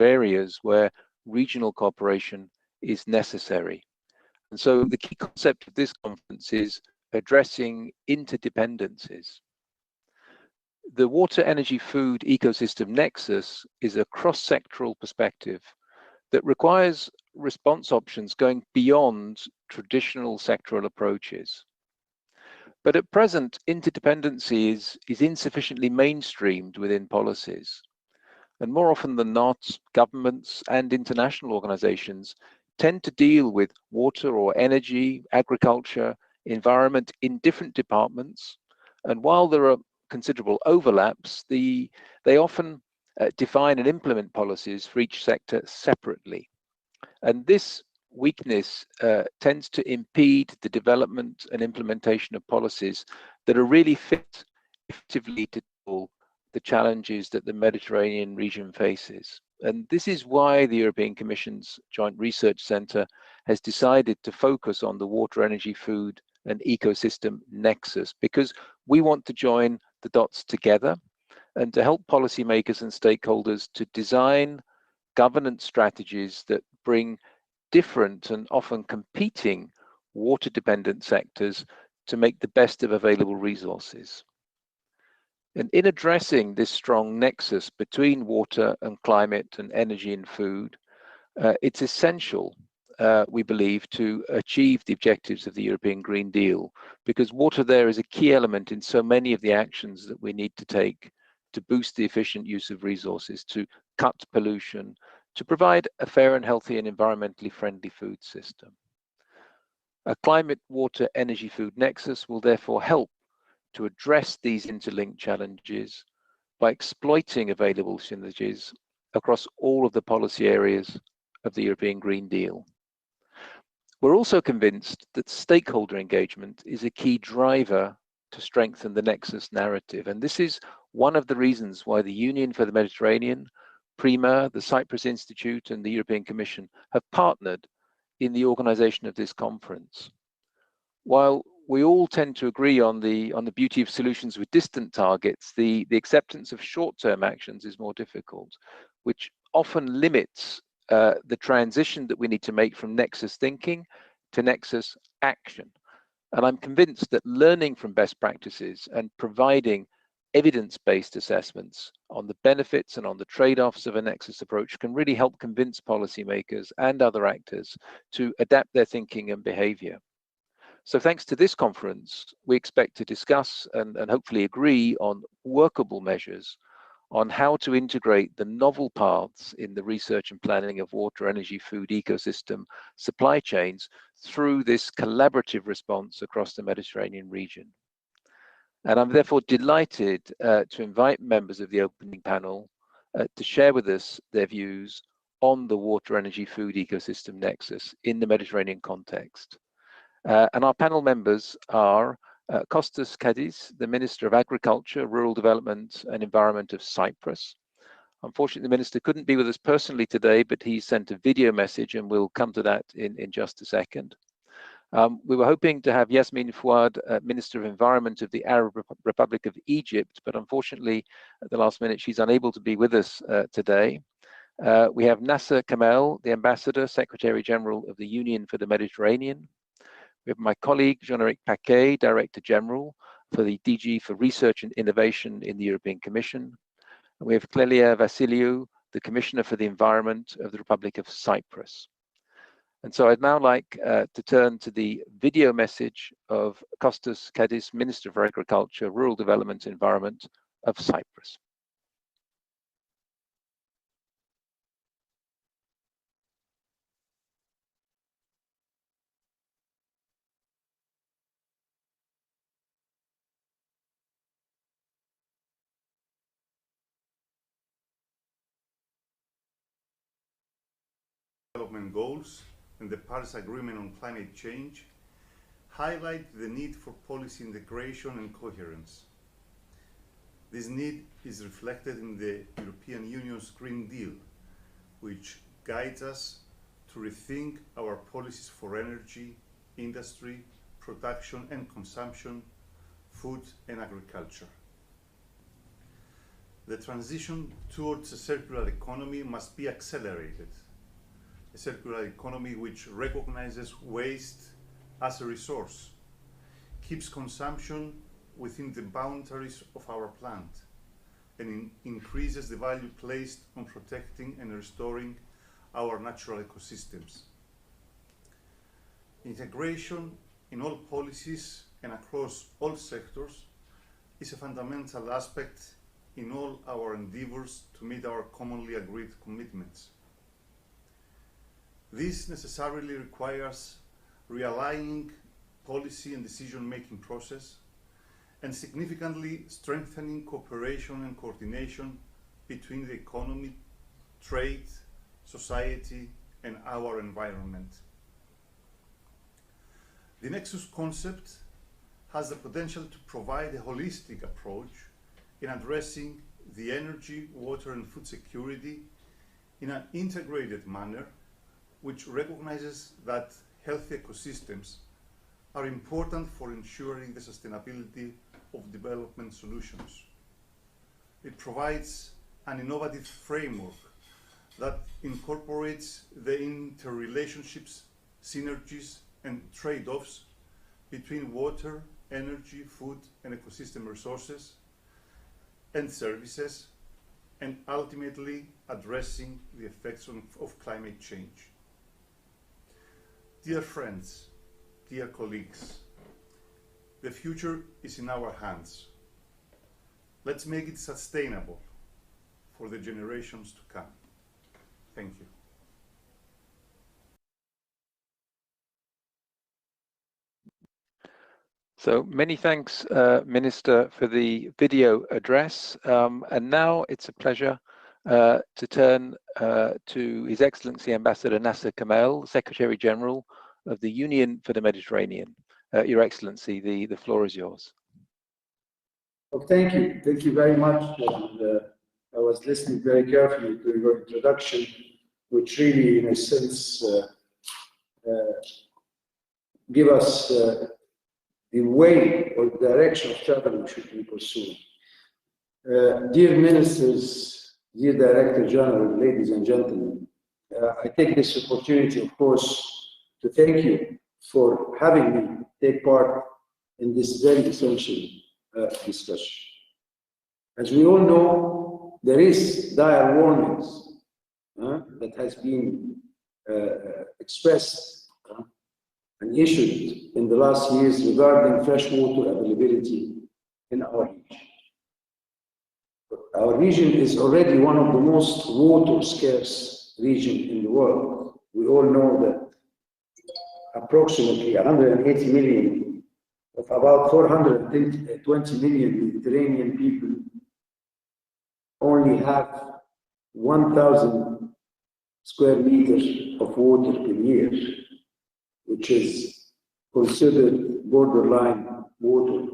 areas where regional cooperation is necessary. And so the key concept of this conference is addressing interdependencies. The water, energy, food ecosystem nexus is a cross-sectoral perspective that requires response options going beyond traditional sectoral approaches. But at present, interdependency is insufficiently mainstreamed within policies. And more often than not, governments and international organizations tend to deal with water or energy, agriculture, environment in different departments. And while there are considerable overlaps, they often define and implement policies for each sector separately. And this weakness tends to impede the development and implementation of policies that are really fit effectively to tackle the challenges that the Mediterranean region faces. And this is why the European Commission's Joint Research Centre has decided to focus on the water, energy, food and ecosystem nexus, because we want to join the dots together and to help policymakers and stakeholders to design governance strategies that bring different and often competing water-dependent sectors to make the best of available resources. And in addressing this strong nexus between water and climate and energy and food, it's essential, we believe, to achieve the objectives of the European Green Deal, because water there is a key element in so many of the actions that we need to take to boost the efficient use of resources, to cut pollution, to provide a fair and healthy and environmentally friendly food system. A climate, water, energy, food nexus will therefore help to address these interlinked challenges by exploiting available synergies across all of the policy areas of the European Green Deal. We're also convinced that stakeholder engagement is a key driver to strengthen the nexus narrative. And this is one of the reasons why the Union for the Mediterranean, PRIMA, the Cyprus Institute and the European Commission have partnered in the organization of this conference. While we all tend to agree on the beauty of solutions with distant targets, the acceptance of short-term actions is more difficult, which often limits the transition that we need to make from nexus thinking to nexus action. And I'm convinced that learning from best practices and providing evidence-based assessments on the benefits and on the trade-offs of a nexus approach can really help convince policymakers and other actors to adapt their thinking and behavior. So thanks to this conference, we expect to discuss and hopefully agree on workable measures on how to integrate the novel paths in the research and planning of water, energy, food ecosystem supply chains through this collaborative response across the Mediterranean region. And I'm therefore delighted to invite members of the opening panel to share with us their views on the water, energy, food ecosystem nexus in the Mediterranean context. And our panel members are Kostas Kadis, the Minister of Agriculture, Rural Development and Environment of Cyprus. Unfortunately, the Minister couldn't be with us personally today, but he sent a video message and we'll come to that in just a second. We were hoping to have Yasmin Fouad, Minister of Environment of the Arab Republic of Egypt, but unfortunately, at the last minute, she's unable to be with us today. We have Nasser Kamel, the Ambassador, Secretary General of the Union for the Mediterranean. We have my colleague, Jean-Eric Paquet, Director General for the DG for Research and Innovation in the European Commission. And we have Clelia Vassiliou, the Commissioner for the Environment of the Republic of Cyprus. And so I'd now like to turn to the video message of Kostas Kadis, Minister for Agriculture, Rural Development and Environment of Cyprus. Development Goals and the Paris Agreement on Climate Change highlight the need for policy integration and coherence. This need is reflected in the European Union's Green Deal, which guides us to rethink our policies for energy, industry, production and consumption, food and agriculture. the transition towards a circular economy must be accelerated. A circular economy which recognizes waste as a resource, keeps consumption within the boundaries of our planet, and increases the value placed on protecting and restoring our natural ecosystems. Integration in all policies and across all sectors is a fundamental aspect in all our endeavors to meet our commonly agreed commitments. This necessarily requires realigning policy and decision-making process and significantly strengthening cooperation and coordination between the economy, trade, society, and our environment. The Nexus concept has the potential to provide a holistic approach in addressing the energy, water, and food security in an integrated manner, which recognizes that healthy ecosystems are important for ensuring the sustainability of development solutions. It provides an innovative framework that incorporates the interrelationships, synergies, and trade-offs between water, energy, food, and ecosystem resources and services, and ultimately addressing the effects of climate change. Dear friends, dear colleagues, the future is in our hands. Let's make it sustainable for the generations to come. Thank you. So many thanks, Minister, for the video address. And now it's a pleasure to turn to His Excellency Ambassador Nasser Kamel, Secretary General of the Union for the Mediterranean. Your Excellency, the floor is yours. Well, thank you. Thank you very much. And, I was listening very carefully to your introduction, which really, in a sense, give us the way or the direction of travel we should be pursuing. Dear ministers, dear Director General, ladies and gentlemen, I take this opportunity, of course, to thank you for having me take part in this very essential discussion. As we all know, there is dire warnings that has been expressed and issued in the last years regarding freshwater availability in our region. Our region is already one of the most water scarce regions in the world. We all know that approximately 180 million of about 420 million Mediterranean people only have 1,000 square meters of water per year, which is considered borderline water.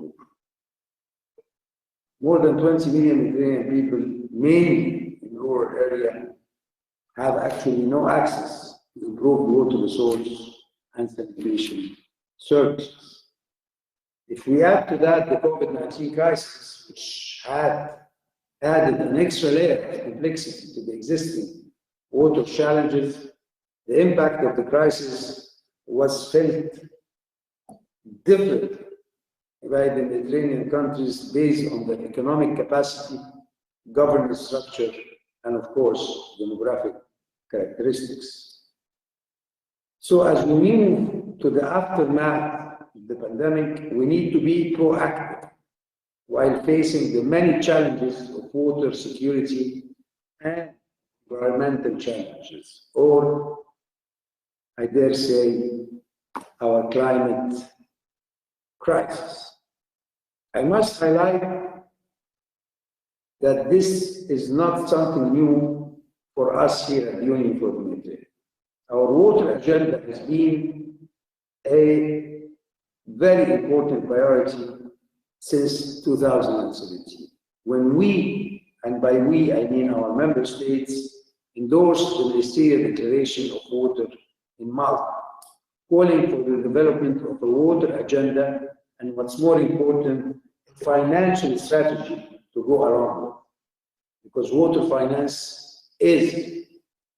More than 20 million Mediterranean people, mainly in the rural area, have actually no access to improved water resource and sanitation services. If we add to that the COVID-19 crisis, which had added an extra layer of complexity to the existing water challenges, the impact of the crisis was felt differently by the Mediterranean countries based on the economic capacity, governance structure, and of course, demographic characteristics. So as we move to the aftermath of the pandemic, we need to be proactive while facing the many challenges of water security and environmental challenges, or I dare say, our climate crisis. I must highlight that this is not something new for us here at the Union for the Mediterranean. Our water agenda has been a very important priority since 2017, when we, and by we I mean our member states, endorsed the Ministerial Declaration of Water in Malta, calling for the development of a water agenda and, what's more important, a financial strategy to go along with. because water finance is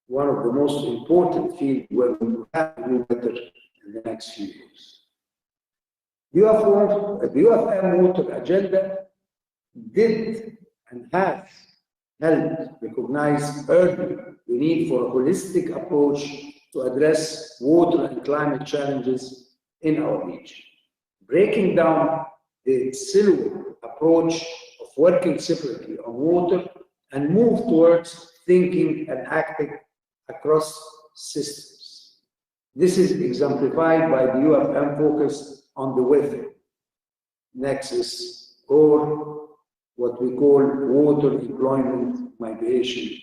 one of the most important fields where we have to do better in the next few years. The UFM water agenda did and has helped recognize early the need for a holistic approach to address water and climate challenges in our region, breaking down the siloed approach of working separately on water and move towards thinking and acting across systems. This is exemplified by the UFM focus on the WEFE Nexus, or what we call Water Employment Migration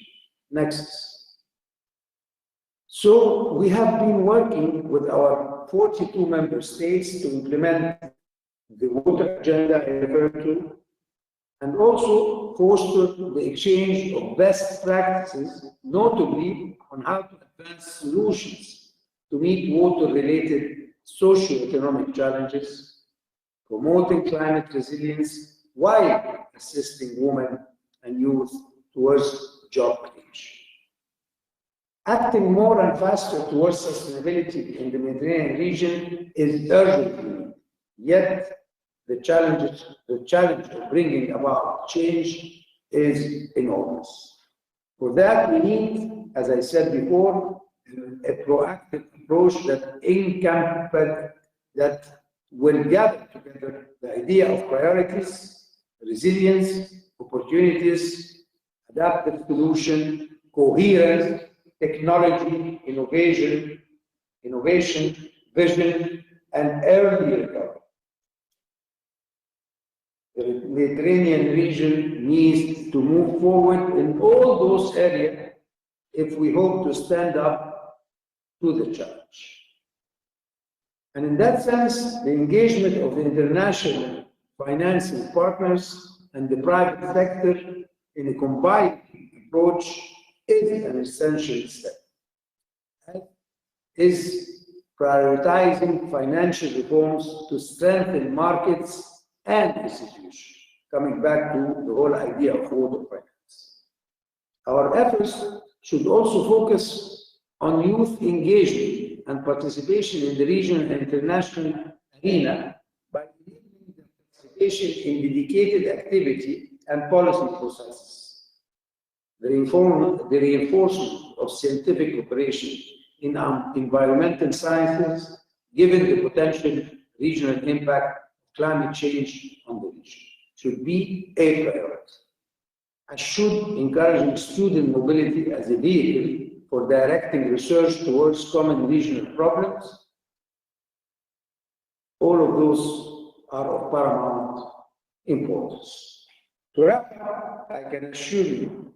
Nexus. So we have been working with our 42 member states to implement the water agenda I referred to, and also foster the exchange of best practices, notably on how to advance solutions to meet water-related socio-economic challenges, promoting climate resilience while assisting women and youth towards job creation. Acting more and faster towards sustainability in the Mediterranean region is urgent, yet the challenge of bringing about change is enormous. For that, we need, as I said before, a proactive approach that will gather together the idea of priorities, resilience, opportunities, adaptive solution, coherence, technology, innovation, vision, and early recovery. The Mediterranean region needs to move forward in all those areas if we hope to stand up to the challenge. And in that sense, the engagement of the international financing partners and the private sector in a combined approach is an essential step. Is prioritizing financial reforms to strengthen markets and institutions, coming back to the whole idea of water finance. Our efforts should also focus on youth engagement and participation in the regional and international arena by enabling the participation in dedicated activity and policy processes. The reinforcement of scientific cooperation in environmental sciences, given the potential regional impact climate change on the region, should be a priority. I should encourage student mobility as a vehicle for directing research towards common regional problems. All of those are of paramount importance. To wrap up, I can assure you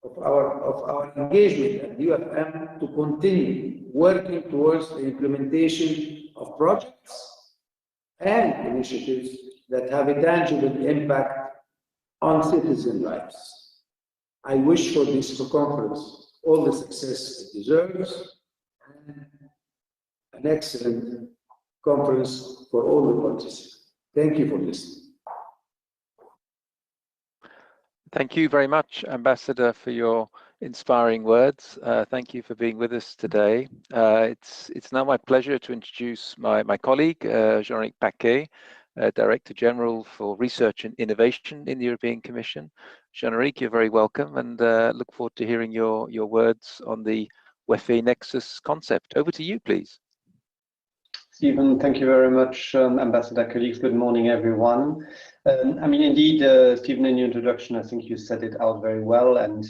of our engagement at UFM to continue working towards the implementation of projects and initiatives that have a tangible impact on citizen lives. I wish for this conference all the success it deserves and an excellent conference for all the participants. Thank you for listening. Thank you very much, Ambassador, for your inspiring words. Thank you for being with us today. It's now my pleasure to introduce my colleague, Jean-Eric Paquet, Director General for Research and Innovation in the European Commission. Jean-Eric, you're very welcome, and look forward to hearing your words on the WEFE Nexus concept. Over to you, please. Stephen, thank you very much, Ambassador, colleagues. Good morning, everyone. I mean, indeed, Stephen, in your introduction, I think you set it out very well, and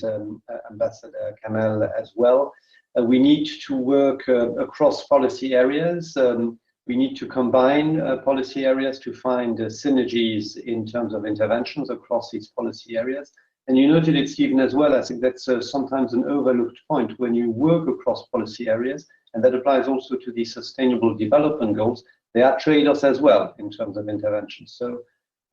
Ambassador Kamel as well. We need to work across policy areas. We need to combine policy areas to find synergies in terms of interventions across these policy areas. And you noted it, Stephen, as well. I think that's sometimes an overlooked point when you work across policy areas, and that applies also to the Sustainable Development Goals. There are trade-offs as well in terms of intervention. So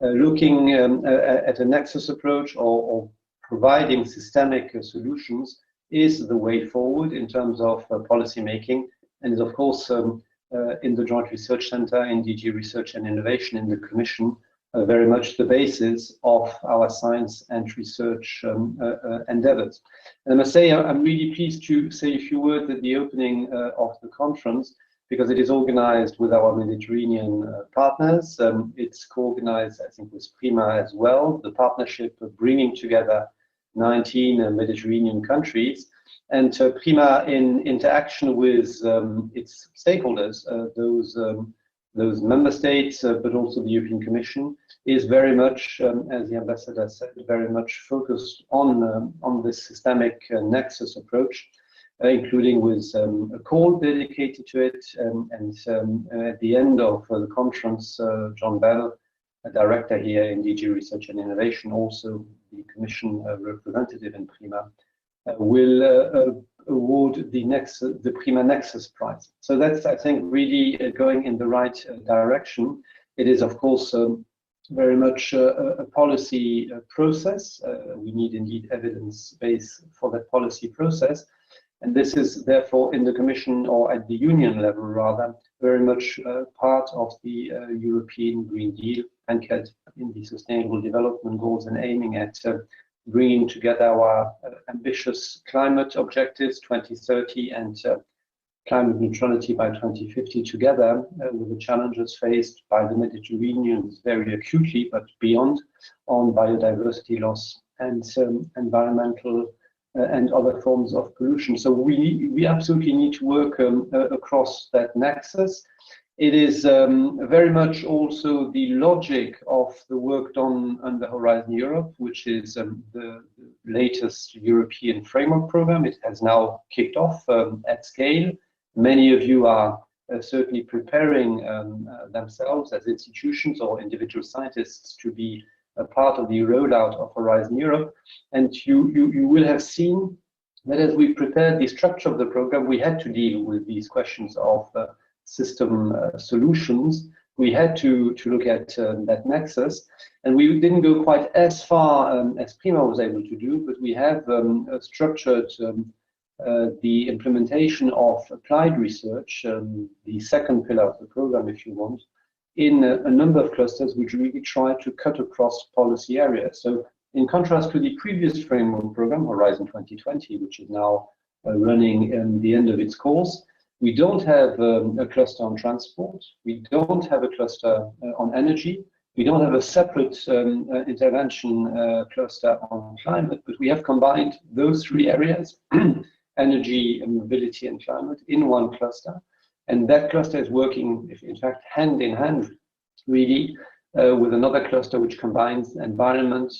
looking at a nexus approach or providing systemic solutions is the way forward in terms of policy making, and is of course in the Joint Research Center, in DG Research and Innovation in the Commission, very much the basis of our science and research endeavors. And I must say, I'm really pleased to say a few words at the opening of the conference, because it is organized with our Mediterranean partners. It's co-organized, I think, with PRIMA as well, the partnership of bringing together 19 Mediterranean countries. And PRIMA, in interaction with its stakeholders, those member states, but also the European Commission, is very much, as the ambassador said, very much focused on this systemic nexus approach, including with a call dedicated to it. And at the end of the conference, John Bell, a director here in DG Research and Innovation, also the Commission representative in PRIMA, will award the PRIMA Nexus Prize. So that's, I think, really going in the right direction. It is, of course, very much a policy process. We need indeed evidence base for that policy process. And this is therefore in the Commission, or at the Union level rather, very much part of the European Green Deal, anchored in the Sustainable Development Goals and aiming at bringing together our ambitious climate objectives 2030 and climate neutrality by 2050 together with the challenges faced by the Mediterranean very acutely, but beyond, on biodiversity loss and environmental and other forms of pollution. So we absolutely need to work across that nexus. It is very much also the logic of the work done under Horizon Europe, which is the latest European framework program. It has now kicked off at scale. Many of you are certainly preparing themselves as institutions or individual scientists to be a part of the rollout of Horizon Europe. And you will have seen that as we prepared the structure of the program, we had to deal with these questions of system solutions. We had to look at that nexus, and we didn't go quite as far as PRIMA was able to do, but we have structured the implementation of applied research, the second pillar of the program, if you want, in a number of clusters which really try to cut across policy areas. So in contrast to the previous framework program, Horizon 2020, which is now running in the end of its course, we don't have a cluster on transport, we don't have a cluster on energy, we don't have a separate intervention cluster on climate, but we have combined those three areas, energy, mobility and climate, in one cluster. And that cluster is working, in fact, hand in hand, really, with another cluster which combines environment,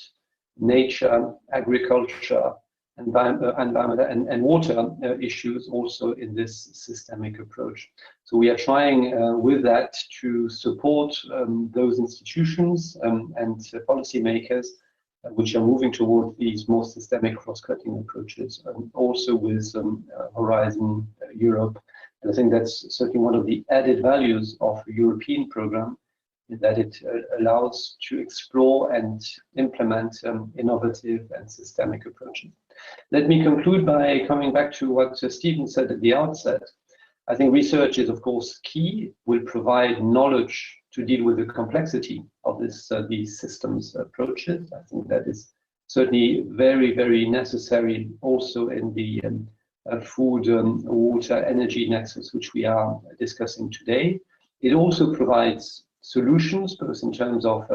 nature, agriculture, environment and water issues also in this systemic approach. So we are trying with that to support those institutions and policymakers which are moving toward these more systemic cross-cutting approaches, also with Horizon Europe. And I think that's certainly one of the added values of a European program, that it allows to explore and implement innovative and systemic approaches. Let me conclude by coming back to what Stephen said at the outset. I think research is, of course, key, will provide knowledge to deal with the complexity of these systems approaches. I think that is certainly very, very necessary also in the food, water, energy nexus, which we are discussing today. It also provides solutions, both in terms of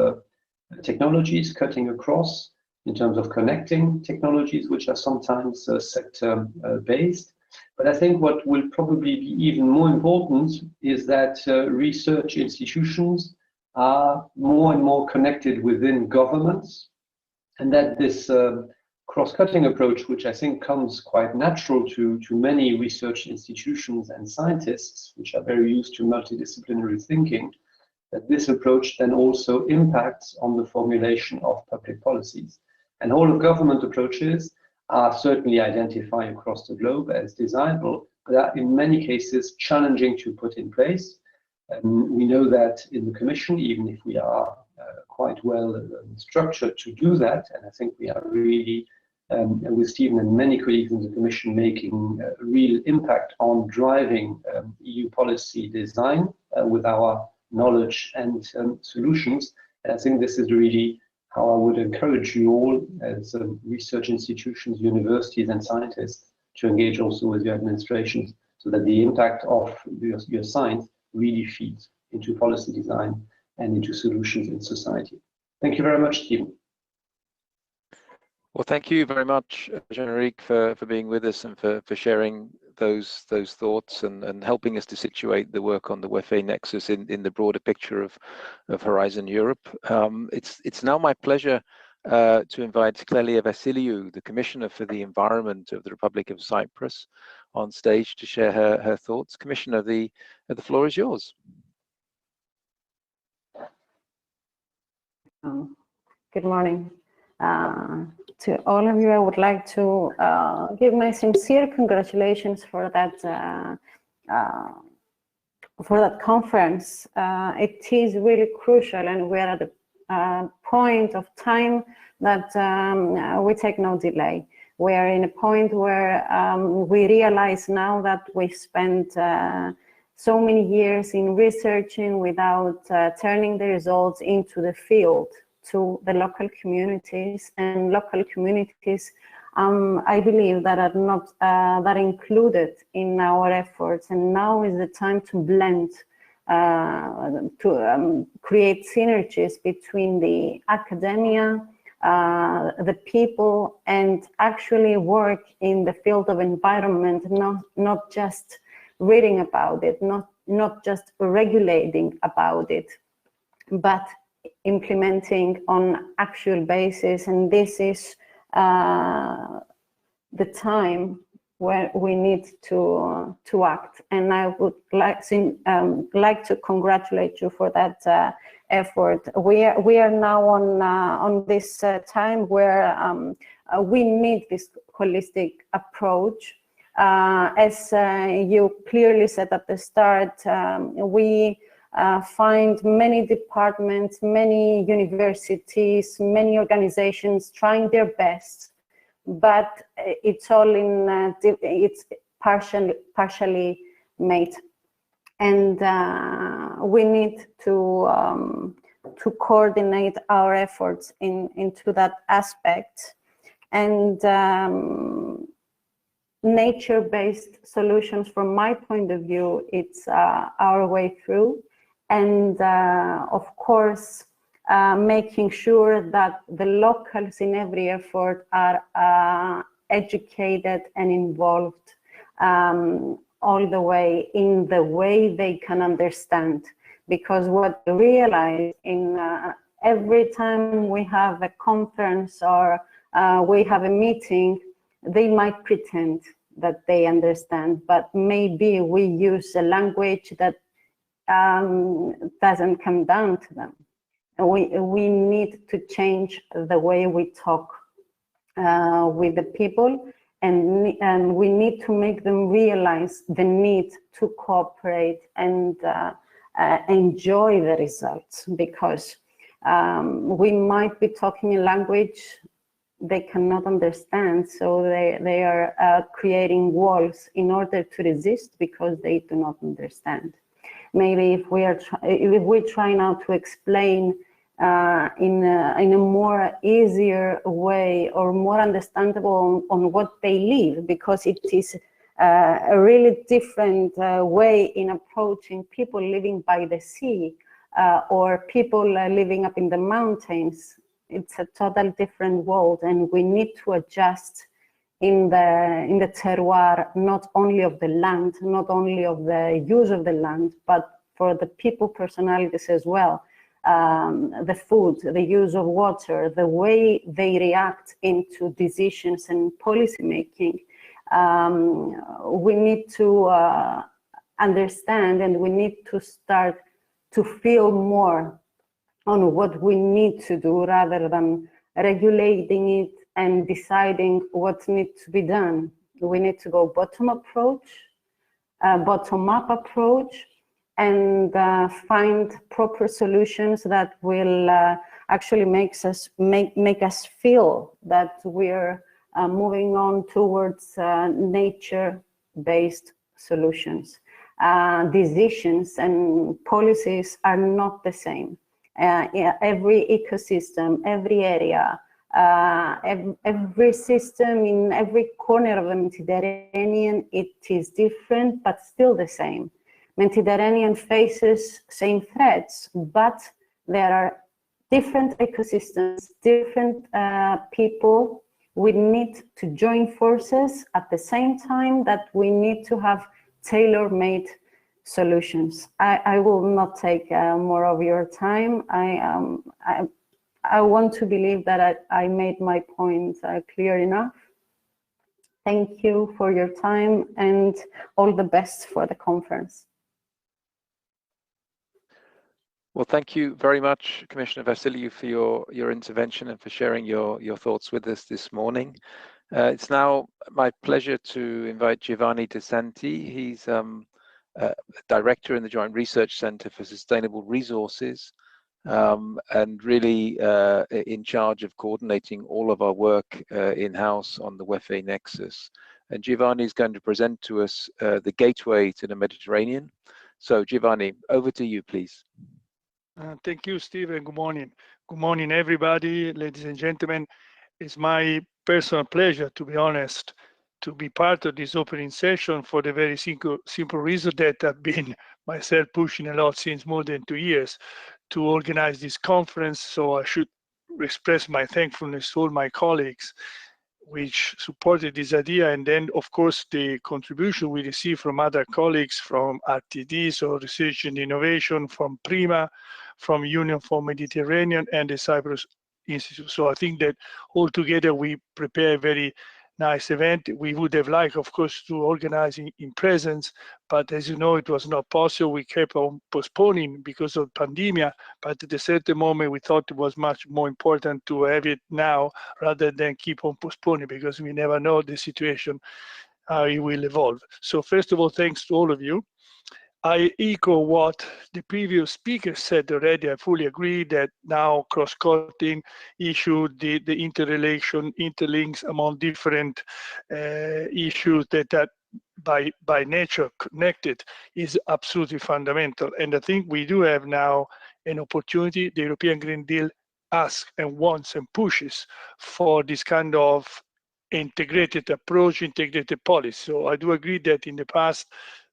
technologies cutting across, in terms of connecting technologies, which are sometimes sector-based. But I think what will probably be even more important is that research institutions are more and more connected within governments, and that this cross-cutting approach, which I think comes quite natural to many research institutions and scientists, which are very used to multidisciplinary thinking, that this approach then also impacts on the formulation of public policies. And whole of government approaches are certainly identified across the globe as desirable, but are in many cases challenging to put in place. We know that in the Commission, even if we are quite well structured to do that, and I think we are really, with Stephen and many colleagues in the Commission, making a real impact on driving EU policy design with our knowledge and solutions. And I think this is really how I would encourage you all as research institutions, universities and scientists to engage also with your administrations so that the impact of your science really feeds into policy design and into solutions in society. Thank you very much, Stephen. Well, thank you very much, Jean-Eric, for being with us and for sharing those thoughts and helping us to situate the work on the WEFE Nexus in the broader picture of Horizon Europe. It's now my pleasure to invite Clelia Vasiliou, the Commissioner for the Environment of the Republic of Cyprus, on stage to share her thoughts. Commissioner, the floor is yours. Good morning. To all of you, I would like to give my sincere congratulations for that conference. It is really crucial, and we're at a point of time that we take no delay. We are in a point where we realize now that we spent so many years in researching without turning the results into the field, to the local communities, and local communities, I believe, that are not that included in our efforts. And now is the time to blend, to create synergies between the academia, the people, and actually work in the field of environment, not just reading about it, not just regulating about it, but implementing on actual basis. And this is the time where we need to act. And I would like to congratulate you for that effort. We are now on this time where we need this holistic approach. As you clearly said at the start, we find many departments, many universities, many organizations trying their best, but it's all in it's partially made, and we need to coordinate our efforts into that aspect. And nature-based solutions, from my point of view, it's our way through. And of course, making sure that the locals in every effort are educated and involved all the way in the way they can understand. Because what we realize in every time we have a conference or we have a meeting, they might pretend that they understand, but maybe we use a language that doesn't come down to them. We need to change the way we talk with the people, and we need to make them realize the need to cooperate and enjoy the results, because we might be talking a language they cannot understand, so they are creating walls in order to resist because they do not understand. Maybe if we try now to explain in a more easier way or more understandable on what they live, because it is a really different way in approaching people living by the sea or people living up in the mountains. It's a total different world, and we need to adjust in the terroir, not only of the land, not only of the use of the land, but for the people personalities as well. The food, the use of water, the way they react into decisions and policy making. We need to understand, and we need to start to feel more on what we need to do, rather than regulating it and deciding what needs to be done. We need to go bottom-up approach, and find proper solutions that will actually make us feel that we're moving on towards nature-based solutions. Decisions and policies are not the same. every ecosystem, every area, every system in every corner of the Mediterranean, it is different, but still the same. Mediterranean faces same threats, but there are different ecosystems, different people. We need to join forces at the same time that we need to have tailor-made solutions. I will not take more of your time. I want to believe that I made my point clear enough. Thank you for your time and all the best for the conference. Well, thank you very much, Commissioner Vassiliou, for your intervention and for sharing your thoughts with us this morning. It's now my pleasure to invite Giovanni De Santi. He's Director in the Joint Research Centre for Sustainable Resources, and really in charge of coordinating all of our work in-house on the WEFE Nexus. And Giovanni is going to present to us the gateway to the Mediterranean. So Giovanni, over to you, please. Thank you, Steve, and good morning. Good morning, everybody, ladies and gentlemen. It's my personal pleasure, to be honest, to be part of this opening session for the very simple reason that I've been myself pushing a lot since more than 2 years to organize this conference. So I should express my thankfulness to all my colleagues which supported this idea, and then of course the contribution we received from other colleagues from RTD, so Research and Innovation, from PRIMA, from Union for Mediterranean, and the Cyprus Institute. So I think that all together we prepare a very nice event. We would have liked, of course, to organize in presence, but as you know, it was not possible. We kept on postponing because of pandemia, but at a certain moment we thought it was much more important to have it now rather than keep on postponing, because we never know the situation, how it will evolve. So first of all, thanks to all of you. I echo what the previous speaker said already. I fully agree that now cross-cutting issue, the interrelation, interlinks among different issues that are by nature connected is absolutely fundamental. And I think we do have now an opportunity. The European Green Deal asks and wants and pushes for this kind of integrated approach, integrated policy. So I do agree that in the past,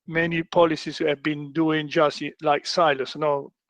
many policies have been doing just like silos,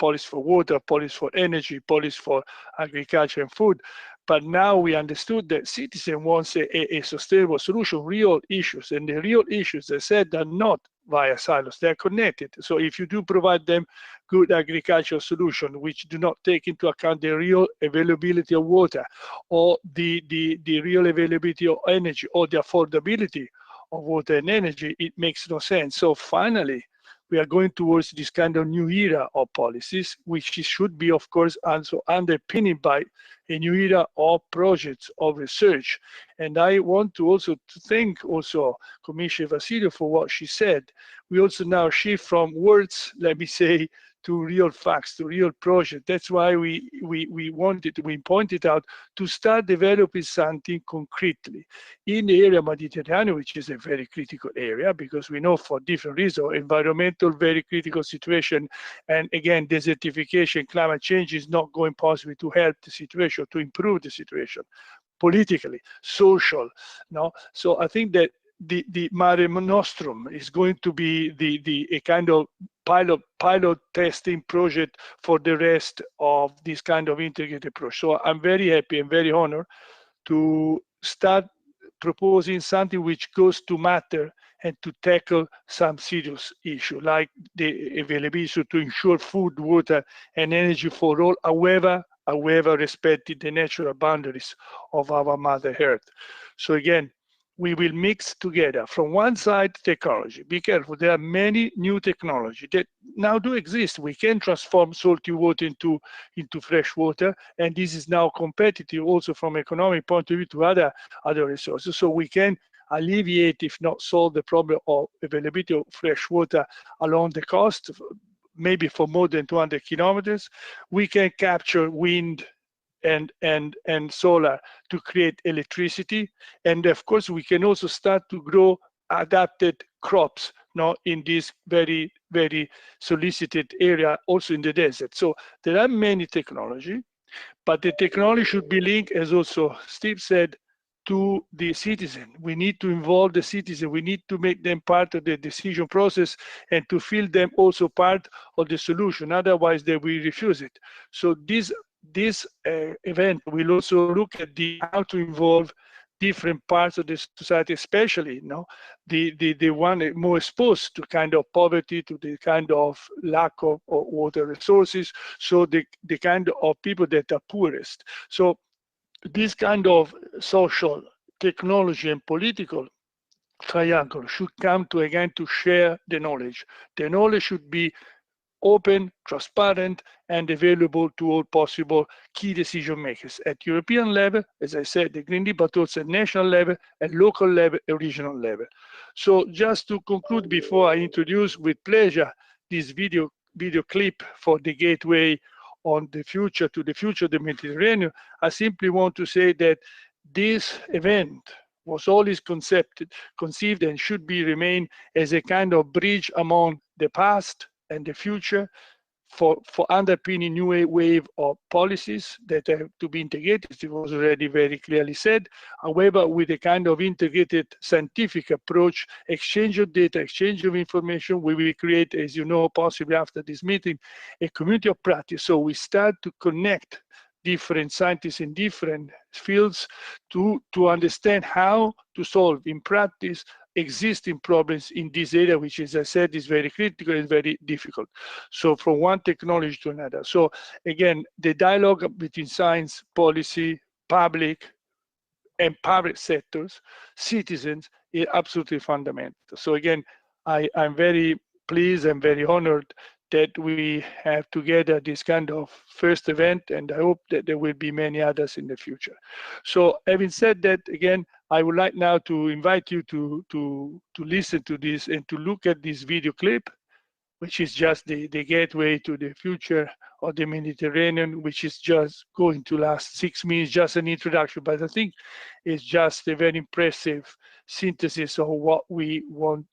policy for water, policy for energy, policy for agriculture and food. But now we understood that citizen wants a sustainable solution, real issues, and the real issues, they said, are not via silos, they're connected. So if you do provide them good agricultural solution, which do not take into account the real availability of water, or the real availability of energy, or the affordability of water and energy, it makes no sense. So finally, we are going towards this kind of new era of policies, which should be, of course, also underpinned by a new era of projects of research. And I want to also thank also Commissioner Vassiliou for what she said. We also now shift from words, let me say, to real facts, to real projects. That's why we pointed out to start developing something concretely in the area of Mediterranean, which is a very critical area, because we know for different reasons, environmental, very critical situation. And again, desertification, climate change is not going possibly to help the situation, to improve the situation, politically, social. So I think that the Mare Nostrum is going to be a kind of pilot testing project for the rest of this kind of integrated approach. So I'm very happy and very honored to start proposing something which goes to matter and to tackle some serious issue, like the availability to ensure food, water, and energy for all, however respecting the natural boundaries of our Mother Earth. So again, we will mix together, from one side, technology. Be careful, there are many new technology that now do exist. We can transform salty water into fresh water, and this is now competitive also from economic point of view to other resources. So we can alleviate, if not solve, the problem of availability of fresh water along the coast, maybe for more than 200 kilometers. We can capture wind and solar to create electricity. And of course, we can also start to grow adapted crops in this very, very solicited area also in the desert. So there are many technology, but the technology should be linked, as also Steve said, to the citizen. We need to involve the citizen. We need to make them part of the decision process and to feel them also part of the solution. Otherwise, they will refuse it. So this event will also look at how to involve different parts of the society, especially the one more exposed to kind of poverty, to the kind of lack of water resources, so the kind of people that are poorest. So this kind of social, technology, and political triangle should come to again to share the knowledge. The knowledge should be open, transparent, and available to all possible key decision makers at European level, as I said, the Green Deal, but also at national level, at local level, and regional level. So just to conclude, before I introduce with pleasure this video clip for the gateway on the future to the future of the Mediterranean, I simply want to say that this event was always conceived and should be remain as a kind of bridge among the past and the future for underpinning new wave of policies that have to be integrated. It was already very clearly said. However, with a kind of integrated scientific approach, exchange of data, exchange of information, we will create, as you know, possibly after this meeting, a community of practice. So we start to connect different scientists in different fields to understand how to solve in practice existing problems in this area, which, as I said, is very critical and very difficult. So from one technology to another. So again, the dialogue between science, policy, public, and private sectors, citizens, is absolutely fundamental. So again, I'm very pleased and very honored that we have together this kind of first event, and I hope that there will be many others in the future. So having said that, again, I would like now to invite you to listen to this and to look at this video clip, which is just the gateway to the future of the Mediterranean, which is just going to last 6 minutes, just an introduction, but I think it's just a very impressive synthesis of what we want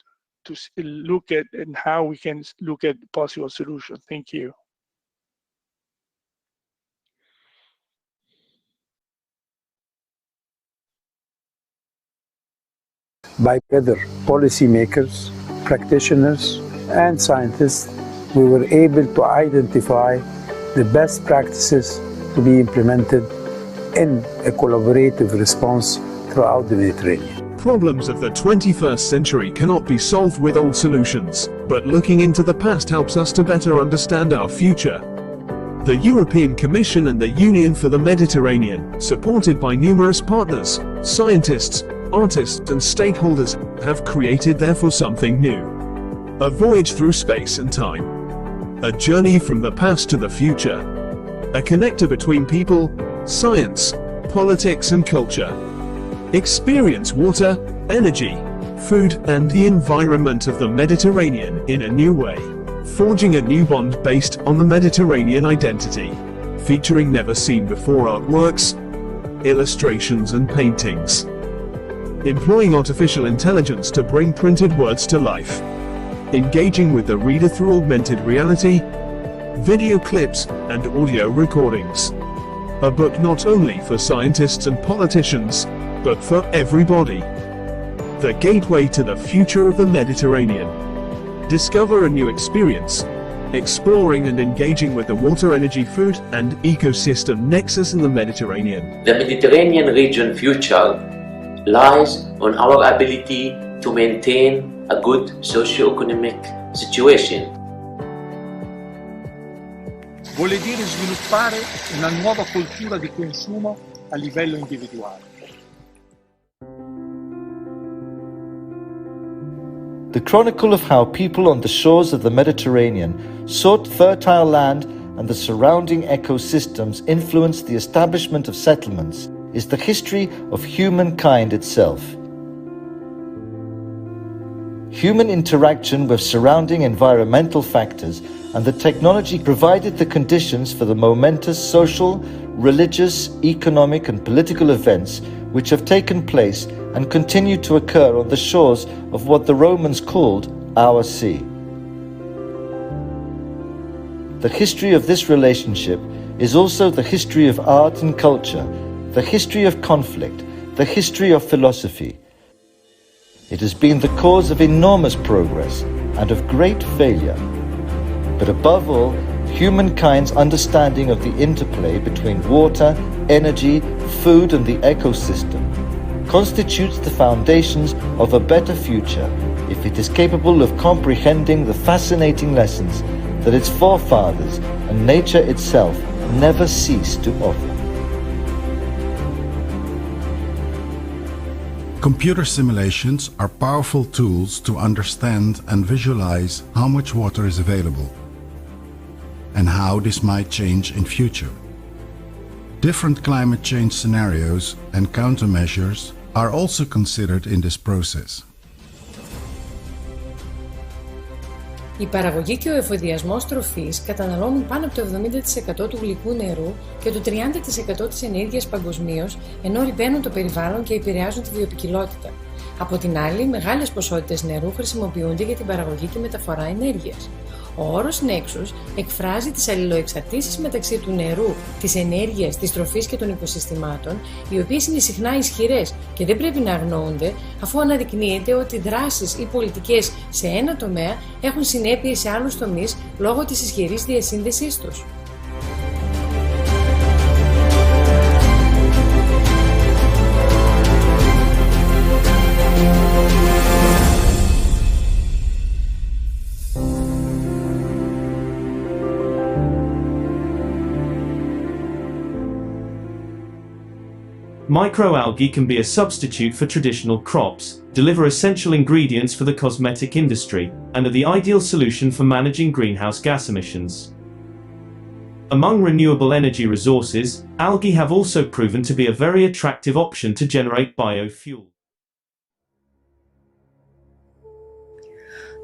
to look at and how we can look at possible solutions. Thank you. By together, policymakers, practitioners, and scientists, we were able to identify the best practices to be implemented in a collaborative response throughout the Mediterranean. Problems of the 21st century cannot be solved with old solutions, but looking into the past helps us to better understand our future. The European Commission and the Union for the Mediterranean, supported by numerous partners, scientists, artists and stakeholders, have created therefore something new. A voyage through space and time. A journey from the past to the future. A connector between people, science, politics and culture. Experience water, energy, food and the environment of the Mediterranean in a new way. Forging a new bond based on the Mediterranean identity. Featuring never seen before artworks, illustrations and paintings. Employing artificial intelligence to bring printed words to life. Engaging with the reader through augmented reality, video clips and audio recordings. A book not only for scientists and politicians, but for everybody. The gateway to the future of the Mediterranean. Discover a new experience, exploring and engaging with the water, energy, food and ecosystem nexus in the Mediterranean. The Mediterranean region future lies on our ability to maintain a good socio-economic situation. Vuole dire sviluppare una nuova cultura di consumo a livello individuale. The chronicle of how people on the shores of the Mediterranean sought fertile land and the surrounding ecosystems influenced the establishment of settlements is the history of humankind itself. Human interaction with surrounding environmental factors and the technology provided the conditions for the momentous social, religious, economic and political events which have taken place and continue to occur on the shores of what the Romans called our sea. The history of this relationship is also the history of art and culture, the history of conflict, the history of philosophy. It has been the cause of enormous progress and of great failure. But above all, humankind's understanding of the interplay between water, energy, food and the ecosystem constitutes the foundations of a better future if it is capable of comprehending the fascinating lessons that its forefathers and nature itself never ceased to offer. Computer simulations are powerful tools to understand and visualize how much water is available and how this might change in future. Different climate change scenarios and countermeasures are also considered in this process. Η παραγωγή και ο εφοδιασμός τροφής καταναλώνουν πάνω από το 70% του γλυκού νερού και το 30% της ενέργειας παγκοσμίως, ενώ ρυπαίνουν το περιβάλλον και επηρεάζουν τη βιοποικιλότητα. Από την άλλη, μεγάλες ποσότητες νερού χρησιμοποιούνται για την παραγωγή και μεταφορά ενέργειας. Ο όρος Nexus εκφράζει τις αλληλοεξαρτήσεις μεταξύ του νερού, της ενέργειας, της τροφής και των οικοσυστημάτων, οι οποίες είναι συχνά ισχυρές και δεν πρέπει να αγνοούνται, αφού αναδεικνύεται ότι δράσεις ή πολιτικές σε ένα τομέα έχουν συνέπειες σε άλλους τομείς λόγω της ισχυρής διασύνδεσής τους. Microalgae can be a substitute for traditional crops, deliver essential ingredients for the cosmetic industry, and are the ideal solution for managing greenhouse gas emissions. Among renewable energy resources, algae have also proven to be a very attractive option to generate biofuel.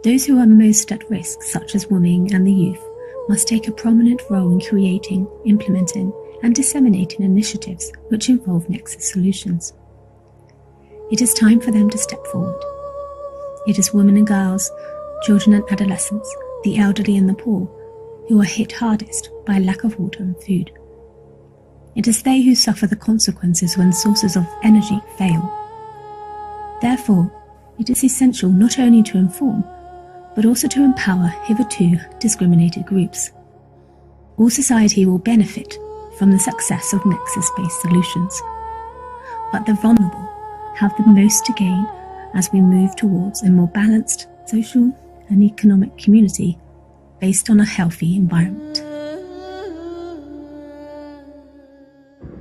Those who are most at risk, such as women and the youth, must take a prominent role in creating, implementing, and disseminating initiatives which involve Nexus solutions. It is time for them to step forward. It is women and girls, children and adolescents, the elderly and the poor, who are hit hardest by lack of water and food. It is they who suffer the consequences when sources of energy fail. Therefore, it is essential not only to inform, but also to empower hitherto discriminated groups. All society will benefit from the success of Nexus-based solutions. But the vulnerable have the most to gain as we move towards a more balanced social and economic community based on a healthy environment.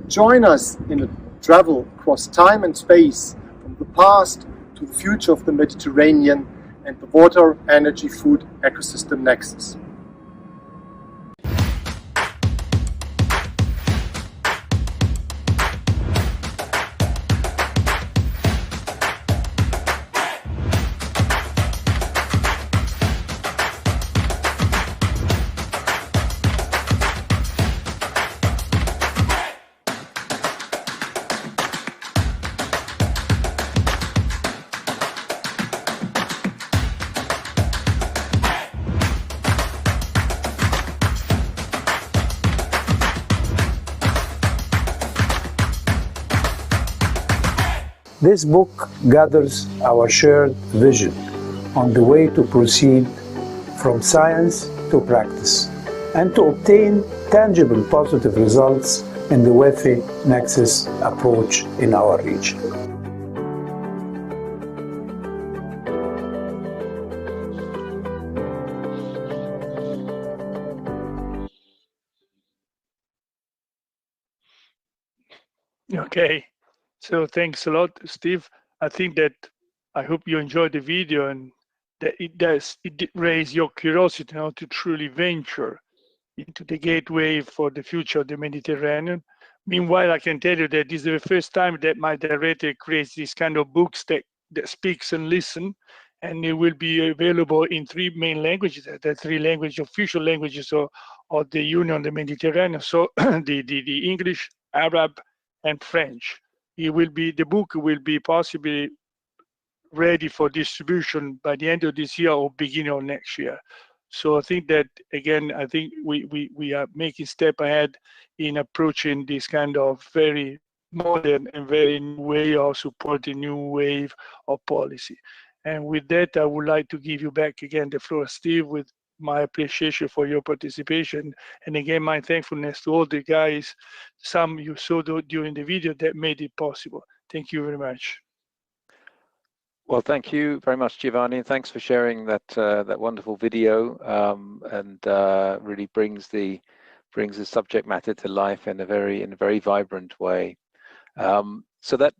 Join us in a travel across time and space from the past to the future of the Mediterranean and the water, energy, food ecosystem nexus. This book gathers our shared vision on the way to proceed from science to practice and to obtain tangible positive results in the WEFE Nexus approach in our region. Okay. So thanks a lot, Steve. I think that I hope you enjoyed the video and that it did raise your curiosity now to truly venture into the gateway for the future of the Mediterranean. Meanwhile, I can tell you that this is the first time that my director creates this kind of books that speaks and listen, and it will be available in 3 main languages, the 3 languages, official languages of the Union, the Mediterranean. So the English, Arab, and French. The book will be possibly ready for distribution by the end of this year or beginning of next year. So I think that, again, I think we are making step ahead in approaching this kind of very modern and very new way of supporting new wave of policy. And with that, I would like to give you back again the floor, Steve, with my appreciation for your participation. And again, my thankfulness to all the guys, some you saw during the video, that made it possible. Thank you very much. Well, thank you very much, Giovanni, and thanks for sharing that that wonderful video, and really brings the subject matter to life in a very vibrant way. So that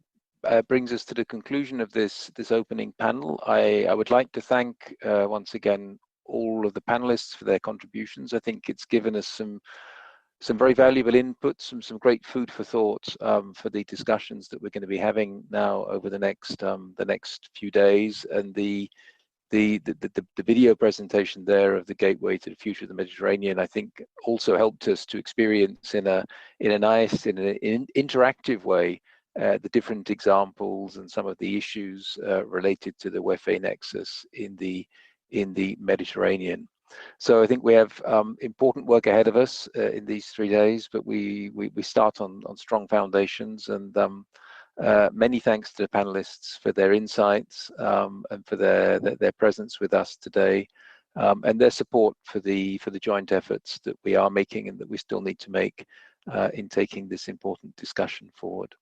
brings us to the conclusion of this opening panel. I would like to thank once again all of the panelists for their contributions. I think it's given us some very valuable inputs, some great food for thought for the discussions that we're going to be having now over the next few days. And the video presentation there of the Gateway to the Future of the Mediterranean, I think, also helped us to experience in an interactive way the different examples and some of the issues related to the WEFE Nexus in the Mediterranean. So I think we have important work ahead of us in these 3 days, but we start on strong foundations. And many thanks to the panelists for their insights and for their presence with us today, and their support for the joint efforts that we are making and that we still need to make in taking this important discussion forward.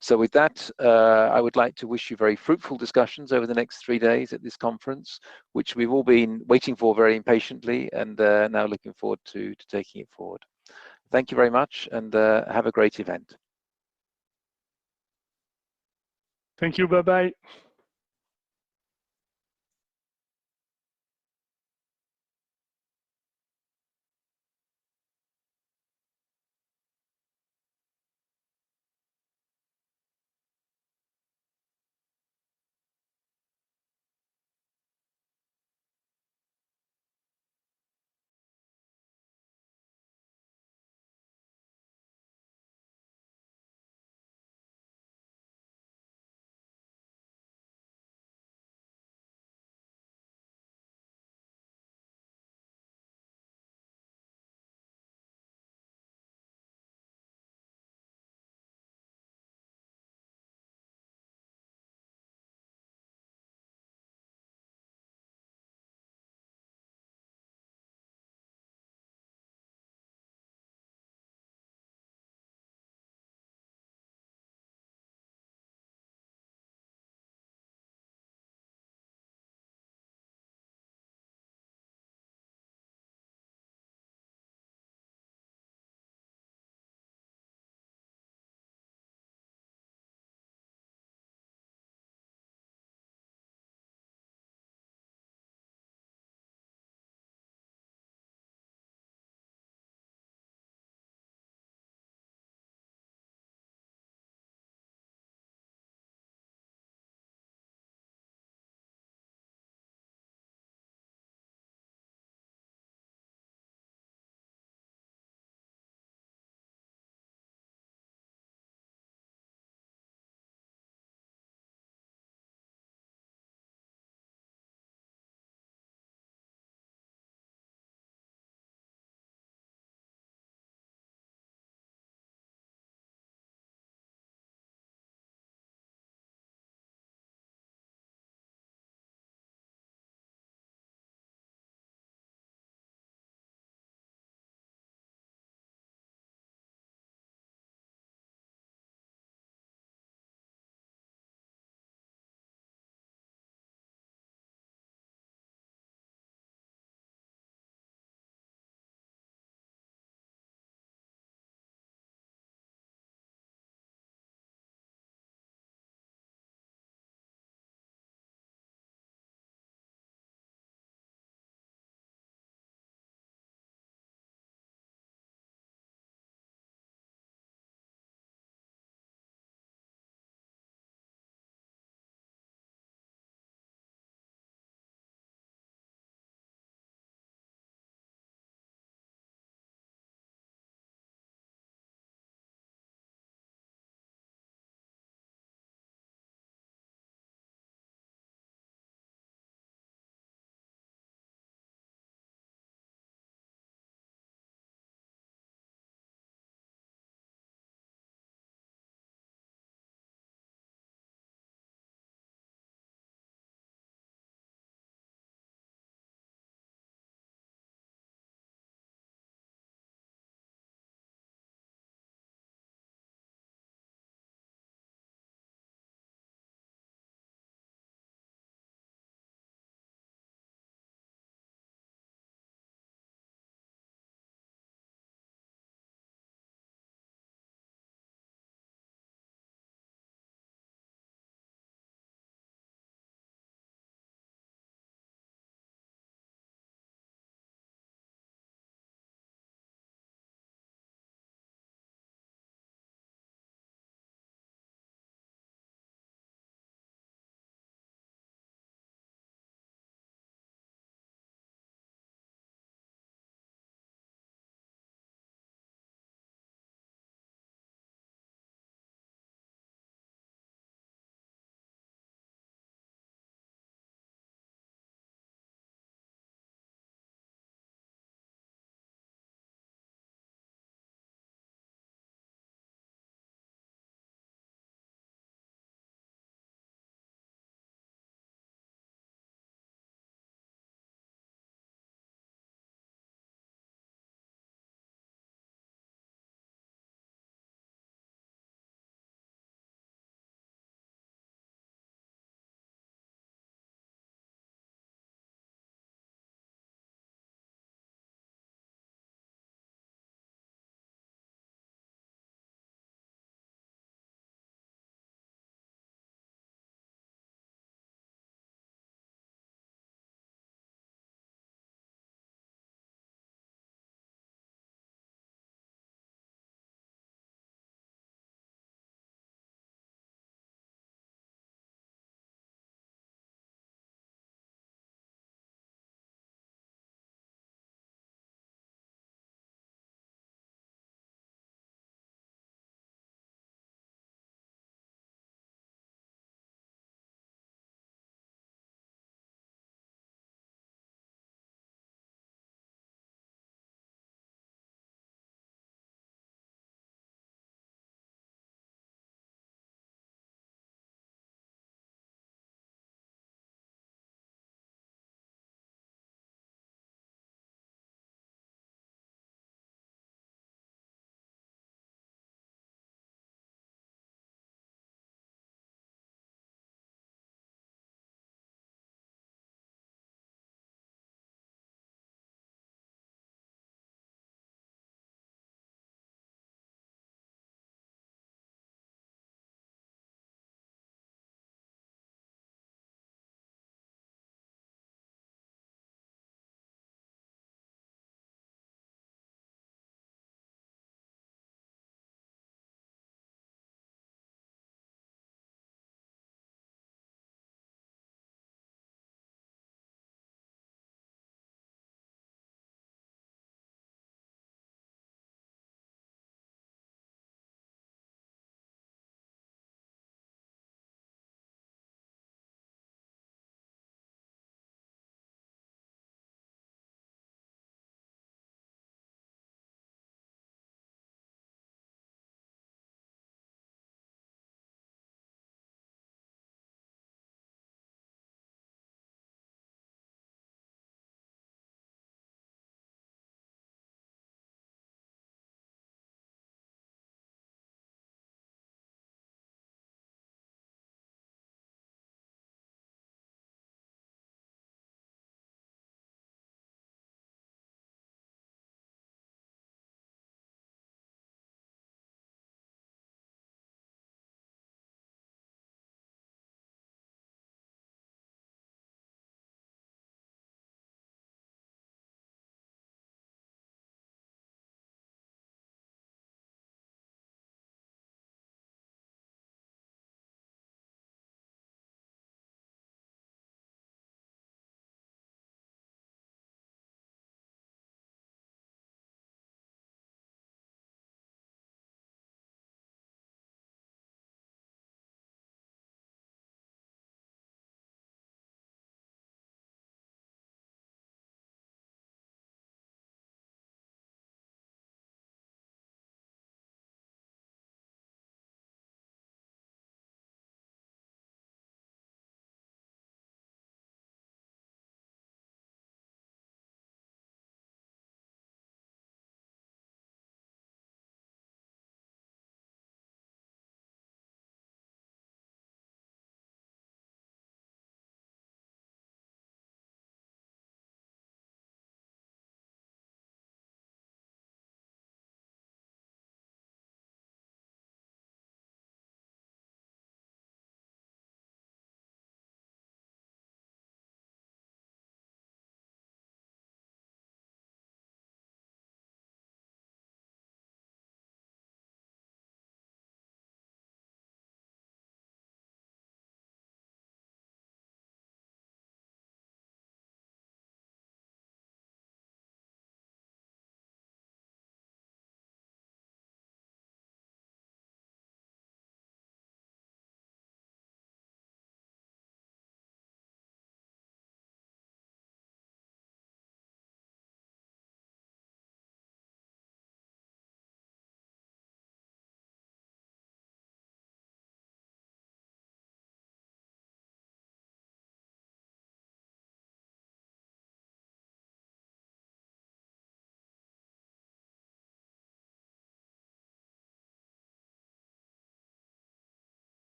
So with that, I would like to wish you very fruitful discussions over the next 3 days at this conference, which we've all been waiting for very impatiently, and now looking forward to taking it forward. Thank you very much, and have a great event. Thank you. Bye-bye.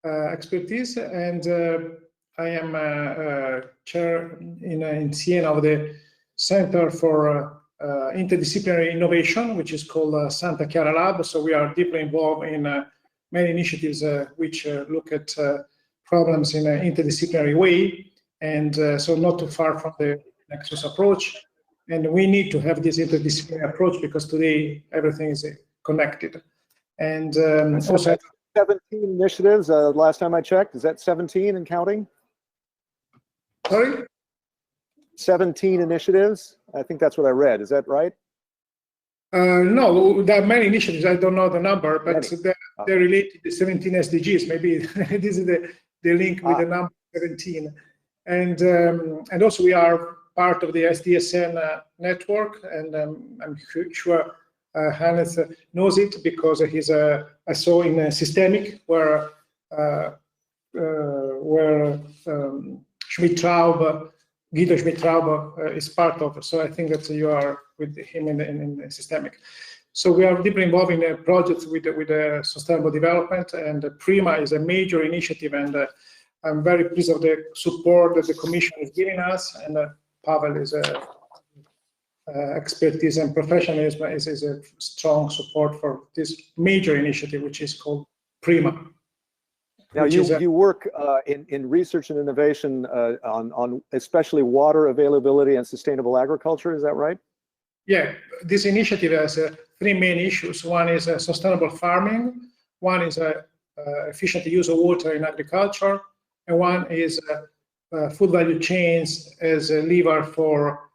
expertise, and I am chair in Siena of the Center for Interdisciplinary Innovation, which is called Santa Chiara Lab. So we are deeply involved in many initiatives which look at problems in an interdisciplinary way, and so not too far from the Nexus approach. And we need to have this interdisciplinary approach because today everything is connected. And also 17 initiatives, last time I checked. Is that 17 and counting? Sorry? 17 initiatives? I think that's what I read. Is that right? No, there are many initiatives. I don't know the number, but they're related to the 17 SDGs. Maybe this is the link with the number 17. And also we are part of the SDSN network, and I'm sure Hannes knows it because he's I saw in Systemic where Guido Schmidt-Traub is part of. So I think that you are with him in Systemic. So we are deeply involved in projects with sustainable development, and PRIMA is a major initiative, and I'm very pleased of the support that the Commission is giving us, and Pavel is expertise and professionalism is a strong support for this major initiative, which is called PRIMA. Now you work in research and innovation on especially water availability and sustainable agriculture, is that right? Yeah, this initiative has three main issues. One is sustainable farming, one is efficient use of water in agriculture, and one is food value chains as a lever for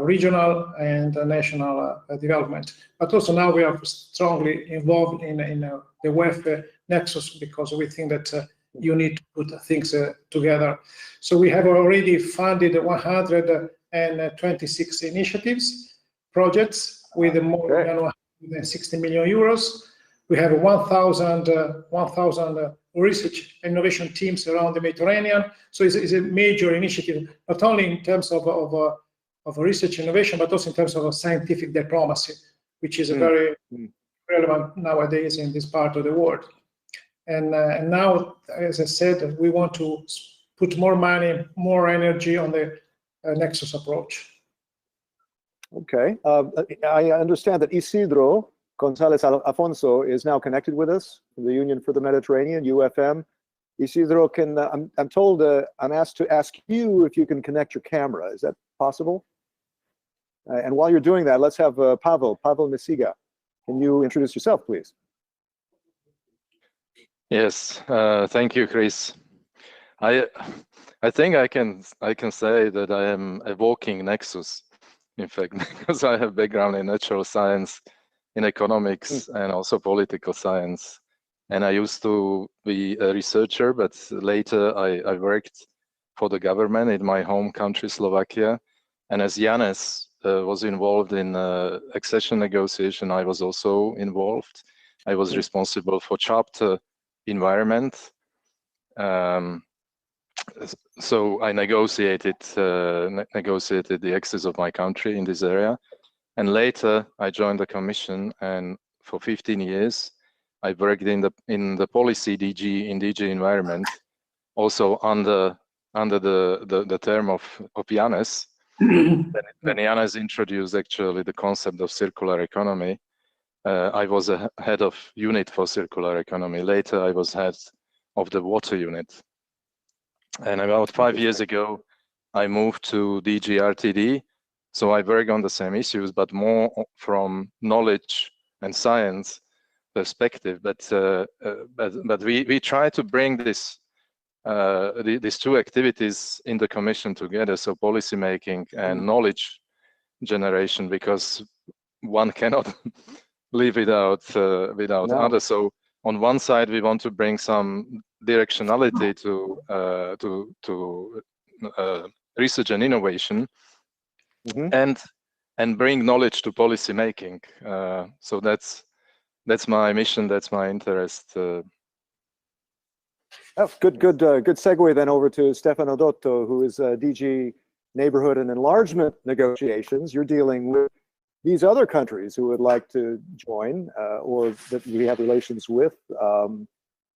regional and national development. But also now we are strongly involved in the WEFE Nexus because we think that you need to put things together. So we have already funded 126 initiatives, projects with more than 160 million euros. We have 1,000 research innovation teams around the Mediterranean. So it's a major initiative, not only in terms of research innovation, but also in terms of scientific diplomacy, which is very relevant nowadays in this part of the world. And now, as I said, we want to put more money, more energy on the Nexus approach. Okay. I understand that Isidro González Afonso is now connected with us from the Union for the Mediterranean, UFM. Isidro, I'm told I'm asked to ask you if you can connect your camera. Is that possible? And while you're doing that, let's have Pavel Misiga. Can you introduce yourself, please? Yes, thank you, Chris. I think I can say that I am a walking nexus, in fact, because I have background in natural science, in economics, and also political science. And I used to be a researcher, but later I worked for the government in my home country, Slovakia. And as Janez was involved in accession negotiation, I was also involved. I was responsible for chapter environment. So I negotiated the access of my country in this area. And later I joined the Commission, and for 15 years I worked in the policy DG in DG Environment, also under the term of Janez. When Janez introduced actually the concept of circular economy, I was a head of unit for circular economy. Later I was head of the water unit. And about 5 years ago, I moved to DG RTD. So I work on the same issues, but more from knowledge and science perspective. But we try to bring these two activities in the Commission together, so policy making and knowledge generation, because one cannot live without others. So on one side, we want to bring some directionality to research and innovation, and bring knowledge to policy making. So that's my mission. That's my interest. Oh, good segue then over to Stefano Dotto, who is DG Neighborhood and Enlargement Negotiations. You're dealing with these other countries who would like to join or that we have relations with.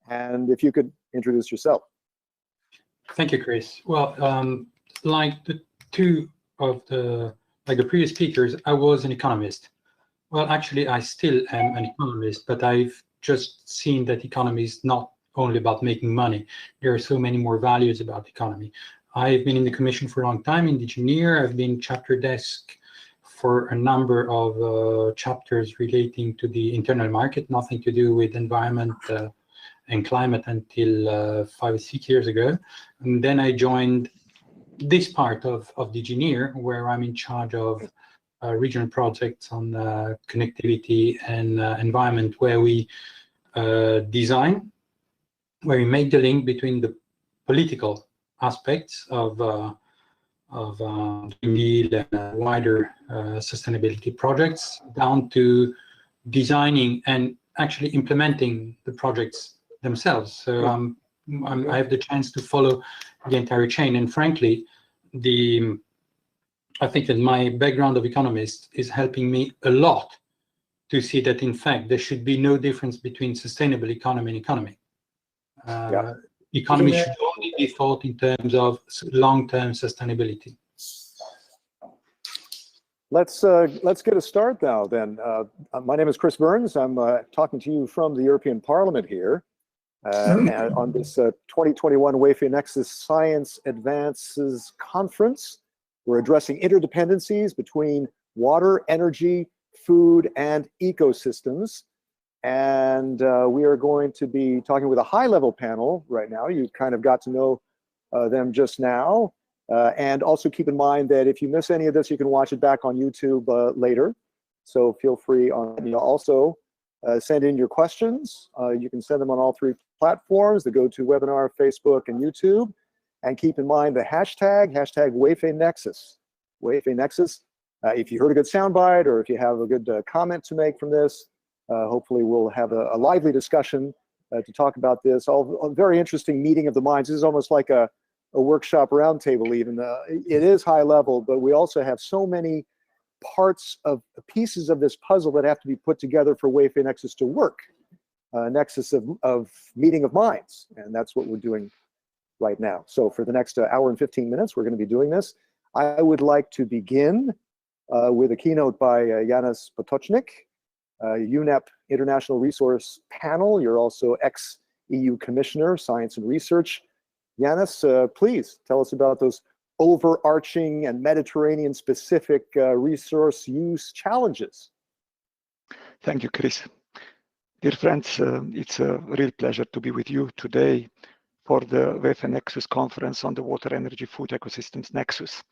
And if you could introduce yourself. Thank you, Chris. Well, like the previous speakers, I was an economist. Well, actually, I still am an economist, but I've just seen that economy is not only about making money. There are so many more values about economy. I've been in the Commission for a long time in DigiNear. I've been chapter desk for a number of chapters relating to the internal market, nothing to do with environment and climate until 5 or 6 years ago. And then I joined this part of DigiNear, where I'm in charge of regional projects on connectivity and environment, where we design, where we make the link between the political aspects of Green Deal and wider sustainability projects, down to designing and actually implementing the projects themselves. So I have the chance to follow the entire chain. And frankly, I think that my background of economist is helping me a lot to see that, in fact, there should be no difference between sustainable economy and economy. Economy should only be thought in terms of long-term sustainability. Let's get a start now then. My name is Chris Burns. I'm talking to you from the European Parliament here on this 2021 WEFE Nexus Science Advances Conference. We're addressing interdependencies between water, energy, food, and ecosystems. And we are going to be talking with a high-level panel right now. You kind of got to know them just now. And also keep in mind that if you miss any of this, you can watch it back on YouTube later. So feel free on, also send in your questions. You can send them on all 3 platforms, the GoToWebinar, Facebook, and YouTube. And keep in mind the hashtag WEFE Nexus. WEFE Nexus. If you heard a good soundbite or if you have a good comment to make from this, hopefully we'll have a lively discussion to talk about this. A very interesting meeting of the minds. This is almost like a workshop roundtable even. It is high level, but we also have so many pieces of this puzzle that have to be put together for WEFE Nexus to work. Nexus of meeting of minds, and that's what we're doing right now. So for the next hour and 15 minutes, we're going to be doing this. I would like to begin with a keynote by Janis Potočnik, UNEP International Resource Panel. You're also ex-EU Commissioner, Science and Research. Janis, please tell us about those overarching and Mediterranean-specific resource use challenges. Thank you, Chris. Dear friends, it's a real pleasure to be with you today for the WEFE Nexus conference on the water, energy, food ecosystems nexus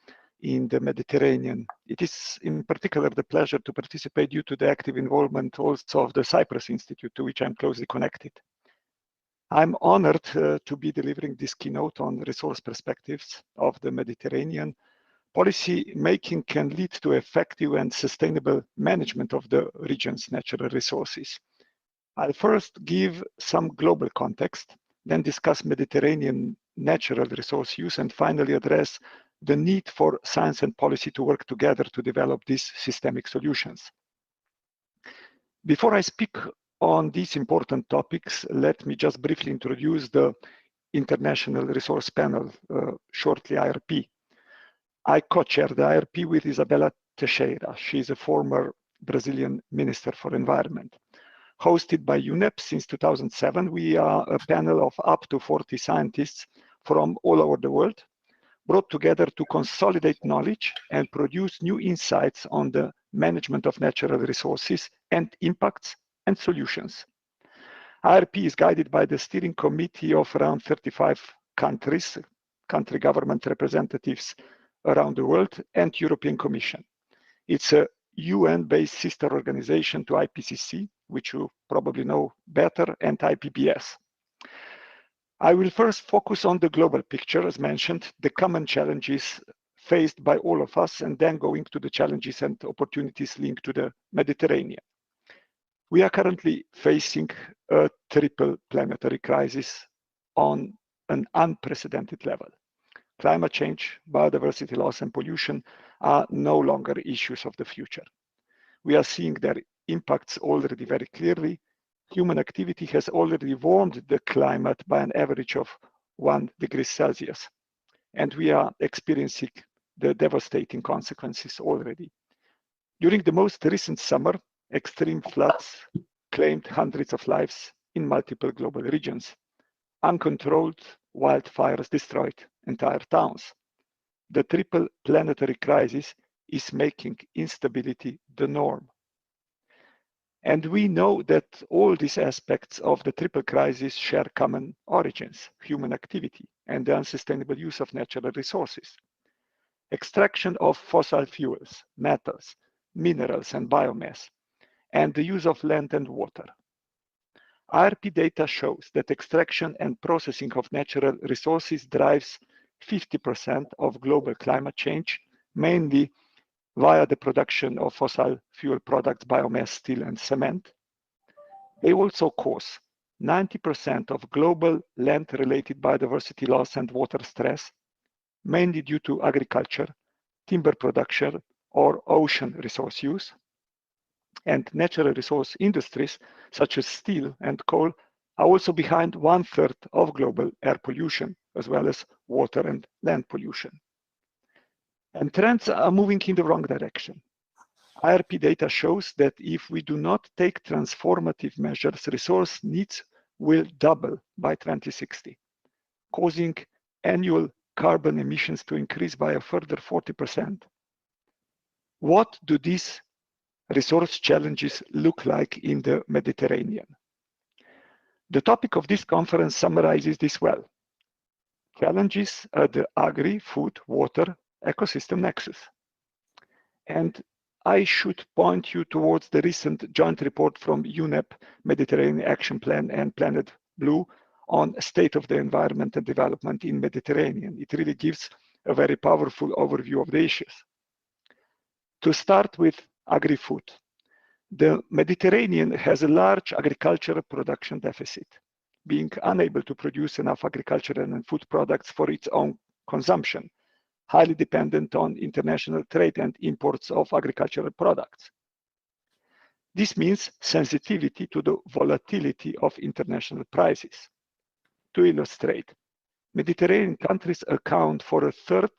in the Mediterranean. It is in particular the pleasure to participate due to the active involvement also of the Cyprus Institute, to which I'm closely connected. I'm honored to be delivering this keynote on resource perspectives of the Mediterranean. Policy making can lead to effective and sustainable management of the region's natural resources. I'll first give some global context, then discuss Mediterranean natural resource use, and finally address the need for science and policy to work together to develop these systemic solutions. Before I speak on these important topics, let me just briefly introduce the International Resource Panel, shortly IRP. I co-chair the IRP with Isabella Teixeira. She is a former Brazilian Minister for Environment. Hosted by UNEP since 2007, we are a panel of up to 40 scientists from all over the world, brought together to consolidate knowledge and produce new insights on the management of natural resources and impacts and solutions. IRP is guided by the steering committee of around 35 countries, country government representatives around the world, and European Commission. It's a UN-based sister organization to IPCC, which you probably know better, and IPBES. I will first focus on the global picture, as mentioned, the common challenges faced by all of us, and then going to the challenges and opportunities linked to the Mediterranean. We are currently facing a triple planetary crisis on an unprecedented level. Climate change, biodiversity loss, and pollution are no longer issues of the future. We are seeing their impacts already very clearly, human activity has already warmed the climate by an average of 1 degree Celsius, and we are experiencing the devastating consequences already. During the most recent summer, extreme floods claimed hundreds of lives in multiple global regions. Uncontrolled wildfires destroyed entire towns. The triple planetary crisis is making instability the norm. And we know that all these aspects of the triple crisis share common origins: human activity and the unsustainable use of natural resources. Extraction of fossil fuels, metals, minerals, and biomass, and the use of land and water. IRP data shows that extraction and processing of natural resources drives 50% of global climate change, mainly via the production of fossil fuel products, biomass, steel, and cement. They also cause 90% of global land-related biodiversity loss and water stress, mainly due to agriculture, timber production, or ocean resource use. And natural resource industries, such as steel and coal, are also behind 1/3 of global air pollution, as well as water and land pollution. And trends are moving in the wrong direction. IRP data shows that if we do not take transformative measures, resource needs will double by 2060, causing annual carbon emissions to increase by a further 40%. What do these resource challenges look like in the Mediterranean? The topic of this conference summarizes this well. Challenges at the agri, food, water, ecosystem nexus. And I should point you towards the recent joint report from UNEP, Mediterranean Action Plan, and Planet Blue on state of the environment and development in Mediterranean. It really gives a very powerful overview of the issues. To start with agri-food. The Mediterranean has a large agricultural production deficit, being unable to produce enough agricultural and food products for its own consumption, highly dependent on international trade and imports of agricultural products. This means sensitivity to the volatility of international prices. To illustrate, Mediterranean countries account for 1/3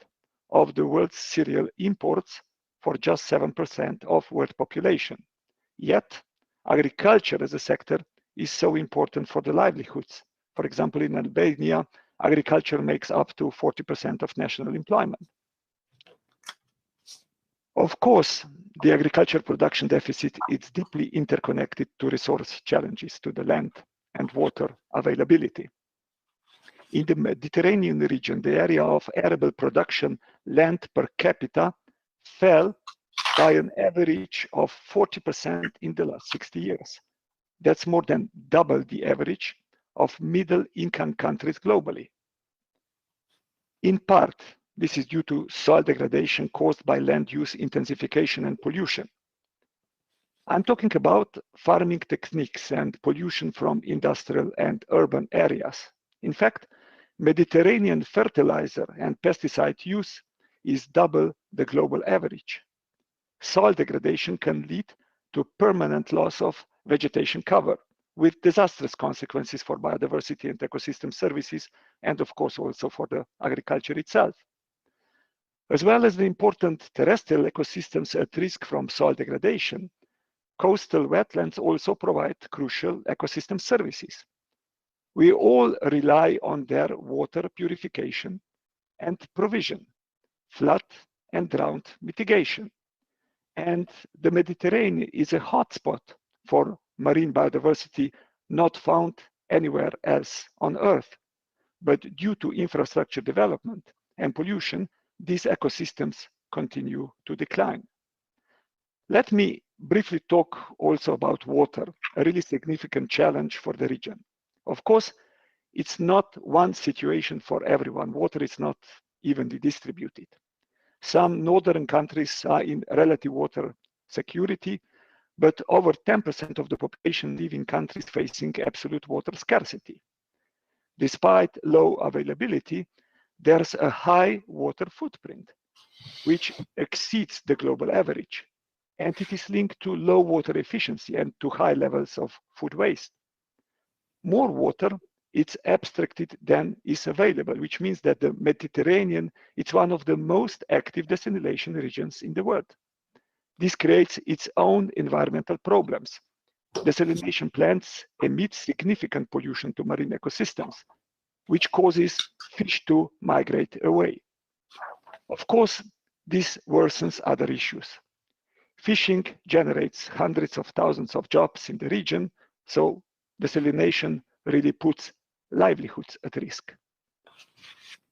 of the world's cereal imports for just 7% of world population. Yet, agriculture as a sector is so important for the livelihoods. For example, in Albania, agriculture makes up to 40% of national employment. Of course, the agriculture production deficit is deeply interconnected to resource challenges, to the land and water availability. In the Mediterranean region, the area of arable production land per capita fell by an average of 40% in the last 60 years. That's more than double the average of middle-income countries globally. In part, this is due to soil degradation caused by land use intensification and pollution. I'm talking about farming techniques and pollution from industrial and urban areas. In fact, Mediterranean fertilizer and pesticide use is double the global average. Soil degradation can lead to permanent loss of vegetation cover, with disastrous consequences for biodiversity and ecosystem services, and of course also for the agriculture itself. As well as the important terrestrial ecosystems at risk from soil degradation, coastal wetlands also provide crucial ecosystem services. We all rely on their water purification and provision, flood and drought mitigation. And the Mediterranean is a hotspot for marine biodiversity not found anywhere else on Earth. But due to infrastructure development and pollution, these ecosystems continue to decline. Let me briefly talk also about water, a really significant challenge for the region. Of course, it's not one situation for everyone. Water is not evenly distributed. Some northern countries are in relative water security, but over 10% of the population live in countries facing absolute water scarcity. Despite low availability, there's a high water footprint, which exceeds the global average, and it is linked to low water efficiency and to high levels of food waste. more water it's abstracted than is available, which means that the Mediterranean is one of the most active desalination regions in the world. This creates its own environmental problems. Desalination plants emit significant pollution to marine ecosystems, which causes fish to migrate away. Of course, this worsens other issues. Fishing generates hundreds of thousands of jobs in the region, so desalination really puts livelihoods at risk.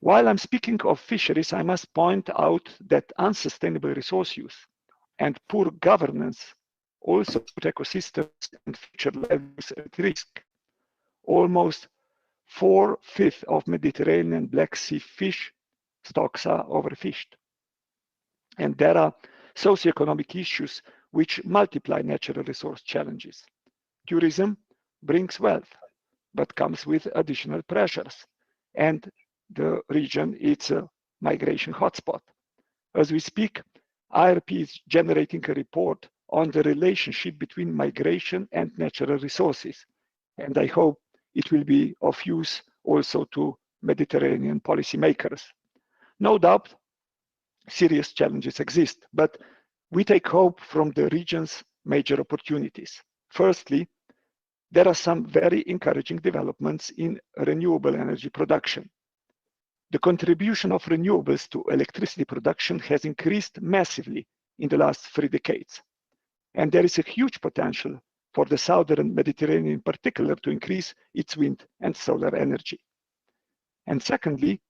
While I'm speaking of fisheries, I must point out that unsustainable resource use and poor governance also put ecosystems and future livelihoods at risk. Almost 4/5 of Mediterranean Black Sea fish stocks are overfished. And there are socioeconomic issues which multiply natural resource challenges. Tourism brings wealth, but comes with additional pressures. And the region is a migration hotspot. As we speak, IRP is generating a report on the relationship between migration and natural resources. And I hope it will be of use also to Mediterranean policymakers. No doubt, serious challenges exist, but we take hope from the region's major opportunities. Firstly, there are some very encouraging developments in renewable energy production. The contribution of renewables to electricity production has increased massively in the last 3 decades. And there is a huge potential for the southern Mediterranean in particular to increase its wind and solar energy. And secondly,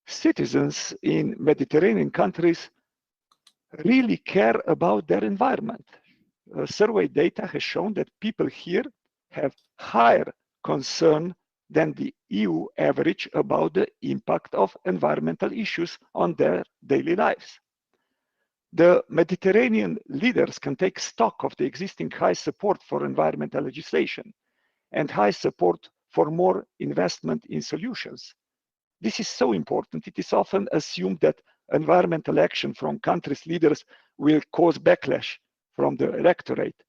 citizens in Mediterranean countries really care about their environment. Survey data has shown that people here have higher concern than the EU average about the impact of environmental issues on their daily lives. The Mediterranean leaders can take stock of the existing high support for environmental legislation and high support for more investment in solutions. This is so important. It is often assumed that environmental action from countries' leaders will cause backlash from the electorate,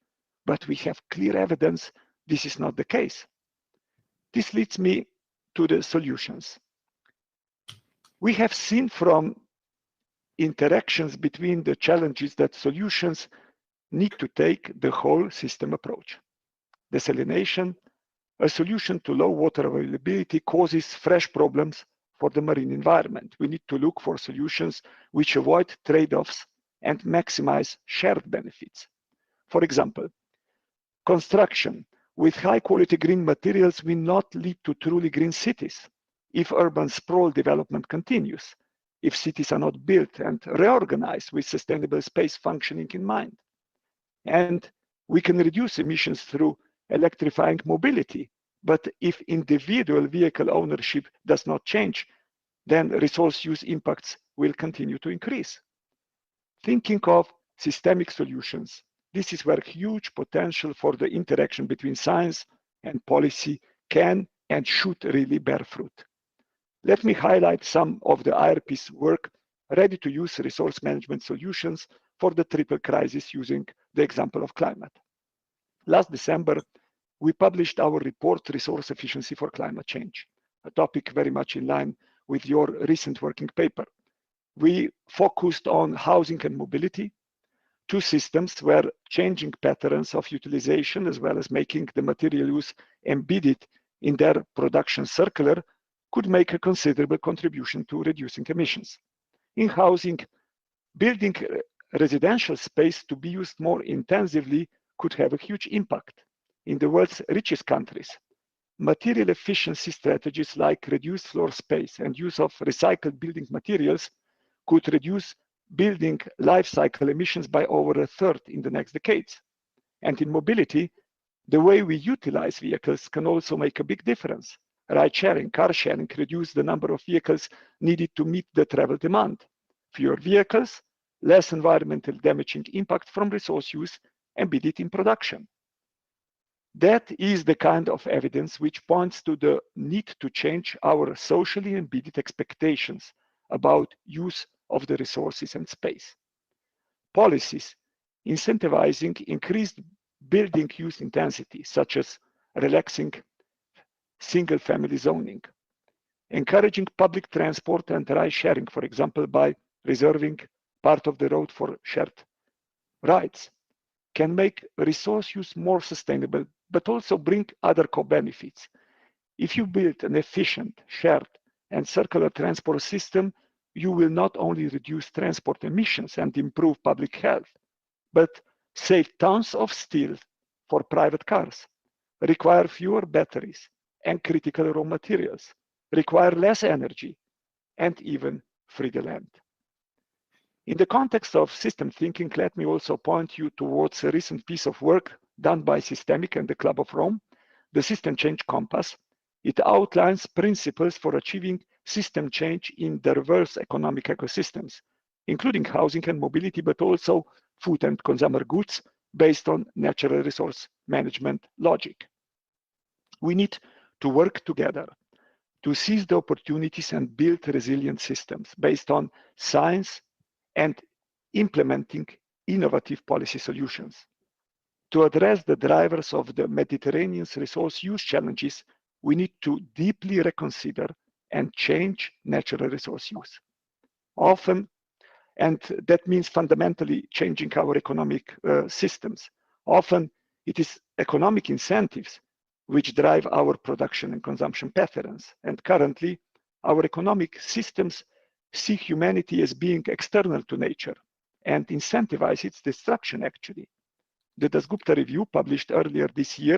but we have clear evidence this is not the case. This leads me to the solutions. We have seen from interactions between the challenges that solutions need to take the whole system approach. Desalination, a solution to low water availability, causes fresh problems for the marine environment. We need to look for solutions which avoid trade-offs and maximize shared benefits. For example, construction with high-quality green materials will not lead to truly green cities if urban sprawl development continues, if cities are not built and reorganized with sustainable space functioning in mind. And we can reduce emissions through electrifying mobility, but if individual vehicle ownership does not change, then resource use impacts will continue to increase. Thinking of systemic solutions, this is where huge potential for the interaction between science and policy can and should really bear fruit. Let me highlight some of the IRP's work ready to use resource management solutions for the triple crisis using the example of climate. Last December, we published our report, Resource Efficiency for Climate Change, a topic very much in line with your recent working paper. We focused on housing and mobility, two systems where changing patterns of utilization as well as making the material use embedded in their production circular could make a considerable contribution to reducing emissions. In housing, building residential space to be used more intensively could have a huge impact. In the world's richest countries, material efficiency strategies like reduced floor space and use of recycled building materials could reduce building life cycle emissions by over 1/3 in the next decades. And in mobility, the way we utilize vehicles can also make a big difference. Ride sharing, car sharing reduce the number of vehicles needed to meet the travel demand. Fewer vehicles, less environmental damaging impact from resource use embedded in production. That is the kind of evidence which points to the need to change our socially embedded expectations about use of the resources and space. Policies incentivizing increased building use intensity, such as relaxing single-family zoning, encouraging public transport and ride sharing, for example, by reserving part of the road for shared rides, can make resource use more sustainable, but also bring other co-benefits. If you build an efficient, shared, and circular transport system, you will not only reduce transport emissions and improve public health, but save tons of steel for private cars, require fewer batteries and critical raw materials, require less energy, and even free the land. In the context of system thinking, let me also point you towards a recent piece of work done by Systemic and the Club of Rome, the System Change Compass. It outlines principles for achieving system change in diverse economic ecosystems, including housing and mobility, but also food and consumer goods based on natural resource management logic. We need to work together to seize the opportunities and build resilient systems based on science and implementing innovative policy solutions. To address the drivers of the Mediterranean's resource use challenges, we need to deeply reconsider and change natural resource use. Often, and that means fundamentally changing our economic systems. Often, it is economic incentives which drive our production and consumption patterns. And currently, our economic systems see humanity as being external to nature and incentivize its destruction, actually. The Dasgupta review, published earlier this year,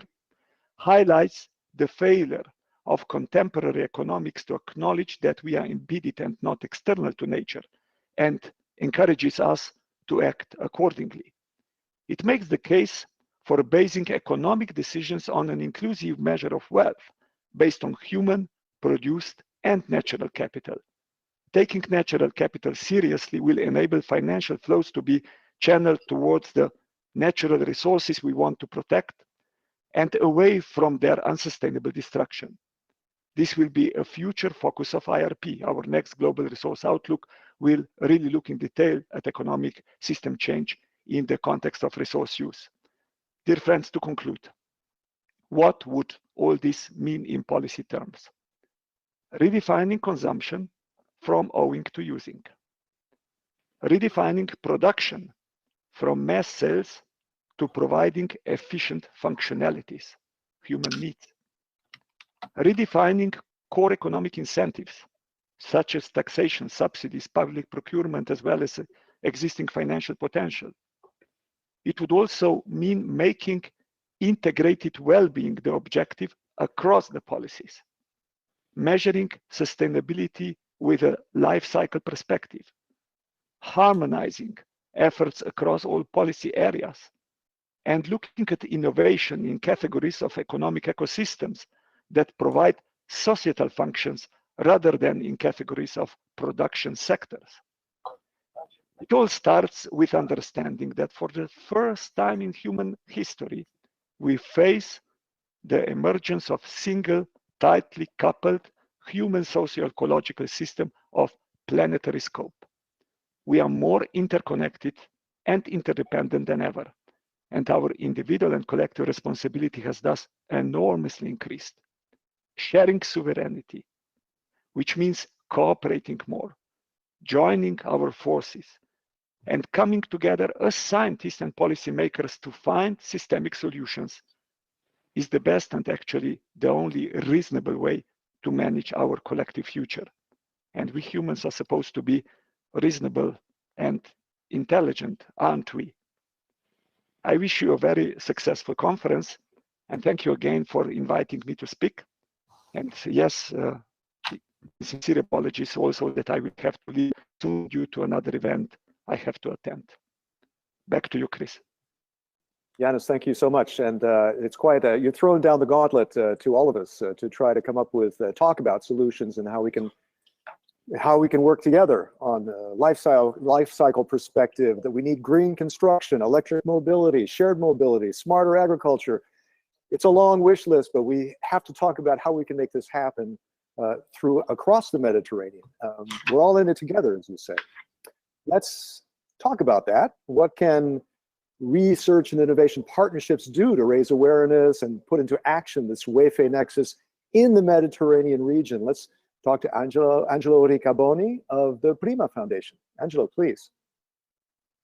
highlights the failure of contemporary economics to acknowledge that we are embedded and not external to nature, and encourages us to act accordingly. It makes the case for basing economic decisions on an inclusive measure of wealth based on human, produced, and natural capital. Taking natural capital seriously will enable financial flows to be channeled towards the natural resources we want to protect and away from their unsustainable destruction. This will be a future focus of IRP. Our next Global Resource Outlook will really look in detail at economic system change in the context of resource use. Dear friends, to conclude, what would all this mean in policy terms? Redefining consumption from owing to using. Redefining production from mass sales to providing efficient functionalities, human needs. Redefining core economic incentives, such as taxation, subsidies, public procurement, as well as existing financial potential. It would also mean making integrated well-being the objective across the policies, measuring sustainability with a life cycle perspective, harmonizing efforts across all policy areas, and looking at innovation in categories of economic ecosystems that provide societal functions rather than in categories of production sectors. It all starts with understanding that for the first time in human history, we face the emergence of single, tightly coupled human socio-ecological system of planetary scope. We are more interconnected and interdependent than ever, and our individual and collective responsibility has thus enormously increased. Sharing sovereignty, which means cooperating more, joining our forces, and coming together as scientists and policymakers to find systemic solutions is the best and actually the only reasonable way to manage our collective future. And we humans are supposed to be reasonable and intelligent, aren't we? I wish you a very successful conference, and thank you again for inviting me to speak. And yes, sincere apologies also that I will have to leave soon due to another event I have to attend. Back to you, Chris. Yanis, thank you so much. And it's quite, you're throwing down the gauntlet to all of us to try to come up with, talk about solutions and how we can work together on life cycle perspective, that we need green construction, electric mobility, shared mobility, smarter agriculture. It's a long wish list, but we have to talk about how we can make this happen across the Mediterranean. We're all in it together, as you say. Let's talk about that. What can research and innovation partnerships do to raise awareness and put into action this WEFE Nexus in the Mediterranean region. Let's talk to Angelo Ricaboni of the Prima Foundation. Angelo, please.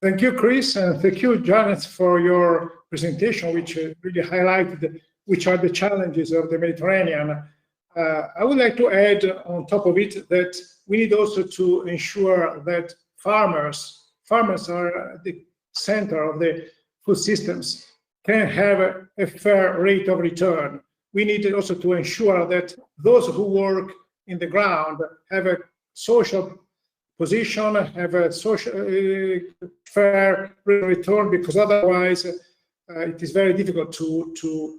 Thank you, Chris, and thank you, Janet, for your presentation, which really highlighted which are the challenges of the Mediterranean. I would like to add on top of it that we need also to ensure that farmers are the center of the food systems, can have a fair rate of return. We need also to ensure that those who work in the ground have a social position, have a social fair return, because otherwise it is very difficult to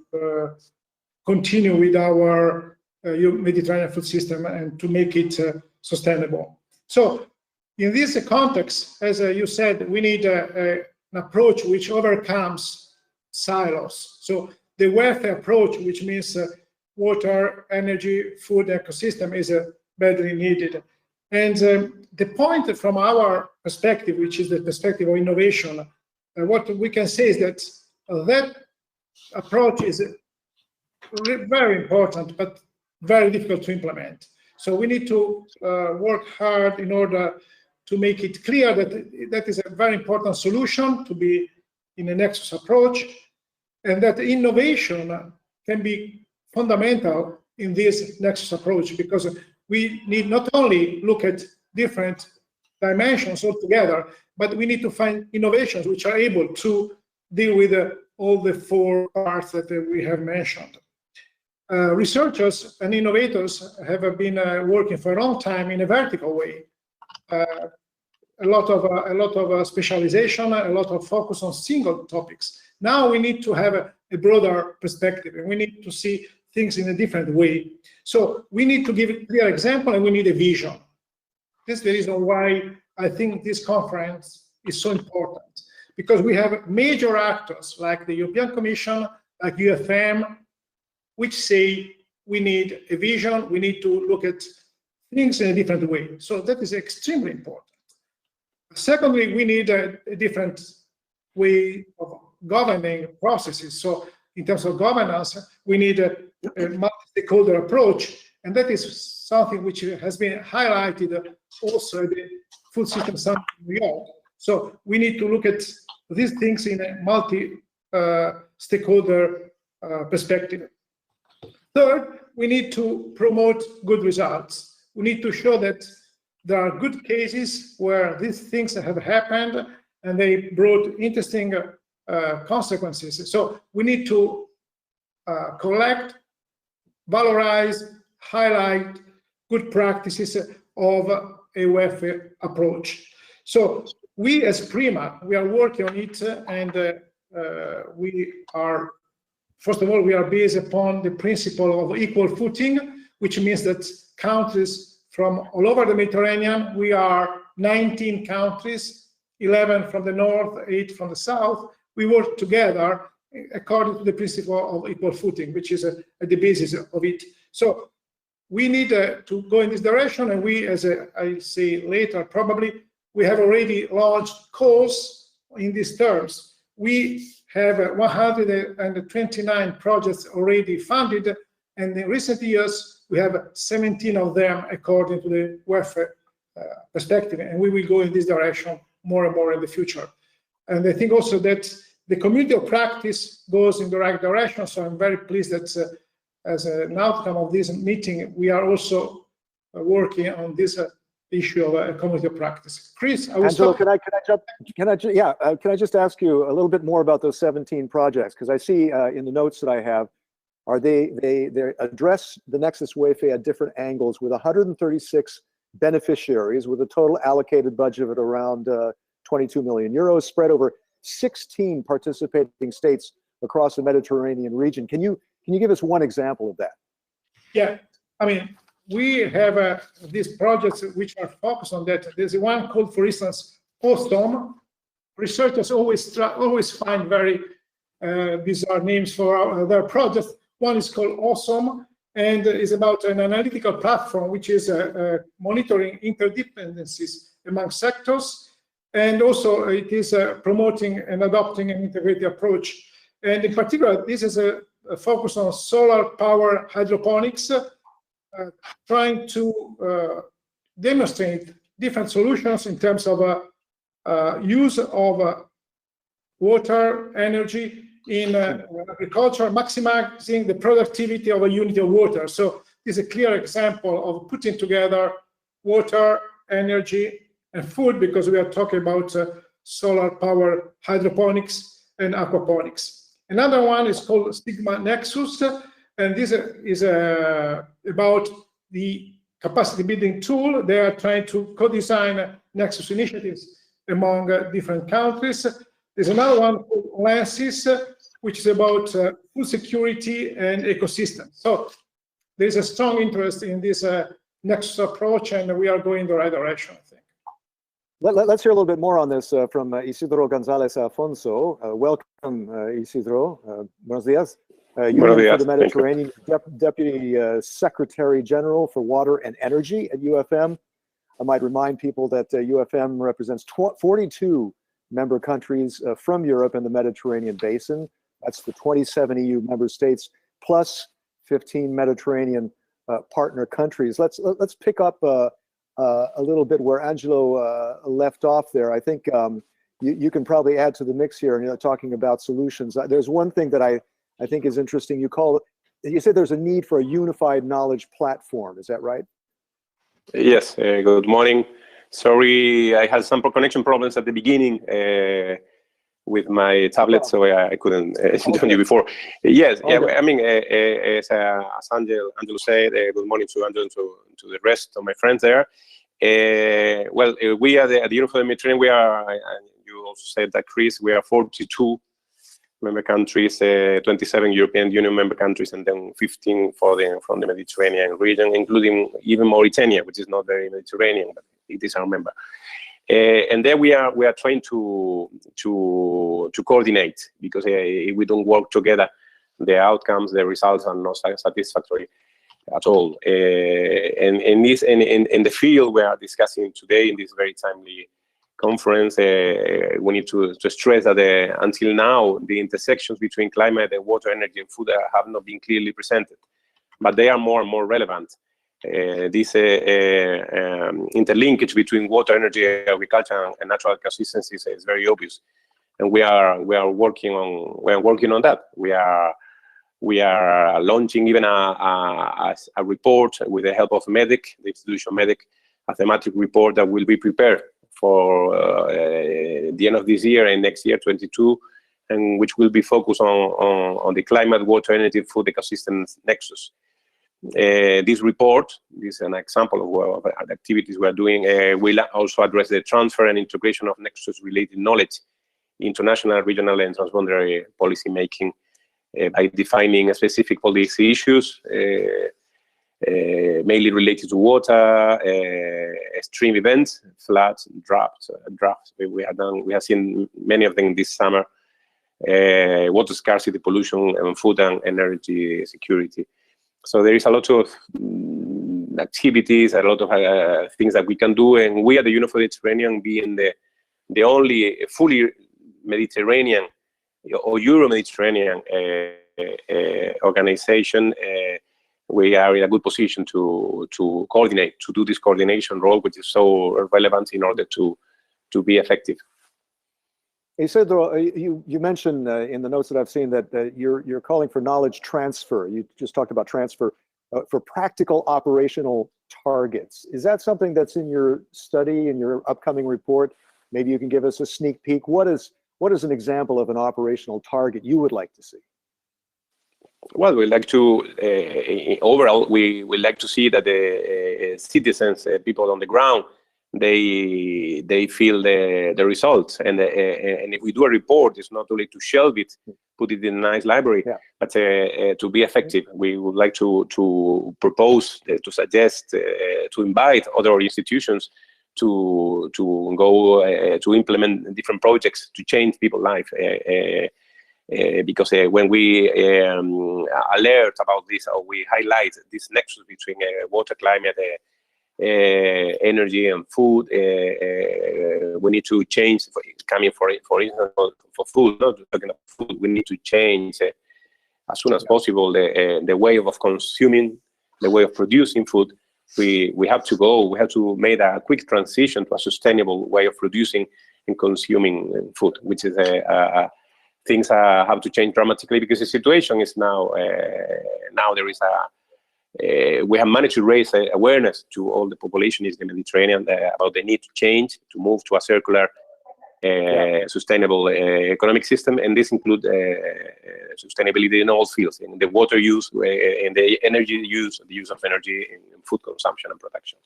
continue with our Mediterranean food system and to make it sustainable. So in this context, as you said, we need an approach which overcomes silos. So the WEFE approach, which means water, energy, food, ecosystem, is badly needed. And the point from our perspective, which is the perspective of innovation, what we can say is that that approach is very important, but very difficult to implement. So we need to work hard in order to make it clear that that is a very important solution to be in a Nexus approach, and that innovation can be fundamental in this Nexus approach, because we need not only look at different dimensions altogether, but we need to find innovations which are able to deal with all the four parts that we have mentioned. Researchers and innovators have been working for a long time in a vertical way. A lot of specialization, a lot of focus on single topics. Now we need to have a broader perspective, and we need to see things in a different way. So we need to give a clear example, and we need a vision. This is the reason why I think this conference is so important, because we have major actors like the European Commission, like UFM, which say we need a vision, we need to look at things in a different way. So that is extremely important. Secondly, we need a different way of governing processes. So in terms of governance, we need a multi-stakeholder approach, and that is something which has been highlighted also at the Food System Summit in New York. So we need to look at these things in a multi-stakeholder perspective. Third, we need to promote good results. We need to show that there are good cases where these things have happened and they brought interesting consequences. So we need to collect, valorize, highlight good practices of a WEFE approach. So we as Prima, we are working on it, and we are, first of all, we are based upon the principle of equal footing, which means that countries from all over the Mediterranean, we are 19 countries, 11 from the north, 8 from the south. We work together according to the principle of equal footing, which is at the basis of it. So we need to go in this direction, and we, as I say later, probably, we have already launched calls in these terms. We have 129 projects already funded, and in recent years, we have 17 of them according to the WEFE perspective, and we will go in this direction more and more in the future. And I think also that the community of practice goes in the right direction, so I'm very pleased that as an outcome of this meeting, we are also working on this issue of a community of practice. Chris, I will Angelo, stop. can I just ask you a little bit more about those 17 projects? Because I see in the notes that I have, they address the Nexus WEFE at different angles with 136 beneficiaries with a total allocated budget of around 22 million euros spread over 16 participating states across the Mediterranean region. Can you give us one example of that? Yeah, I mean, we have these projects which are focused on that. There's one called, for instance, Awesome. Researchers always find very bizarre names for their projects. One is called Awesome, and is about an analytical platform which is monitoring interdependencies among sectors, and also it is promoting and adopting an integrated approach. And in particular, this is focus on solar power hydroponics, trying to demonstrate different solutions in terms of use of water, energy in agriculture, maximizing the productivity of a unit of water. So this is a clear example of putting together water, energy, and food, because we are talking about solar power hydroponics and aquaponics. Another one is called WEFE Nexus, and this is about the capacity building tool. They are trying to co-design Nexus initiatives among different countries. There's another one called Lances, which is about food security and ecosystem. So there's a strong interest in this Nexus approach, and we are going in the right direction, I think. Let's hear a little bit more on this from Isidro González Afonso. Welcome, Isidro. Buenos días. Union for the Mediterranean, Deputy Secretary General for Water and Energy at UFM. I might remind people that UFM represents 42 member countries from Europe and the Mediterranean Basin. That's the 27 EU member states plus 15 Mediterranean partner countries. Let's pick up a little bit where Angelo left off there. I think you can probably add to the mix here, and talking about solutions. There's one thing that I think is interesting. You said there's a need for a unified knowledge platform. Is that right? Yes. Good morning. Sorry, I had some connection problems at the beginning with my tablet, so I couldn't join you before. Yes. Okay. Yeah. I mean, as Angelo said, good morning to Angelo and to the rest of my friends there. Well, we are at the Union for the Mediterranean. We are, and you also said that, Chris, we are 42 member countries, 27 European Union member countries, and then 15 from the Mediterranean region, including even Mauritania, which is not very Mediterranean, but it is our member. And there we are trying to coordinate, because if we don't work together, the outcomes, the results are not satisfactory at all. And in the field we are discussing today in this very timely conference, we need to stress that until now the intersections between climate and water, energy, and food have not been clearly presented, but they are more and more relevant. This interlinkage between water, energy, agriculture, and natural ecosystems is very obvious, and we are working on that. We are launching even a report with the help of MEDIC, the institution MEDIC, a thematic report that will be prepared for the end of this year and next year, 22, and which will be focused on the climate, water, energy, food ecosystems nexus. This report, this is an example of the activities we are doing, will also address the transfer and integration of nexus-related knowledge into national, regional, and transboundary policy making by defining specific policy issues, mainly related to water, extreme events, floods, droughts. We have seen many of them this summer. Water scarcity, pollution, and food and energy security. So there is a lot of activities, a lot of things that we can do, and we at the Union for the Mediterranean, being the only fully Mediterranean or Euro-Mediterranean organization, we are in a good position to coordinate, to do this coordination role, which is so relevant in order to be effective. Isidro, you mentioned in the notes that I've seen that you're calling for knowledge transfer. You just talked about transfer for practical operational targets. Is that something that's in your study, in your upcoming report? Maybe you can give us a sneak peek. What is an example of an operational target you would like to see? Well, we like to, overall, we would like to see that the citizens, people on the ground, they feel the results, and if we do a report, it's not only to shelve it, put it in a nice library, but to be effective. We would like to propose, to suggest, to invite other institutions to go to implement different projects to change people's life. Because when we alert about this, or we highlight this nexus between water, climate, energy, and food, we need to change. Coming for instance, for food, not talking about food, we need to change as soon as possible the way of consuming, the way of producing food. We have to make a quick transition to a sustainable way of producing and consuming food, which is things have to change dramatically, because the situation is now there is we have managed to raise awareness to all the population in the Mediterranean about the need to change, to move to a circular, sustainable economic system, and this includes sustainability in all fields, in the water use, in the energy use, the use of energy in food consumption and production.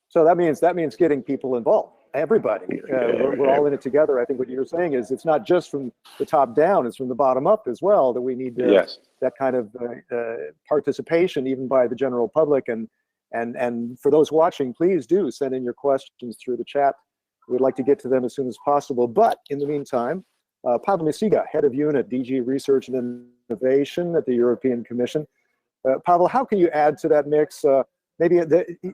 So that means getting people involved. Everybody, we're all in it together. I think what you're saying is it's not just from the top down; it's from the bottom up as well. That we need that kind of participation, even by the general public. And for those watching, please do send in your questions through the chat. We'd like to get to them as soon as possible. But in the meantime, Pavel Misiga, Head of Unit, DG Research and Innovation at the European Commission. Pavel, how can you add to that mix? Maybe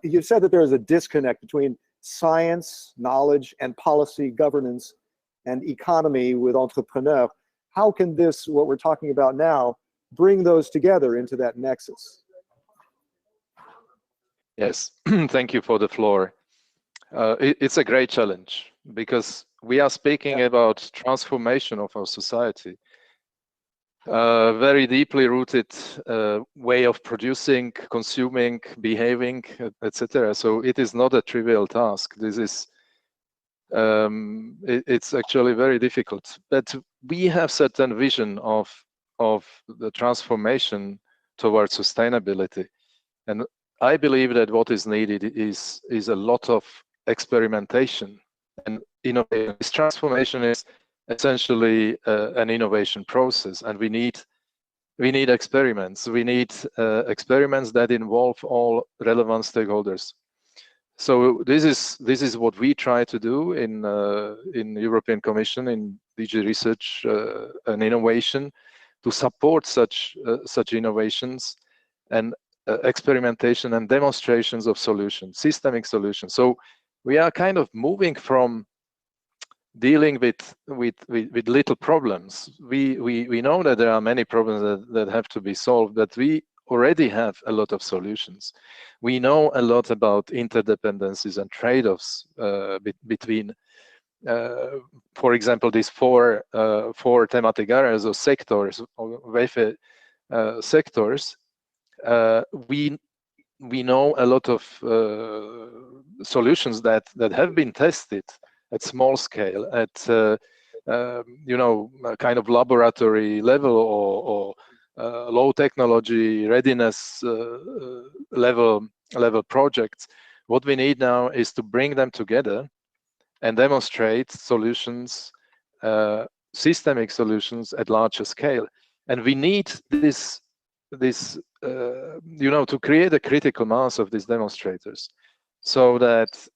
you said that there is a disconnect between science, knowledge, and policy governance and economy with entrepreneurs. How can this, what we're talking about now, bring those together into that nexus? Yes, thank you for the floor. It's a great challenge, because we are speaking about transformation of our society. Very deeply rooted way of producing, consuming, behaving, etc. So it is not a trivial task. This is it's actually very difficult. But we have certain vision of the transformation towards sustainability, and I believe that what is needed is a lot of experimentation and innovation. This transformation is essentially an innovation process, and we need experiments. We need experiments that involve all relevant stakeholders. So this is what we try to do in European Commission, in DG Research and Innovation, to support such innovations and experimentation and demonstrations of solutions, systemic solutions. So we are kind of moving from dealing with little problems. We know that there are many problems that have to be solved, but we already have a lot of solutions. We know a lot about interdependencies and trade-offs between, for example, these four thematic areas or sectors, or WEFE sectors. We know a lot of solutions that have been tested at small scale, at a kind of laboratory level or low technology readiness level projects. What we need now is to bring them together and demonstrate solutions, systemic solutions at larger scale. And we need this to create a critical mass of these demonstrators, so that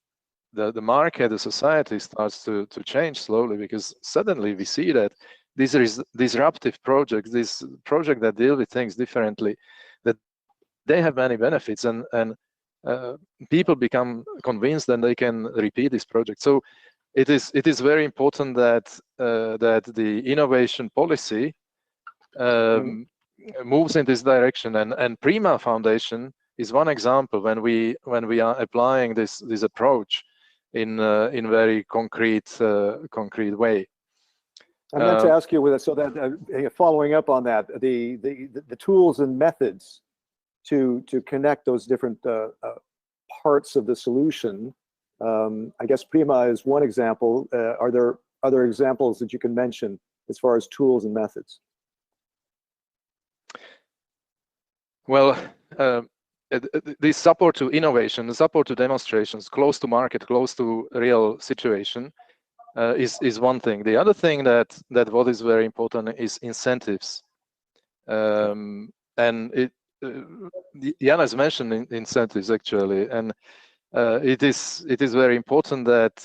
the market, the society starts to change slowly, because suddenly we see that these disruptive projects, these projects that deal with things differently, that they have many benefits, and people become convinced that they can repeat this project. So it is very important that the innovation policy moves in this direction, and Prima Foundation is one example when we are applying this approach in very concrete way. I meant to ask you with it, so that following up on that, the tools and methods to connect those different parts of the solution. I guess Prima is one example. Are there other examples that you can mention as far as tools and methods? Well, the support to innovation, the support to demonstrations, close to market, close to real situation, is one thing. The other thing that what is very important is incentives, and Jan has mentioned incentives actually, and it is very important that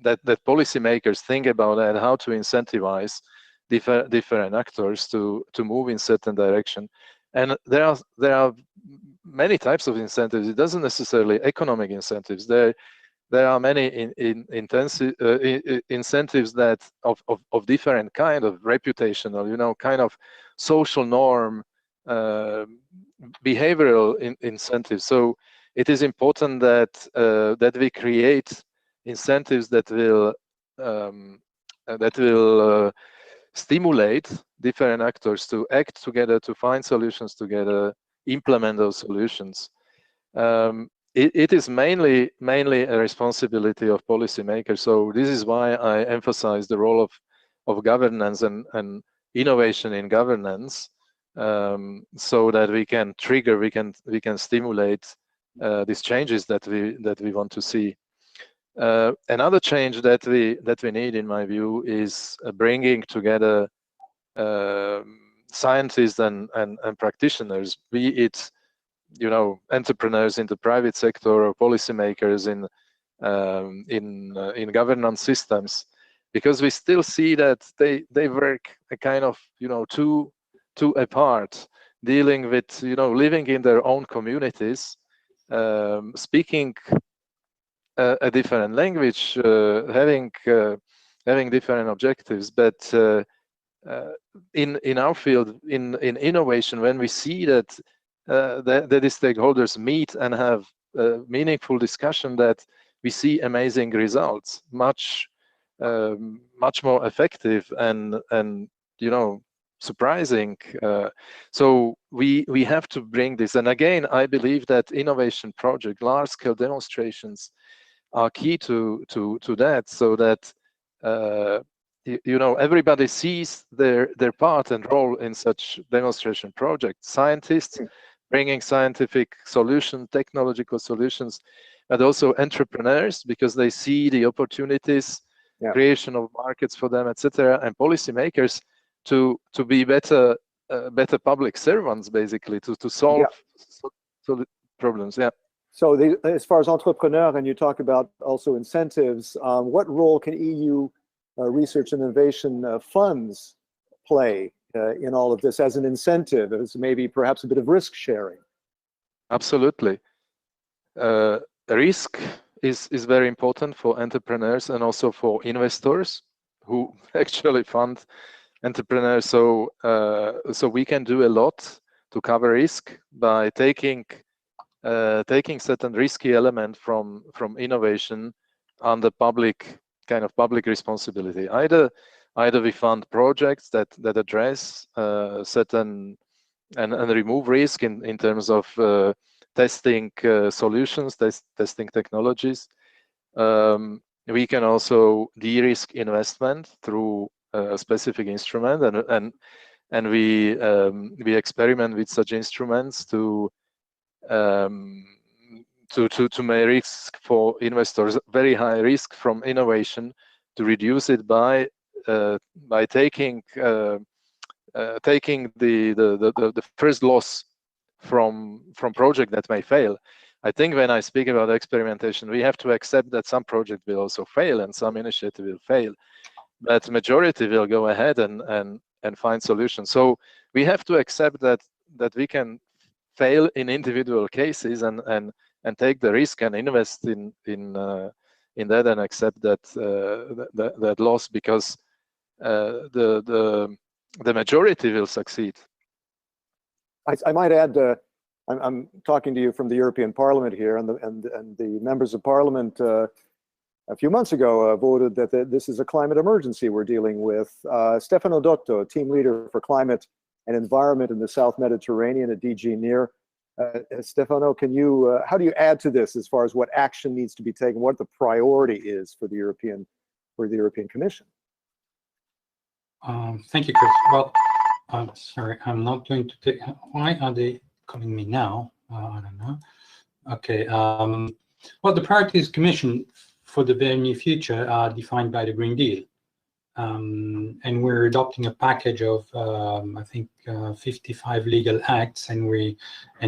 that policymakers think about that, how to incentivize different actors to move in certain direction. And there are many types of incentives. It doesn't necessarily economic incentives. There there are many incentives that of different kind of reputational, kind of social norm, behavioral incentives. So it is important that that we create incentives that will stimulate different actors to act together, to find solutions together, implement those solutions. It is mainly a responsibility of policymakers. So this is why I emphasize the role of governance and innovation in governance, so that we can trigger, we can stimulate these changes that we want to see. Another change that we need, in my view, is bringing together scientists and practitioners, be it entrepreneurs in the private sector or policymakers in governance systems, because we still see that they work a kind of two apart, dealing with living in their own communities, speaking a different language, having different objectives, but in our field, in innovation, when we see that the stakeholders meet and have meaningful discussion, that we see amazing results, much more effective and surprising. So we have to bring this. And again, I believe that innovation project, large-scale demonstrations, are key to that, so that everybody sees their part and role in such demonstration projects. Scientists bringing scientific solutions, technological solutions, but also entrepreneurs, because they see the opportunities, creation of markets for them, etc., and policymakers to be better public servants, basically, to solve problems. Yeah. So as far as entrepreneurs, and you talk about also incentives, what role can EU research and innovation funds play in all of this as an incentive, as maybe perhaps a bit of risk sharing? Absolutely. Risk is very important for entrepreneurs and also for investors who actually fund entrepreneurs. So we can do a lot to cover risk by taking certain risky element from innovation under public responsibility. Either we fund projects that address certain and remove risk in terms of testing solutions, testing technologies. We can also de-risk investment through a specific instrument, and we experiment with such instruments to make risk for investors, very high risk from innovation, to reduce it by taking the first loss from project that may fail. I think when I speak about experimentation, we have to accept that some project will also fail and some initiative will fail, but majority will go ahead and find solutions. So we have to accept that we can fail in individual cases and take the risk and invest in that and accept that loss, because the majority will succeed. I might add, I'm talking to you from the European Parliament here, and the members of Parliament a few months ago voted that this is a climate emergency we're dealing with. Stefano Dotto, team leader for climate and environment in the South Mediterranean at DG NEAR. Stefano, how do you add to this as far as what action needs to be taken, what the priority is for the European Commission? Thank you, Chris. Well, I'm sorry, I'm not going to take. Why are they calling me now? I don't know. Okay. Well, the priorities Commission for the very near future are defined by the Green Deal. And we're adopting a package of, I think, 55 legal acts and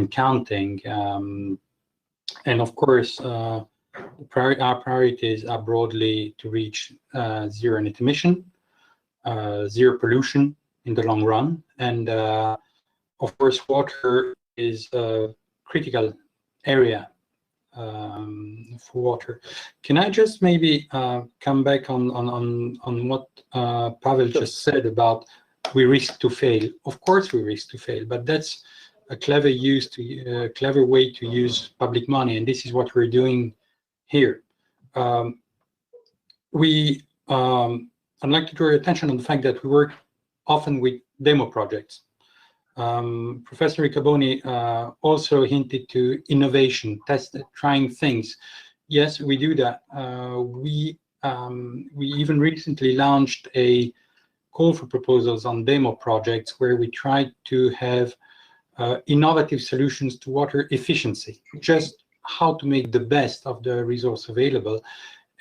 counting. And of course, our priorities are broadly to reach zero net emission, zero pollution in the long run. And of course, water is a critical area water. Can I just maybe come back on what Pavel just said about we risk to fail? Of course we risk to fail, but that's a clever way to use public money, and this is what we're doing here. I'd like to draw your attention on the fact that we work often with demo projects. Professor Riccaboni also hinted to innovation, trying things. Yes, we do that. We even recently launched a call for proposals on demo projects where we tried to have innovative solutions to water efficiency, just how to make the best of the resource available.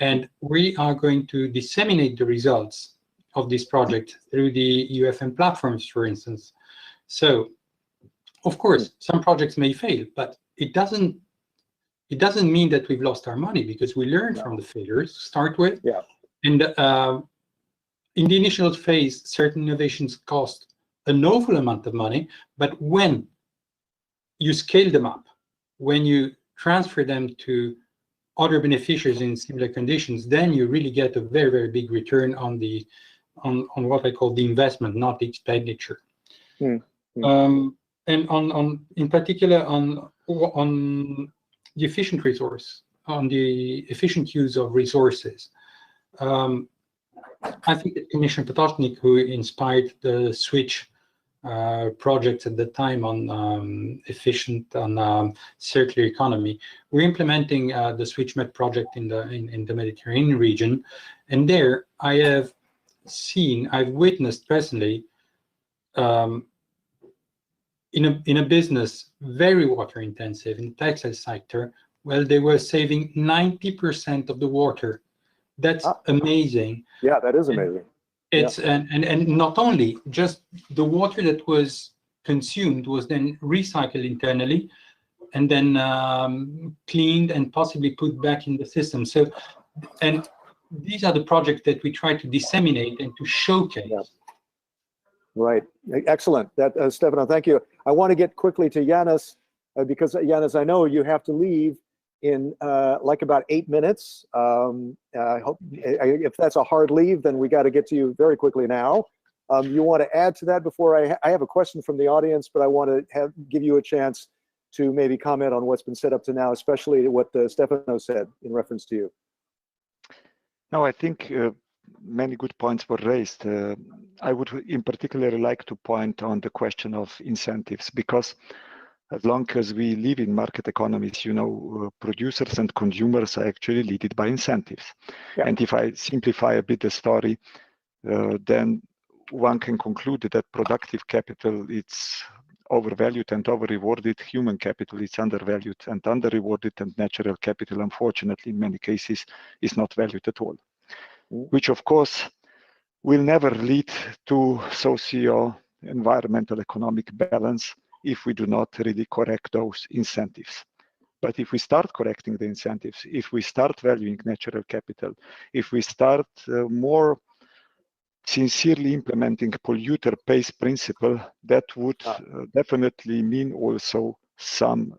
And we are going to disseminate the results of this project through the UFM platforms, for instance. So, of course, some projects may fail, but it doesn't mean that we've lost our money, because we learned from the failures to start with. Yeah. And in the initial phase, certain innovations cost an awful amount of money, but when you scale them up, when you transfer them to other beneficiaries in similar conditions, then you really get a very, very big return on what I call the investment, not the expenditure. And in particular on the efficient resource, on the efficient use of resources. I think that Commissioner Potocnik, who inspired the switch project at the time on circular economy, we're implementing the SwitchMed project in the Mediterranean region, and there I've witnessed personally in a business very water intensive in the textile sector, well, they were saving 90% of the water. That's amazing. Yeah, that is amazing. It's and not only just the water that was consumed was then recycled internally and then cleaned and possibly put back in the system. So, and these are the projects that we try to disseminate and to showcase. Yeah. Right. Excellent. Stefano, thank you. I want to get quickly to Yanis, because Yanis, I know you have to leave in like about 8 minutes. I hope if that's a hard leave, then we got to get to you very quickly now. You want to add to that before I have a question from the audience, but I want to give you a chance to maybe comment on what's been said up to now, especially what Stefano said in reference to you. No, I think many good points were raised. I would in particular like to point on the question of incentives, because as long as we live in market economies, you know, producers and consumers are actually led by incentives. Yeah. And if I simplify a bit the story, then one can conclude that productive capital it's overvalued and over-rewarded, human capital is undervalued and under-rewarded, and natural capital, unfortunately, in many cases, is not valued at all. Which, of course, will never lead to socio-environmental economic balance if we do not really correct those incentives. But if we start correcting the incentives, if we start valuing natural capital, if we start more sincerely implementing polluter pays principle, that would definitely mean also some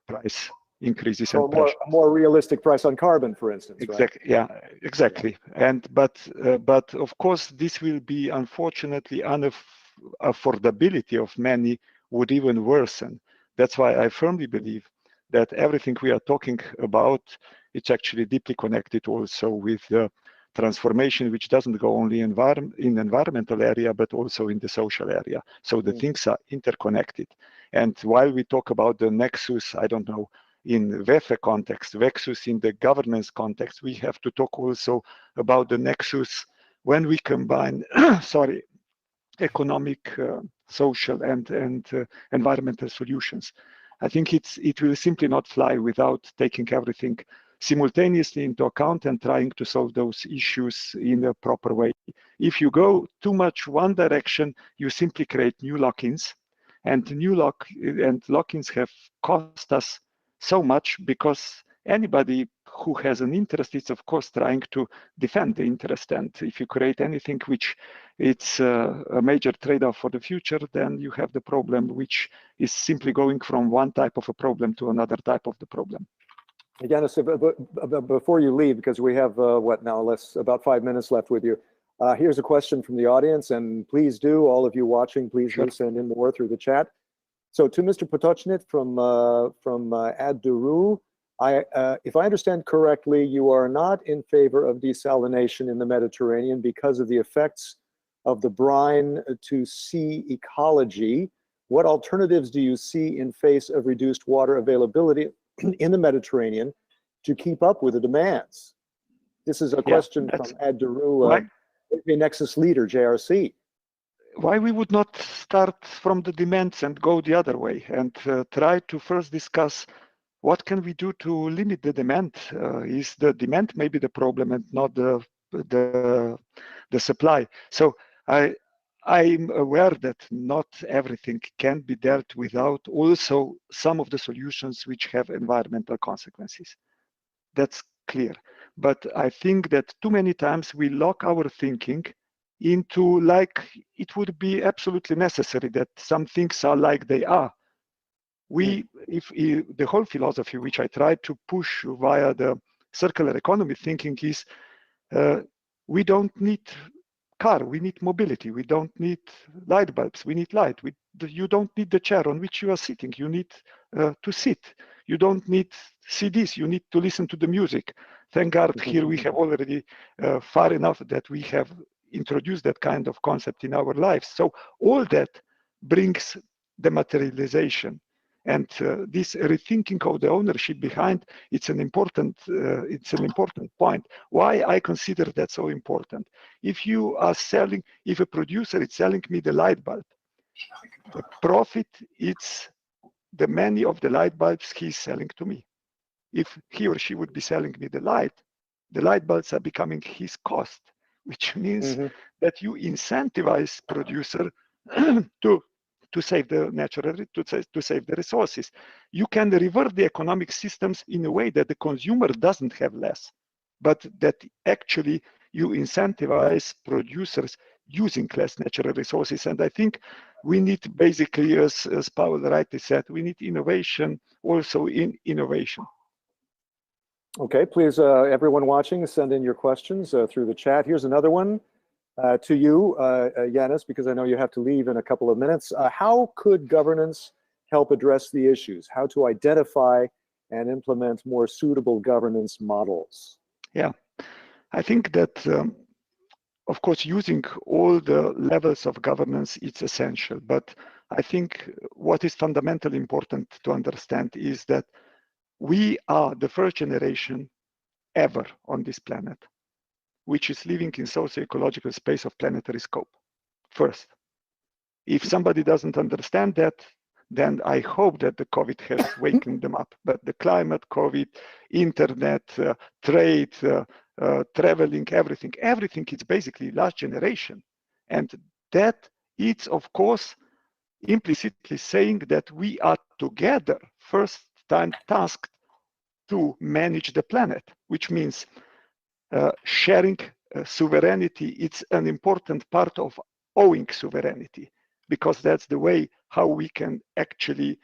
price increases. So a more realistic price on carbon, for instance. Exactly. Right? Yeah, exactly. Yeah. But of course, this will be unfortunately affordability of many would even worsen. That's why I firmly believe that everything we are talking about, it's actually deeply connected also with the transformation, which doesn't go only in environmental area, but also in the social area. So the things are interconnected. And while we talk about the nexus, I don't know, in WEFE context, nexus in the governance context, we have to talk also about the nexus when we combine, sorry, economic, social, and environmental solutions. I think it will simply not fly without taking everything simultaneously into account and trying to solve those issues in a proper way. If you go too much one direction, you simply create new lock-ins, and lock-ins have cost us so much because anybody who has an interest is, of course, trying to defend the interest. And if you create anything which it's a major trade-off for the future, then you have the problem, which is simply going from one type of a problem to another type of the problem. Yanis, before you leave, because we have what now, about 5 minutes left with you. Here's a question from the audience, and please do, all of you watching, please do send in more through the chat. So to Mr. Potočnik from Ad-Duru, if I understand correctly, you are not in favor of desalination in the Mediterranean because of the effects of the brine to sea ecology. What alternatives do you see in face of reduced water availability in the Mediterranean to keep up with the demands? This is a question from Ad-Duru, WEFE Nexus leader, JRC. Why we would not start from the demands and go the other way and try to first discuss what can we do to limit the demand? Is the demand maybe the problem and not the supply? So I'm aware that not everything can be dealt without also some of the solutions which have environmental consequences. That's clear. But I think that too many times we lock our thinking into like it would be absolutely necessary that some things are like they are. The whole philosophy which I try to push via the circular economy thinking is we don't need car, we need mobility, we don't need light bulbs, we need light. You don't need the chair on which you are sitting, you need to sit. You don't need CDs, you need to listen to the music. Thank God here we have already far enough that we have introduced that kind of concept in our lives. So all that brings the materialization. And this rethinking of the ownership behind, it's an important point. Why I consider that so important? If you are selling, if a producer is selling me the light bulb, the profit it's the many of the light bulbs he's selling to me. If he or she would be selling me the light bulbs are becoming his cost, which means that you incentivize producer to save the natural, to save the resources. You can revert the economic systems in a way that the consumer doesn't have less, but that actually you incentivize producers using less natural resources. And I think we need basically, as Paul rightly said, we need innovation also in innovation. Okay, please, everyone watching, send in your questions through the chat. Here's another one. To you, Yanis, because I know you have to leave in a couple of minutes. How could governance help address the issues? How to identify and implement more suitable governance models? Yeah, I think that, of course, using all the levels of governance, it's essential. But I think what is fundamentally important to understand is that we are the first generation ever on this planet which is living in socio-ecological space of planetary scope. First, if somebody doesn't understand that, then I hope that the COVID has wakened them up. But the climate, COVID, internet, trade, traveling, everything is basically last generation. And that it's, of course, implicitly saying that we are together, first time tasked to manage the planet, which means sharing sovereignty, it's an important part of owing sovereignty, because that's the way how we can actually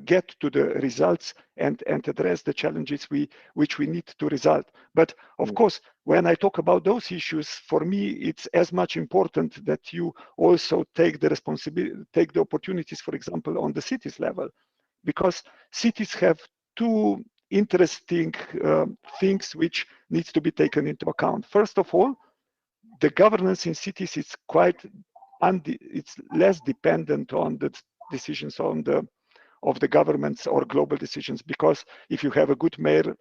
get to the results and address the challenges which we need to resolve. But of course, when I talk about those issues, for me, it's as much important that you also take the responsibility, take the opportunities, for example, on the cities level, because cities have two interesting things which needs to be taken into account. First of all, the governance in cities is it's less dependent on the decisions of the governments or global decisions, because if you have a good mayor,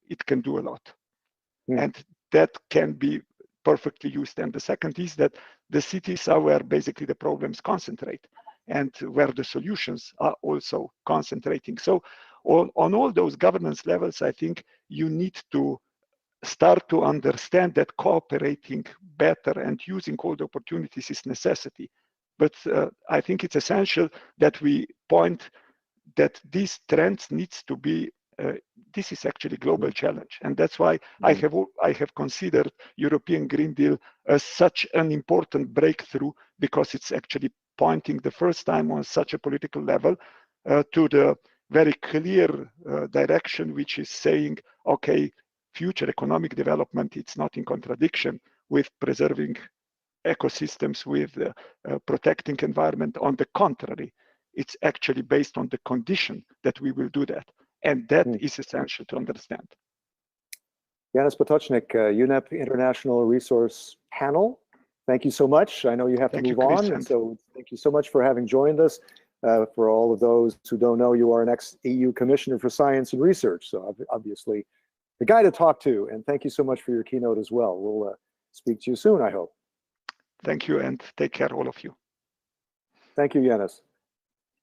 it can do a lot. And that can be perfectly used. And the second is that the cities are where basically the problems concentrate and where the solutions are also concentrating. So on all those governance levels, I think you need to start to understand that cooperating better and using all the opportunities is necessity. But I think it's essential that we point that these trends needs to be, this is actually global challenge. And that's why I have considered European Green Deal as such an important breakthrough, because it's actually pointing the first time on such a political level to the very clear direction, which is saying, okay, future economic development, it's not in contradiction with preserving ecosystems, with protecting environment. On the contrary, it's actually based on the condition that we will do that. And that is essential to understand. Yanis Potočnik, UNEP International Resource Panel. Thank you so much. I know you have to move on, so thank you so much for having joined us. For all of those who don't know, you are an ex-EU Commissioner for Science and Research, so obviously the guy to talk to. And thank you so much for your keynote as well. We'll speak to you soon, I hope. Thank you, and take care, all of you. Thank you, Yanis.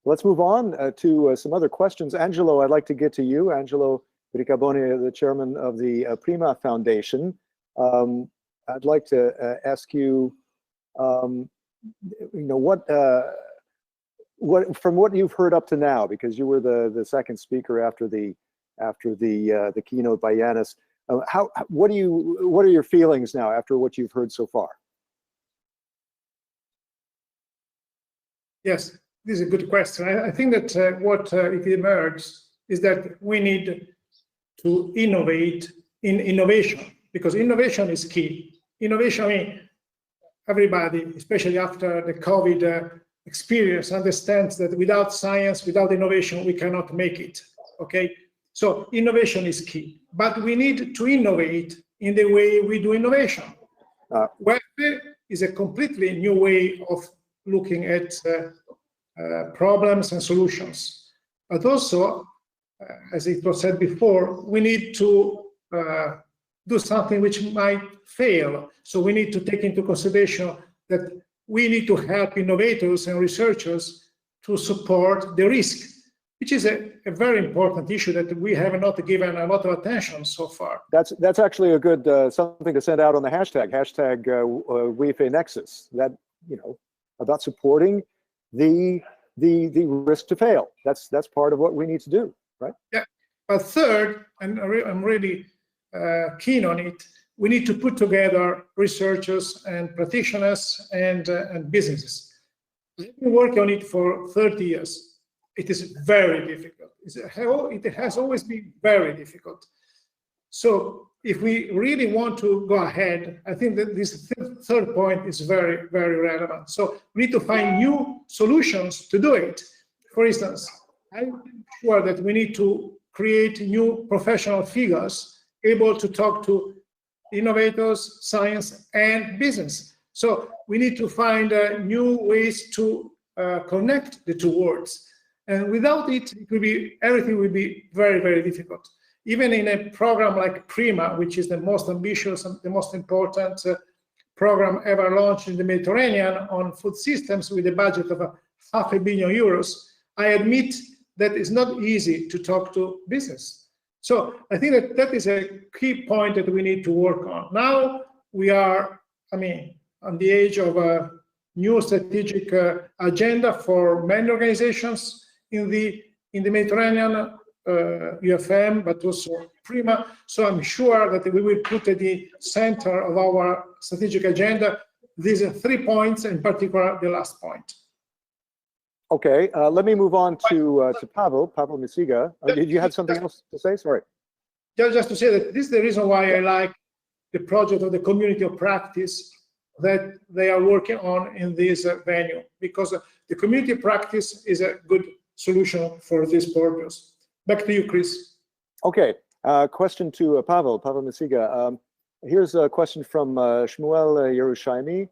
Let's move on to some other questions. Angelo, I'd like to get to you. Angelo Ricaboni, the chairman of the Prima Foundation. I'd like to ask you, what from what you've heard up to now, because you were the second speaker after the keynote by Yanis. What are your feelings now after what you've heard so far? Yes, this is a good question. I think that what it emerges is that we need to innovate in innovation, because innovation is key. Innovation, I mean, everybody, especially after the COVID experience, understands that without science, without innovation, we cannot make it, okay? So innovation is key, but we need to innovate in the way we do innovation. WEFE is a completely new way of looking at problems and solutions. But also, as it was said before, we need to do something which might fail. So we need to take into consideration that we need to help innovators and researchers to support the risk, which is a very important issue that we have not given a lot of attention so far. That's actually a good something to send out on the hashtag WEFE Nexus. That, about supporting the risk to fail. That's part of what we need to do, right? Yeah. But third, and I'm really keen on it, we need to put together researchers and practitioners and businesses. We've been working on it for 30 years. It is very difficult. It has always been very difficult. So if we really want to go ahead, I think that this third point is very, very relevant. So we need to find new solutions to do it. For instance, I'm sure that we need to create new professional figures able to talk to innovators, science, and business. So we need to find new ways to connect the two worlds. And without it, everything will be very, very difficult. Even in a program like PRIMA, which is the most ambitious and the most important program ever launched in the Mediterranean on food systems with a budget of €500 million, I admit that it's not easy to talk to business. So I think that is a key point that we need to work on. Now we are, on the edge of a new strategic agenda for many organizations in the Mediterranean, UFM, but also PRIMA. So I'm sure that we will put at the center of our strategic agenda these 3 points, in particular the last point. Okay, let me move on to Pavel Misiga. Did you have something else to say? Sorry. Just to say that this is the reason why I like the project of the community of practice that they are working on in this venue, because the community of practice is a good solution for this purpose. Back to you, Chris. Okay, question to Pavel Misiga. Here's a question from Shmuel Yerushalayim.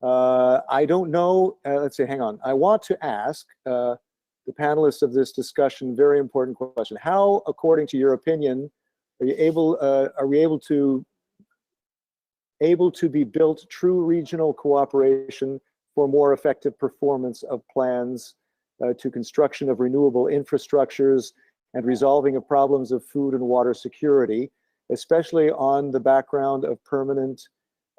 I don't know, let's see, hang on. I want to ask the panelists of this discussion, very important question. How, according to your opinion, are we able to be built true regional cooperation for more effective performance of plans to construction of renewable infrastructures and resolving of problems of food and water security, especially on the background of permanent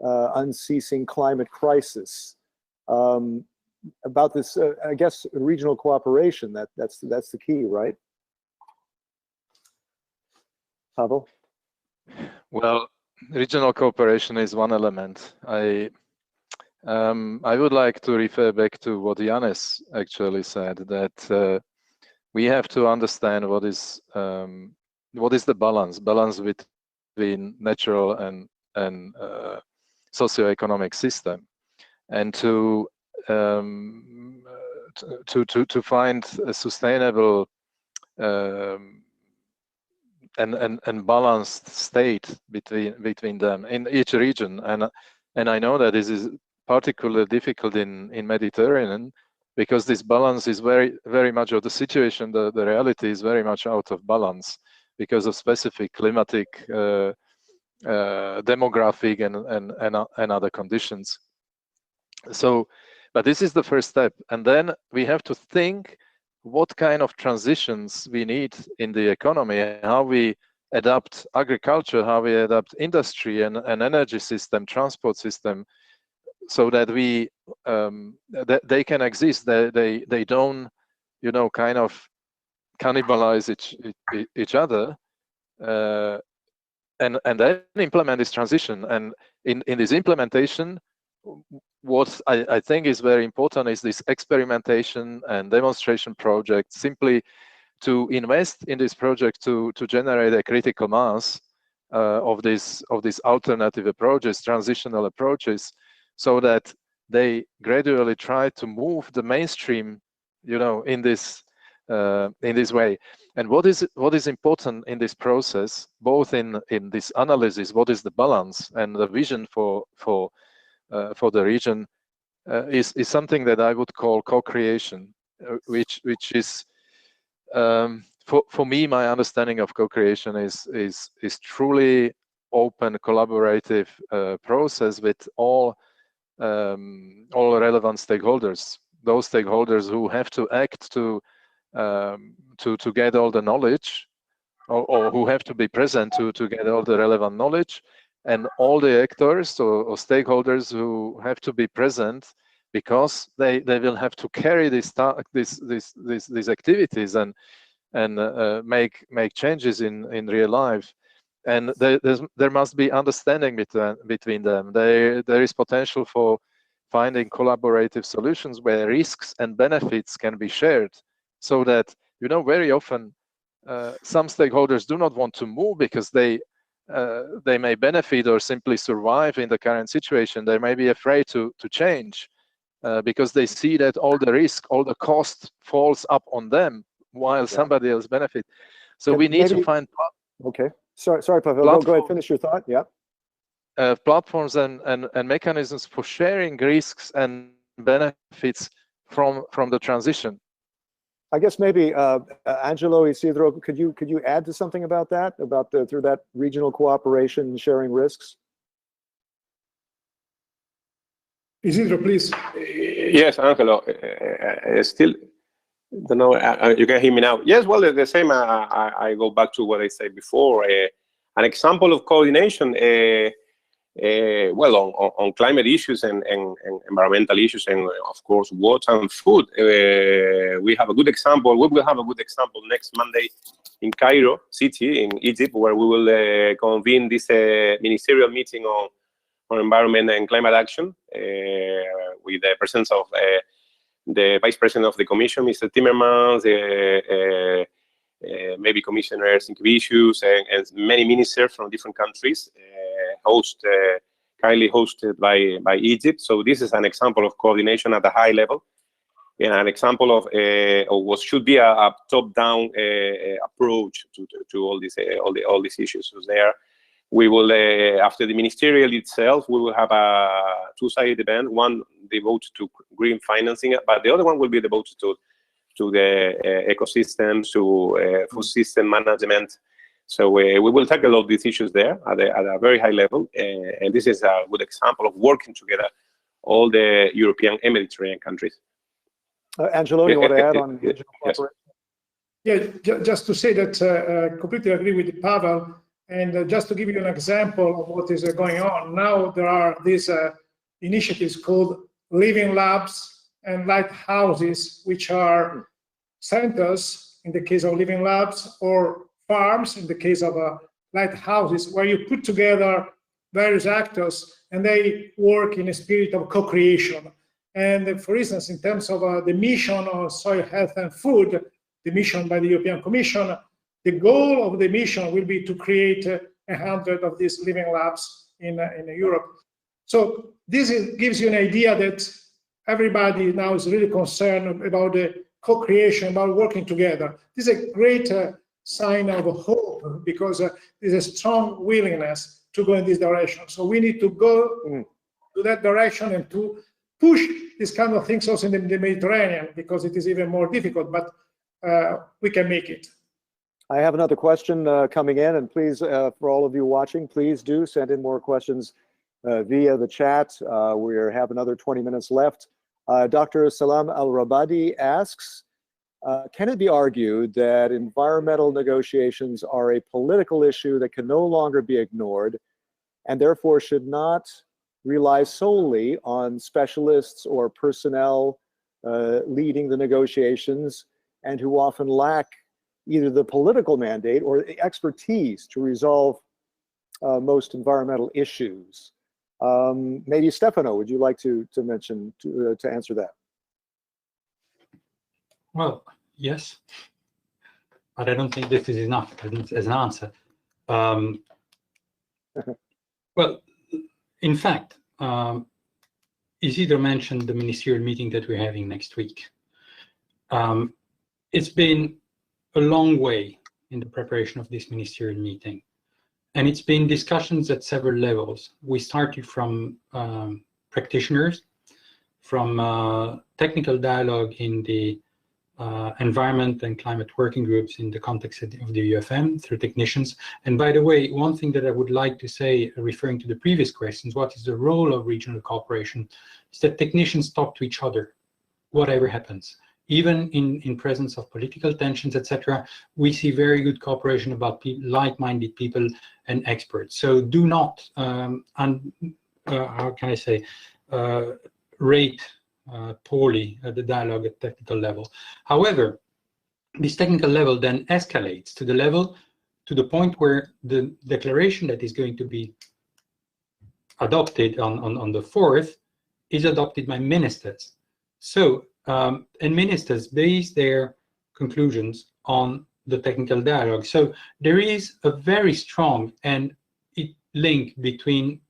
unceasing climate crisis? about this, I guess, regional cooperation. That's the key, right? Pavel? Well, regional cooperation is one element. I would like to refer back to what Yanis actually said, that we have to understand what is the balance between natural and socioeconomic system, and to find a sustainable and balanced state between them in each region. And I know that this is particularly difficult in Mediterranean, because this balance is very much, of the situation, the reality is very much out of balance because of specific climatic, demographic and other conditions. So, but this is the first step, and then we have to think what kind of transitions we need in the economy, how we adapt agriculture, how we adapt industry and energy system, transport system, so that we that they can exist. They don't, kind of cannibalize each other, and then implement this transition. And in this implementation, what I think is very important is this experimentation and demonstration project, simply to invest in this project to generate a critical mass of these alternative approaches, transitional approaches, so that they gradually try to move the mainstream, in this way. And what is important in this process, both in this analysis, what is the balance and the vision for the region, is something that I would call co-creation, which is for me, my understanding of co-creation is truly open, collaborative process with all relevant stakeholders, those stakeholders who have to act to get all the knowledge, or who have to be present to get all the relevant knowledge, and all the actors or stakeholders who have to be present, because they will have to carry these activities and make changes in real life. And there must be understanding between them. There is potential for finding collaborative solutions where risks and benefits can be shared, so that, very often some stakeholders do not want to move because they may benefit or simply survive in the current situation. They may be afraid to change because they see that all the risk, all the cost falls up on them, while somebody else benefit. So we need to find. Okay. Sorry, Pavel. Go ahead. Finish your thought. Yeah. Platforms and mechanisms for sharing risks and benefits from the transition. I guess maybe Angelo, Isidro, could you add to something about that, through that regional cooperation and sharing risks? Isidro, please. Yes, Angelo. Still, don't know. You can hear me now. Yes. Well, the same. I go back to what I said before. An example of coordination. Well, on climate issues and environmental issues, and of course water and food, we have a good example. We will have a good example next Monday in Cairo city in Egypt, where we will convene this ministerial meeting on environment and climate action, with the presence of the Vice President of the Commission, Mr. Timmermans, maybe Commissioner Sinkevičius, and many ministers from different countries, kindly hosted by Egypt. So this is an example of coordination at a high level, and an example of what should be a top-down approach to all these issues. So there, we will, after the ministerial itself, we will have a two-sided event, one devoted to green financing, but the other one will be devoted to the ecosystems, to food system management. So we will tackle all these issues there at a very high level, and this is a good example of working together all the European and Mediterranean countries. Angelo, you want to add on regional cooperation? Yeah, just to say that I completely agree with Pavel, and just to give you an example of what is going on now, there are these initiatives called living labs and lighthouses, which are centers in the case of living labs, or farms in the case of lighthouses, where you put together various actors and they work in a spirit of co-creation. And for instance, in terms of the mission of soil health and food, the mission by the European Commission, the goal of the mission will be to create 100 of these living labs in Europe. So this gives you an idea that everybody now is really concerned about the co-creation, about working together. This is a great sign of hope, because there's a strong willingness to go in this direction. So we need to go to that direction and to push these kind of things also in the Mediterranean, because it is even more difficult, but we can make it. I have another question coming in, and please, for all of you watching, please do send in more questions via the chat. We have another 20 minutes left. Dr. Salam Al-Rabadi asks, can it be argued that environmental negotiations are a political issue that can no longer be ignored, and therefore should not rely solely on specialists or personnel leading the negotiations, and who often lack either the political mandate or the expertise to resolve most environmental issues? Maybe Stefano, would you like to mention, to answer that? Well, yes, but I don't think this is enough as an answer. Well, in fact, Isidro mentioned the ministerial meeting that we're having next week. It's been a long way in the preparation of this ministerial meeting, and it's been discussions at several levels. We started from practitioners, from technical dialogue in the environment and climate working groups in the context of the UFM through technicians. And by the way, one thing that I would like to say, referring to the previous questions, what is the role of regional cooperation, is that technicians talk to each other, whatever happens. Even in presence of political tensions, etc., we see very good cooperation about like-minded people and experts. So do not, how can I say, rate poorly the dialogue at technical level. However, this technical level then escalates to the point where the declaration that is going to be adopted on the 4th is adopted by ministers. So, and ministers base their conclusions on the technical dialogue. So there is a very strong link between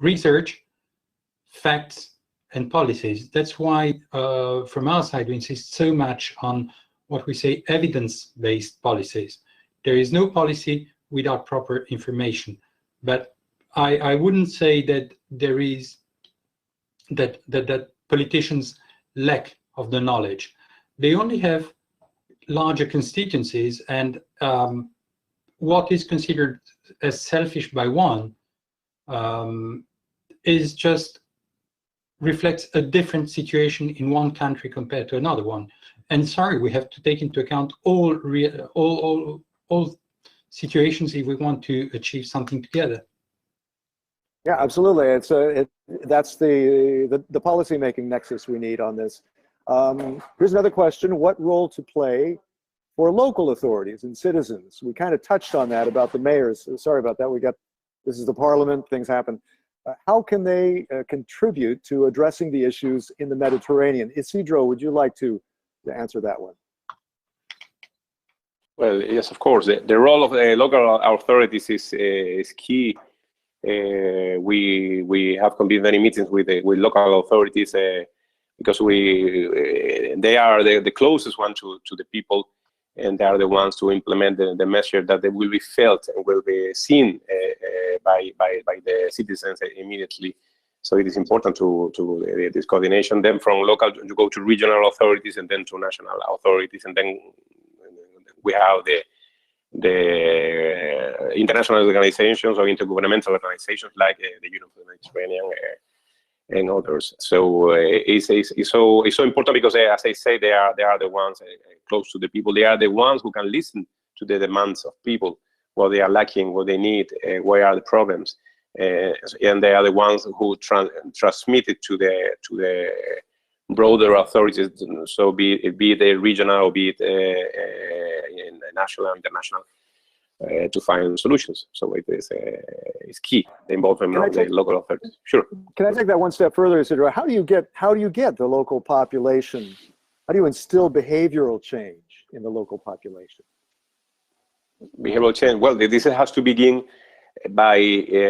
research, facts, and policies. That's why, from our side, we insist so much on what we say evidence-based policies. There is no policy without proper information. But I wouldn't say that there is that politicians lack of the knowledge. They only have larger constituencies, and what is considered as selfish by one is just reflects a different situation in one country compared to another one. And sorry, we have to take into account all situations if we want to achieve something together. Yeah, absolutely. That's the policy-making nexus we need on this. Here's another question: what role to play for local authorities and citizens? We kind of touched on that about the mayors. Sorry about that. This is the parliament. Things happen. How can they contribute to addressing the issues in the Mediterranean? Isidro, would you like to answer that one? Well, yes, of course. The role of the local authorities is key. We have convened many meetings with local authorities because they are the closest one to the people, and they are the ones to implement the measure that they will be felt and will be seen by the citizens immediately. So it is important to this coordination. Then from local, you go to regional authorities, and then to national authorities, and then we have the international organizations or intergovernmental organizations like the Union for the Mediterranean and others. So it's so important because, as I say, they are the ones close to the people. They are the ones who can listen to the demands of people, what they are lacking, what they need, where are the problems. and they are the ones who transmit it to the broader authorities. So be it regional or be it national or international, to find solutions. So it is key, the involvement of the local authorities. Sure. Can I take that one step further, Isidro? How do you get the local population? How do you instill behavioral change in the local population? Behavioral change. Well, this has to begin by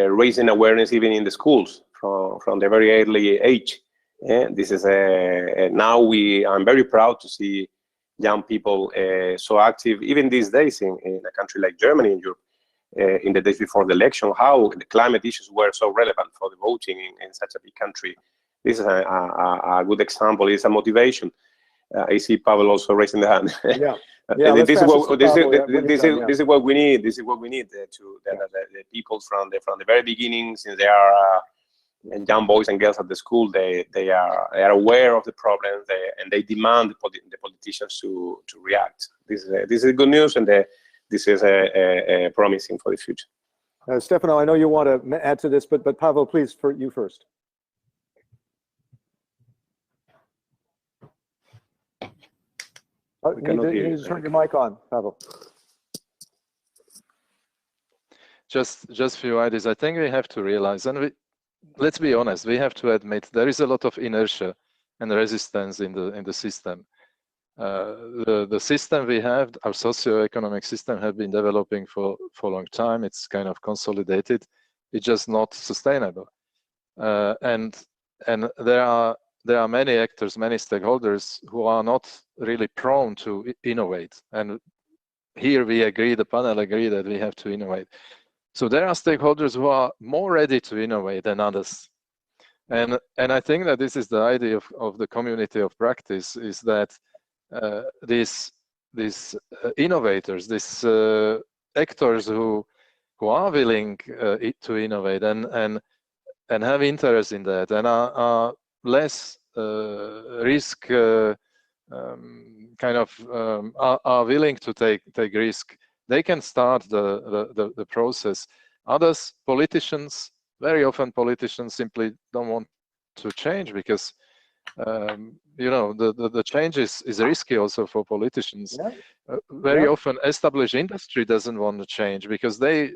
raising awareness even in the schools from the very early age. This is now I'm very proud to see young people so active, even these days in a country like Germany in Europe, in the days before the election, how the climate issues were so relevant for the voting in such a big country. This is a good example. It's a motivation. I see Pavel also raising the hand. Yeah. This is what we need. This is what we need the people from the very beginning, since they are young boys and girls at the school, they are aware of the problems, and they demand the politicians to react. This is good news, and this is promising for the future. Stefano, I know you want to add to this, but Pavel, please, for you first. You need to turn your mic on, Pavel. Just few ideas. I think we have to realize, and let's be honest, we have to admit there is a lot of inertia and resistance in the system. The system we have, our socio-economic system, have been developing for a long time. It's kind of consolidated. It's just not sustainable. And there are many actors, many stakeholders who are not really prone to innovate. And here we agree, the panel agree that we have to innovate. So there are stakeholders who are more ready to innovate than others. And I think that this is the idea of the community of practice, is that these innovators, these actors who are willing to innovate and have interest in that, and are less risk are willing to take risk, they can start the process. Others, politicians, very often politicians simply don't want to change because the change is risky also for politicians. Very often established industry doesn't want to change because they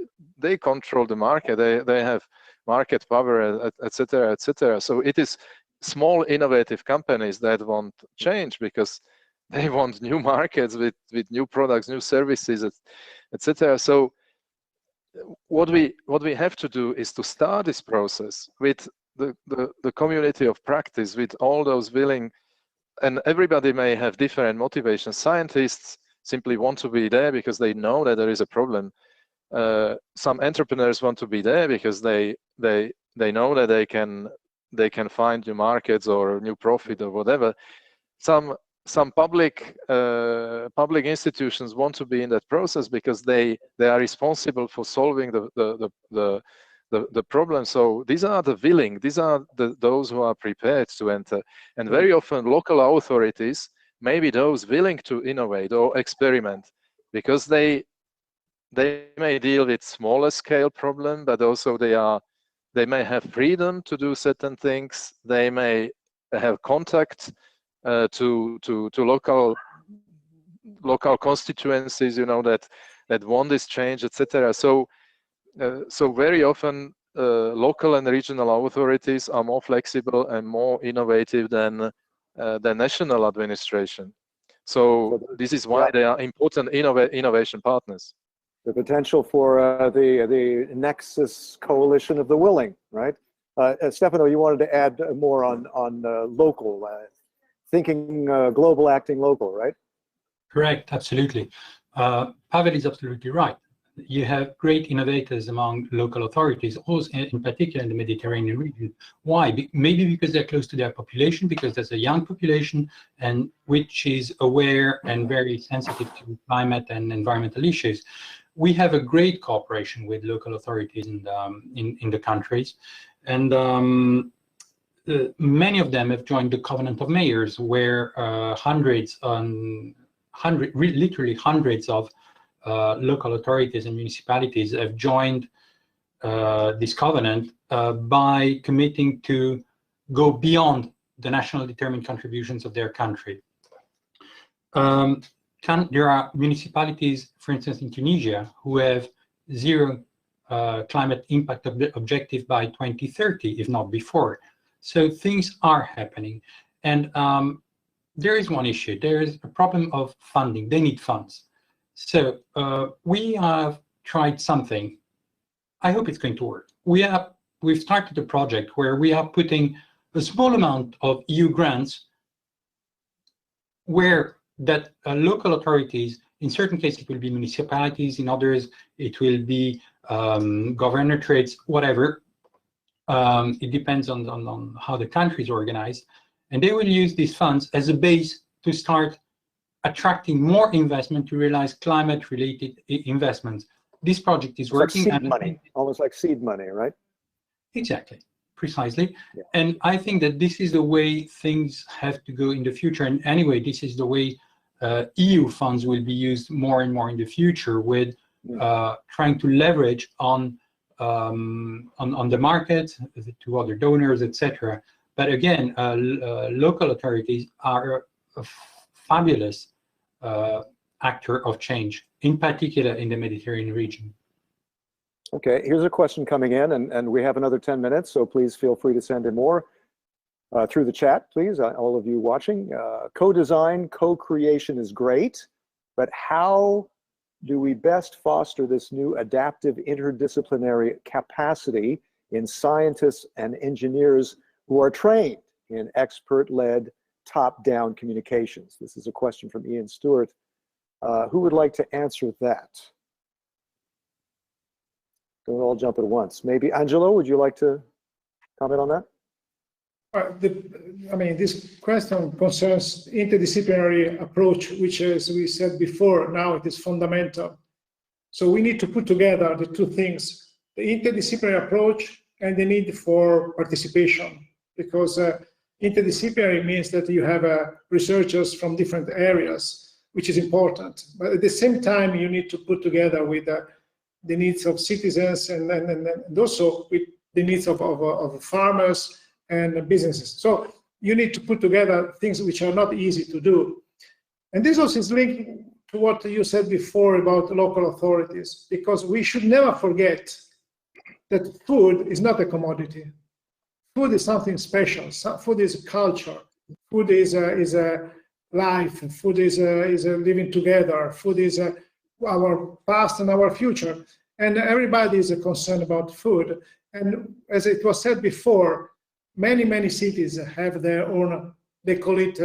control the market, they have market power, etc., etc. So it is small innovative companies that want change because they want new markets with new products, new services, etc. So what we have to do is to start this process with the community of practice, with all those willing, and everybody may have different motivations. Scientists simply want to be there because they know that there is a problem. Some entrepreneurs want to be there because they know that they can find new markets or new profit or whatever. Some public institutions want to be in that process because they are responsible for solving the problem. So these are the willing, these are those who are prepared to enter. And very often local authorities may be those willing to innovate or experiment because they may deal with smaller scale problem, but also they may have freedom to do certain things. They may have contact to local constituencies, that want this change, etc. So very often local and regional authorities are more flexible and more innovative than the national administration. So this is why they are important innovation partners. The potential for the Nexus coalition of the willing, right? Stefano, you wanted to add more on local, thinking global, acting local, right? Correct, absolutely. Pavel is absolutely right. You have great innovators among local authorities, also in particular in the Mediterranean region. Why? Maybe because they're close to their population, because there's a young population and which is aware and very sensitive to climate and environmental issues. We have a great cooperation with local authorities in the countries, and many of them have joined the Covenant of Mayors, where literally hundreds of local authorities and municipalities have joined this covenant by committing to go beyond the national determined contributions of their country. There are municipalities, for instance, in Tunisia, who have zero climate impact objective by 2030, if not before. So things are happening. And there is one issue. There is a problem of funding. They need funds. So we have tried something. I hope it's going to work. We've started a project where we are putting a small amount of EU grants where that local authorities, in certain cases it will be municipalities, in others it will be governorates, whatever. It depends on how the country is organized. And they will use these funds as a base to start attracting more investment to realize climate-related investments. This project is working. Like seed money, almost like seed money, right? Exactly, precisely. Yeah. And I think that this is the way things have to go in the future. And anyway, this is the way EU funds will be used more and more in the future, with trying to leverage on the market to other donors, etc. But again, local authorities are a fabulous actor of change, in particular in the Mediterranean region. Okay, here's a question coming in, and we have another 10 minutes, so please feel free to send in more through the chat, please, all of you watching. Co-design, co-creation is great, but how do we best foster this new adaptive interdisciplinary capacity in scientists and engineers who are trained in expert-led top-down communications? This is a question from Ian Stewart. Who would like to answer that? Don't all jump at once. Maybe Angelo, would you like to comment on that? I mean, this question concerns interdisciplinary approach, which, as we said before, now it is fundamental. So we need to put together the two things: the interdisciplinary approach and the need for participation, because interdisciplinary means that you have researchers from different areas, which is important. But at the same time, you need to put together with the needs of citizens and also with the needs of farmers and businesses. So you need to put together things which are not easy to do. And this also is linked to what you said before about local authorities, because we should never forget that food is not a commodity. Food is something special. Food is a culture. Food is a life. Food is a living together. Food is our past and our future. And everybody is concerned about food. And as it was said before, many cities have their own, they call it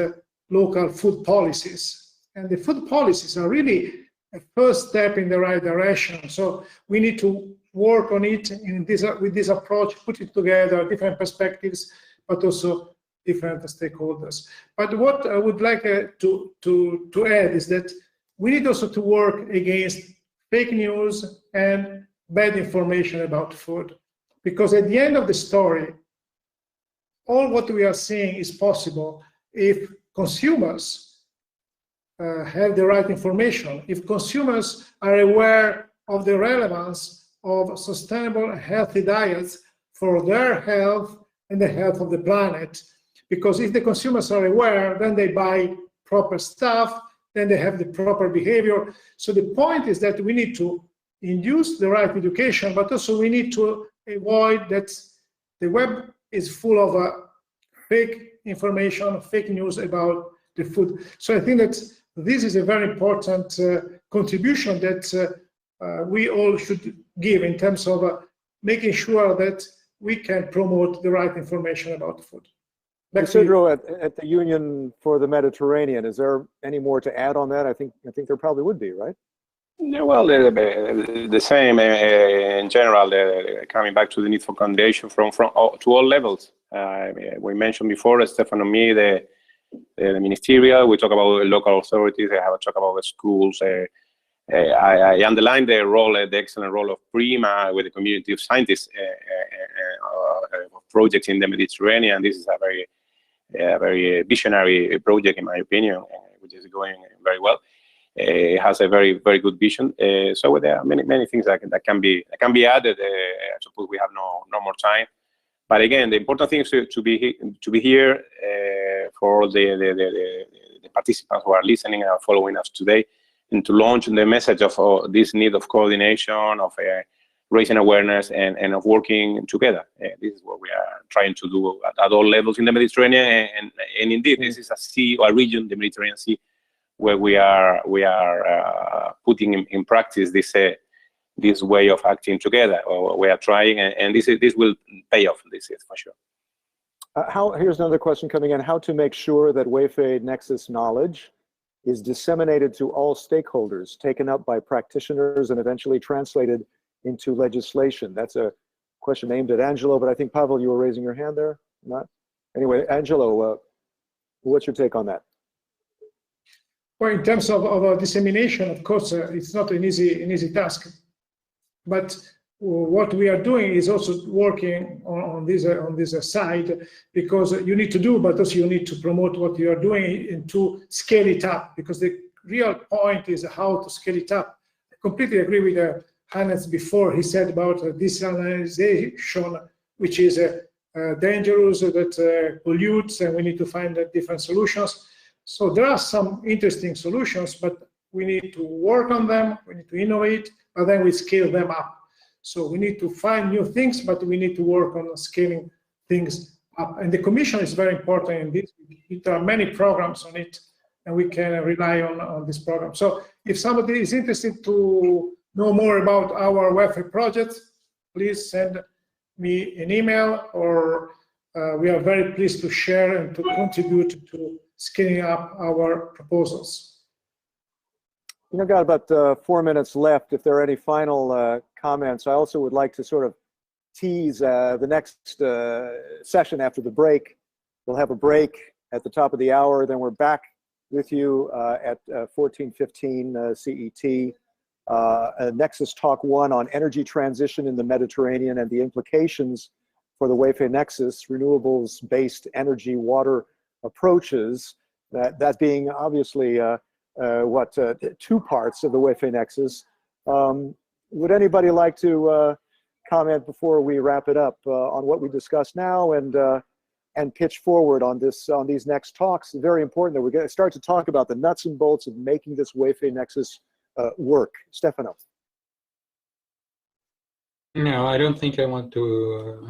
local food policies. And the food policies are really a first step in the right direction. So we need to work on it with this approach, put it together, different perspectives, but also different stakeholders. But what I would like to add is that we need also to work against fake news and bad information about food. Because at the end of the story, all what we are seeing is possible if consumers have the right information, if consumers are aware of the relevance of sustainable and healthy diets for their health and the health of the planet. Because if the consumers are aware, then they buy proper stuff, then they have the proper behavior. So the point is that we need to induce the right education, but also we need to avoid that the web is full of fake information, fake news about the food. So I think that this is a very important contribution that we all should give in terms of making sure that we can promote the right information about food. Isidro, at the Union for the Mediterranean, is there any more to add on that? I think there probably would be, right? Yeah, well, the same in general. Coming back to the need for coordination from to all levels. We mentioned before, Stefano and me, the ministerial. We talk about local authorities. I have a talk about the schools. I underline the role, the excellent role of PRIMA with the community of scientists projects in the Mediterranean. This is a very visionary project, in my opinion, which is going very well. has a very good vision. So there are many things that can be added. I suppose we have no more time. But again, the important thing is to be here for all the participants who are listening and are following us today, and to launch the message of this need of coordination, of raising awareness, and of working together. This is what we are trying to do at all levels in the Mediterranean, and indeed, this is a sea or a region, the Mediterranean Sea, where we are putting in practice this way of acting together. We are trying, and this will pay off. This is for sure. Here's another question coming in: how to make sure that WEFE Nexus knowledge is disseminated to all stakeholders, taken up by practitioners, and eventually translated into legislation? That's a question aimed at Angelo, but I think, Pavel, you were raising your hand there. Not? Anyway, Angelo, what's your take on that? Well, in terms of dissemination, of course, it's not an easy task. But what we are doing is also working on this side, because you need to do, but also you need to promote what you are doing and to scale it up, because the real point is how to scale it up. I completely agree with Hannes before. He said about desalinization, which is dangerous, that pollutes, and we need to find different solutions. So there are some interesting solutions, but we need to work on them, we need to innovate, but then we scale them up. So we need to find new things, but we need to work on scaling things up. And the Commission is very important in this. There are many programs on it, and we can rely on this program. So if somebody is interested to know more about our WEFE project, please send me an email, or we are very pleased to share and to contribute to scaling up our proposals. We've got about 4 minutes left. If there are any final comments, I also would like to sort of tease the next session after the break. We'll have a break at the top of the hour, then we're back with you at 14:15 CET. Nexus Talk 1 on energy transition in the Mediterranean and the implications for the WEFE Nexus, renewables-based energy water approaches, that being obviously two parts of the WEFE Nexus. Would anybody like to comment before we wrap it up on what we discussed now, and pitch forward on these next talks? Very important that we're going to start to talk about the nuts and bolts of making this WEFE Nexus work. Stefano. No, I don't think I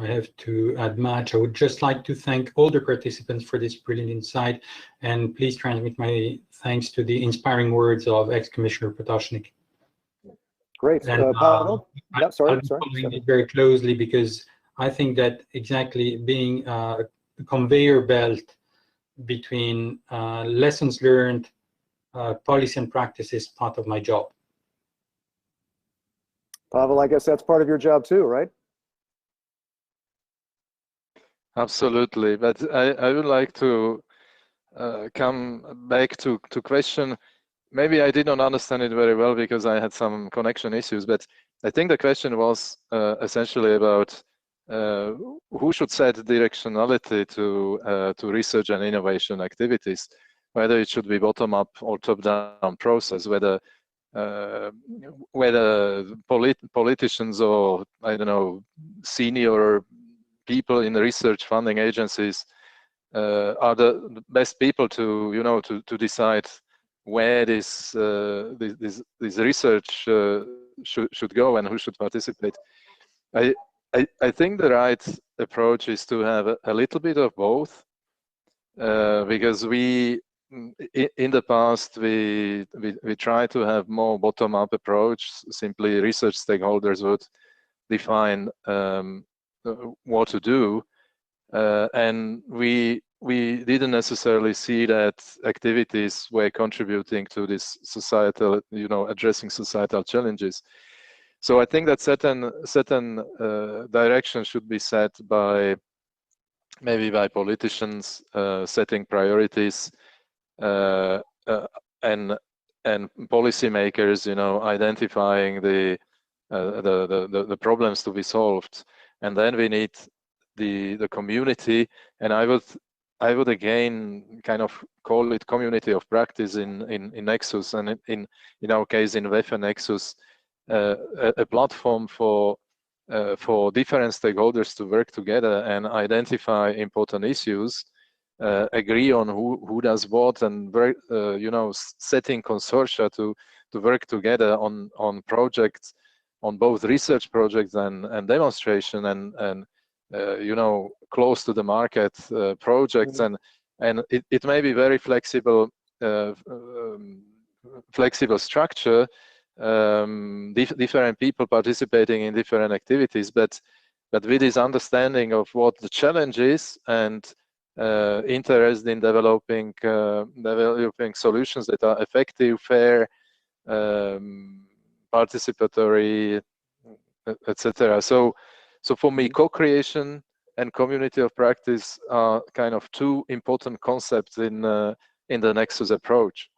have to add much. I would just like to thank all the participants for this brilliant insight, and please transmit my thanks to the inspiring words of ex-Commissioner Potocnik. Great. And, Pavel? Yeah, sorry. I'll be following it very closely, because I think that exactly being a conveyor belt between lessons learned, policy and practice is part of my job. Pavel, I guess that's part of your job too, right? Absolutely, but I would like to come back to question. Maybe I did not understand it very well because I had some connection issues, but I think the question was essentially about who should set directionality to research and innovation activities, whether it should be bottom-up or top-down process, whether politicians or, I don't know, senior people in research funding agencies are the best people to to decide where this research should go and who should participate. I think the right approach is to have a little bit of both, because in the past we tried to have more bottom-up approach. Simply research stakeholders would define what to do, and we didn't necessarily see that activities were contributing to this societal, addressing societal challenges. So I think that certain direction should be set by maybe by politicians setting priorities, and policymakers, identifying the problems to be solved, and then we need the community. And I would I would again kind of call it community of practice in Nexus, and in our case in WEFE Nexus, a platform for different stakeholders to work together and identify important issues, agree on who does what, and work, setting consortia to work together on projects, on both research projects and demonstration and close to the market projects, and it may be very flexible structure, different people participating in different activities, but with this understanding of what the challenge is and interest in developing solutions that are effective, fair, participatory, etc. So for me, co-creation and community of practice are kind of two important concepts in the Nexus approach.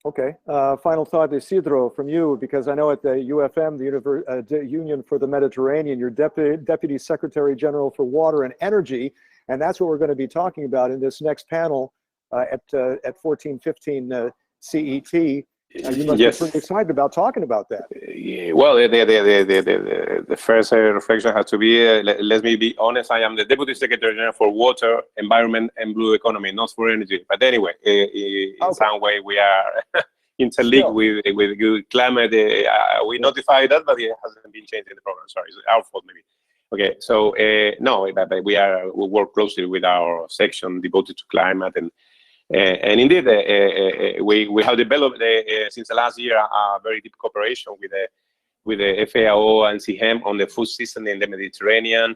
Okay, final thought, Isidro, from you, because I know at the UFM, the Union for the Mediterranean, you're Deputy Secretary General for Water and Energy, and that's what we're going to be talking about in this next panel at 14:15 CET. You must be pretty excited about talking about that. Well, the first reflection has to be, let me be honest, I am the Deputy Secretary General for Water, Environment and Blue Economy, not for energy. But anyway, in some way we are interlinked with climate. We notified that, but it hasn't been changed in the program. Sorry, it's our fault maybe. Okay, so no, but we work closely with our section devoted to climate, and indeed, we have developed since the last year a very deep cooperation with the FAO and CIHEM on the food system in the Mediterranean.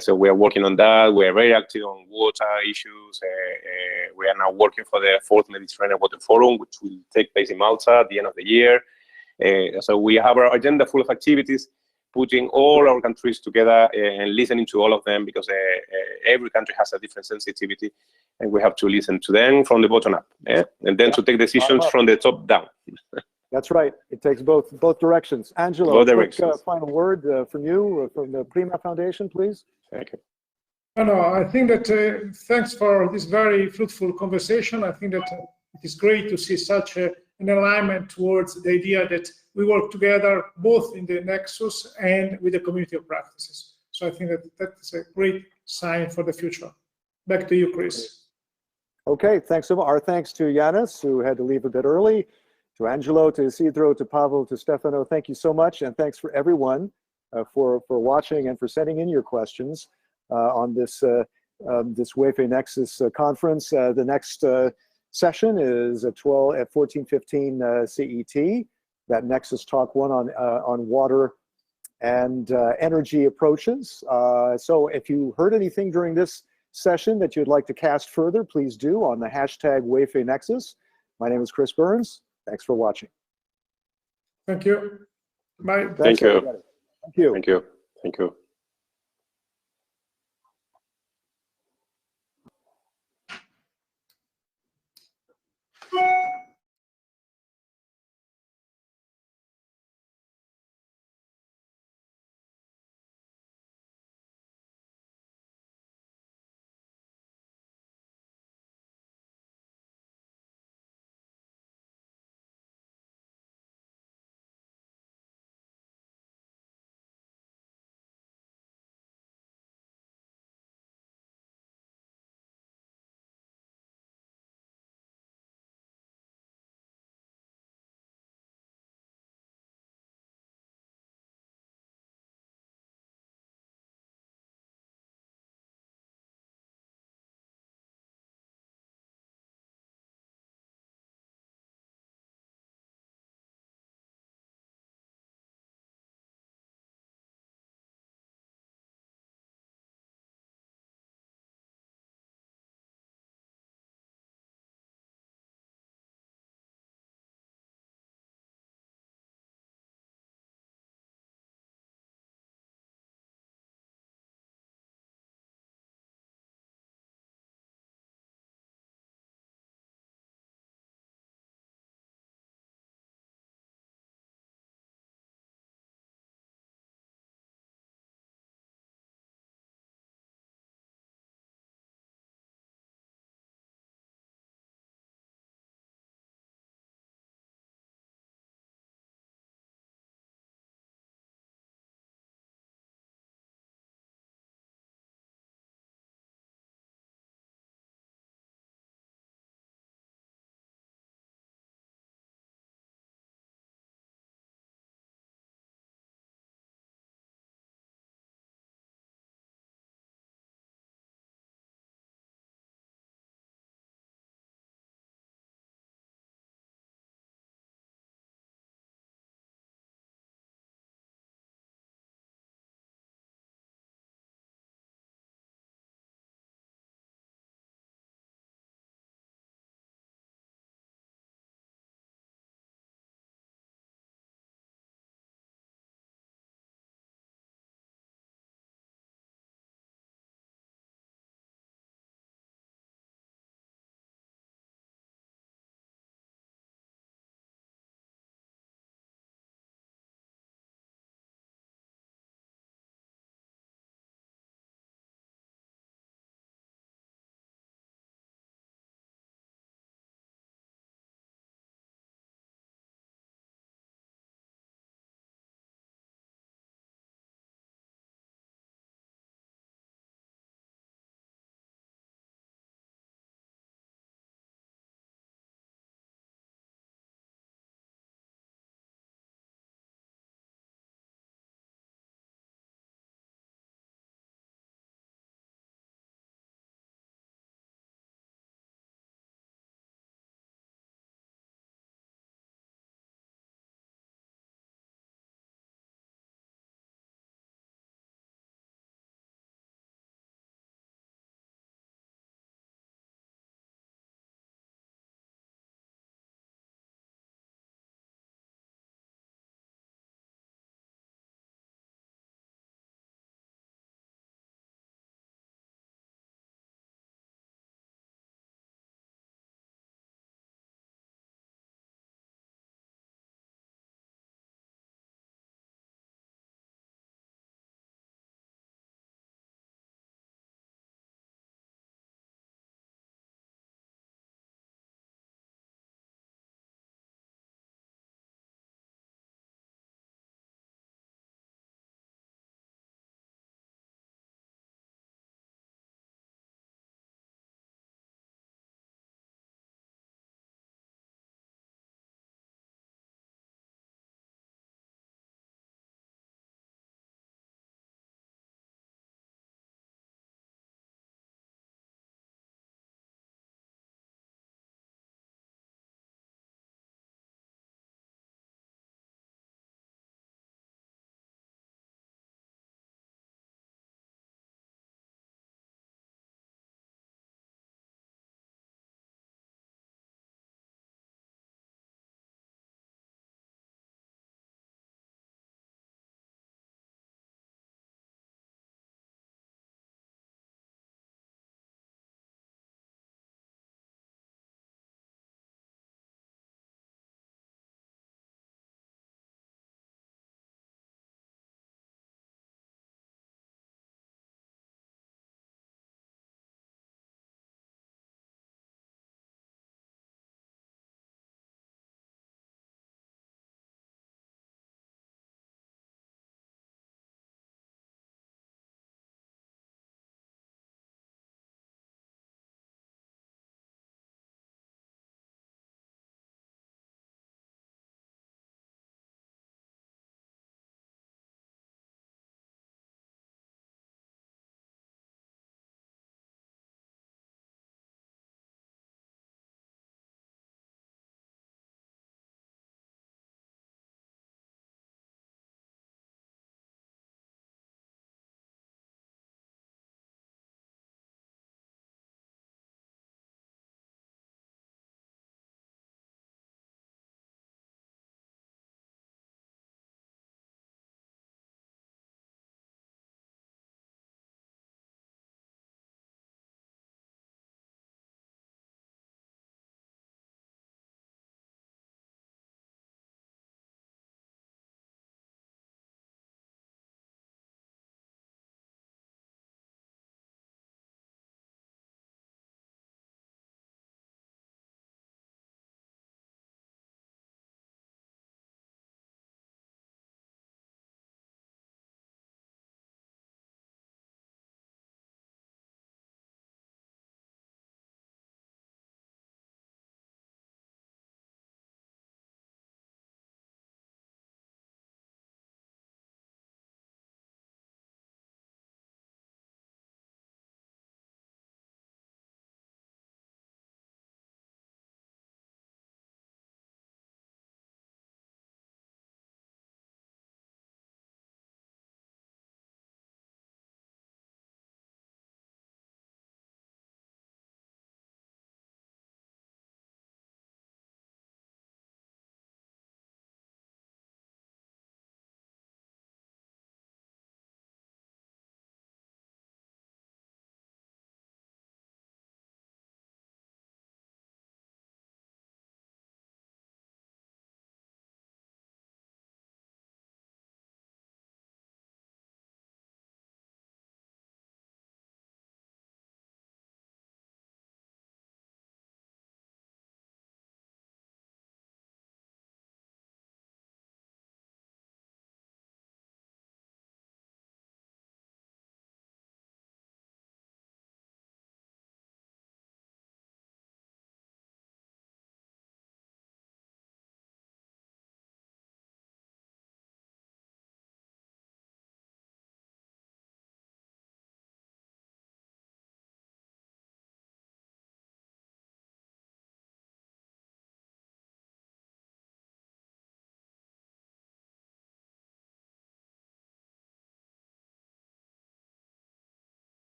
So we are working on that. We are very active on water issues. We are now working for the 4th Mediterranean Water Forum, which will take place in Malta at the end of the year. So we have our agenda full of activities, putting all our countries together and listening to all of them, because every country has a different sensitivity, and we have to listen to them from the bottom up, and then to take decisions from the top down. That's right. It takes both directions. Angelo, both directions. Quick final word from you, from the Prima Foundation, please. Thank you. No, I think that thanks for this very fruitful conversation. I think that it is great to see such an alignment towards the idea that we work together both in the Nexus and with the community of practices. So I think that that's a great sign for the future. Back to you, Chris. Okay, thanks so much. Our thanks to Yanis, who had to leave a bit early, to Angelo, to Isidro, to Pavel, to Stefano. Thank you so much, and thanks for everyone for watching and for sending in your questions on this WEFE Nexus conference. The next session is at 14:15 CET. That Nexus Talk 1 on water and energy approaches. So if you heard anything during this session that you'd like to cast further, please do on the hashtag WEFE Nexus. My name is Chris Burns. Thanks for watching. Thank you. Bye. Thank you. Thank you. Thank you. Thank you.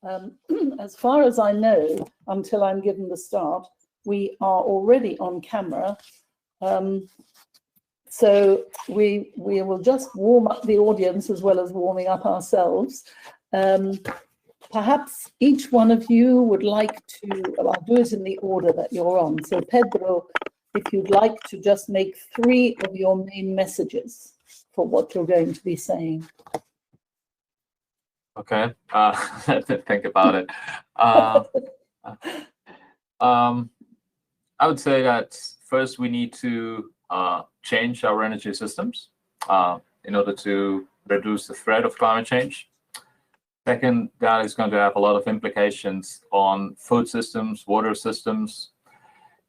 As far as I know, until I'm given the start, we are already on camera. So we will just warm up the audience as well as warming up ourselves. Perhaps each one of you would like to, well, I'll do it in the order that you're on. So Pedro, if you'd like to just make 3 of your main messages for what you're going to be saying. Okay, think about it. I would say that first we need to change our energy systems in order to reduce the threat of climate change. Second, that is going to have a lot of implications on food systems, water systems.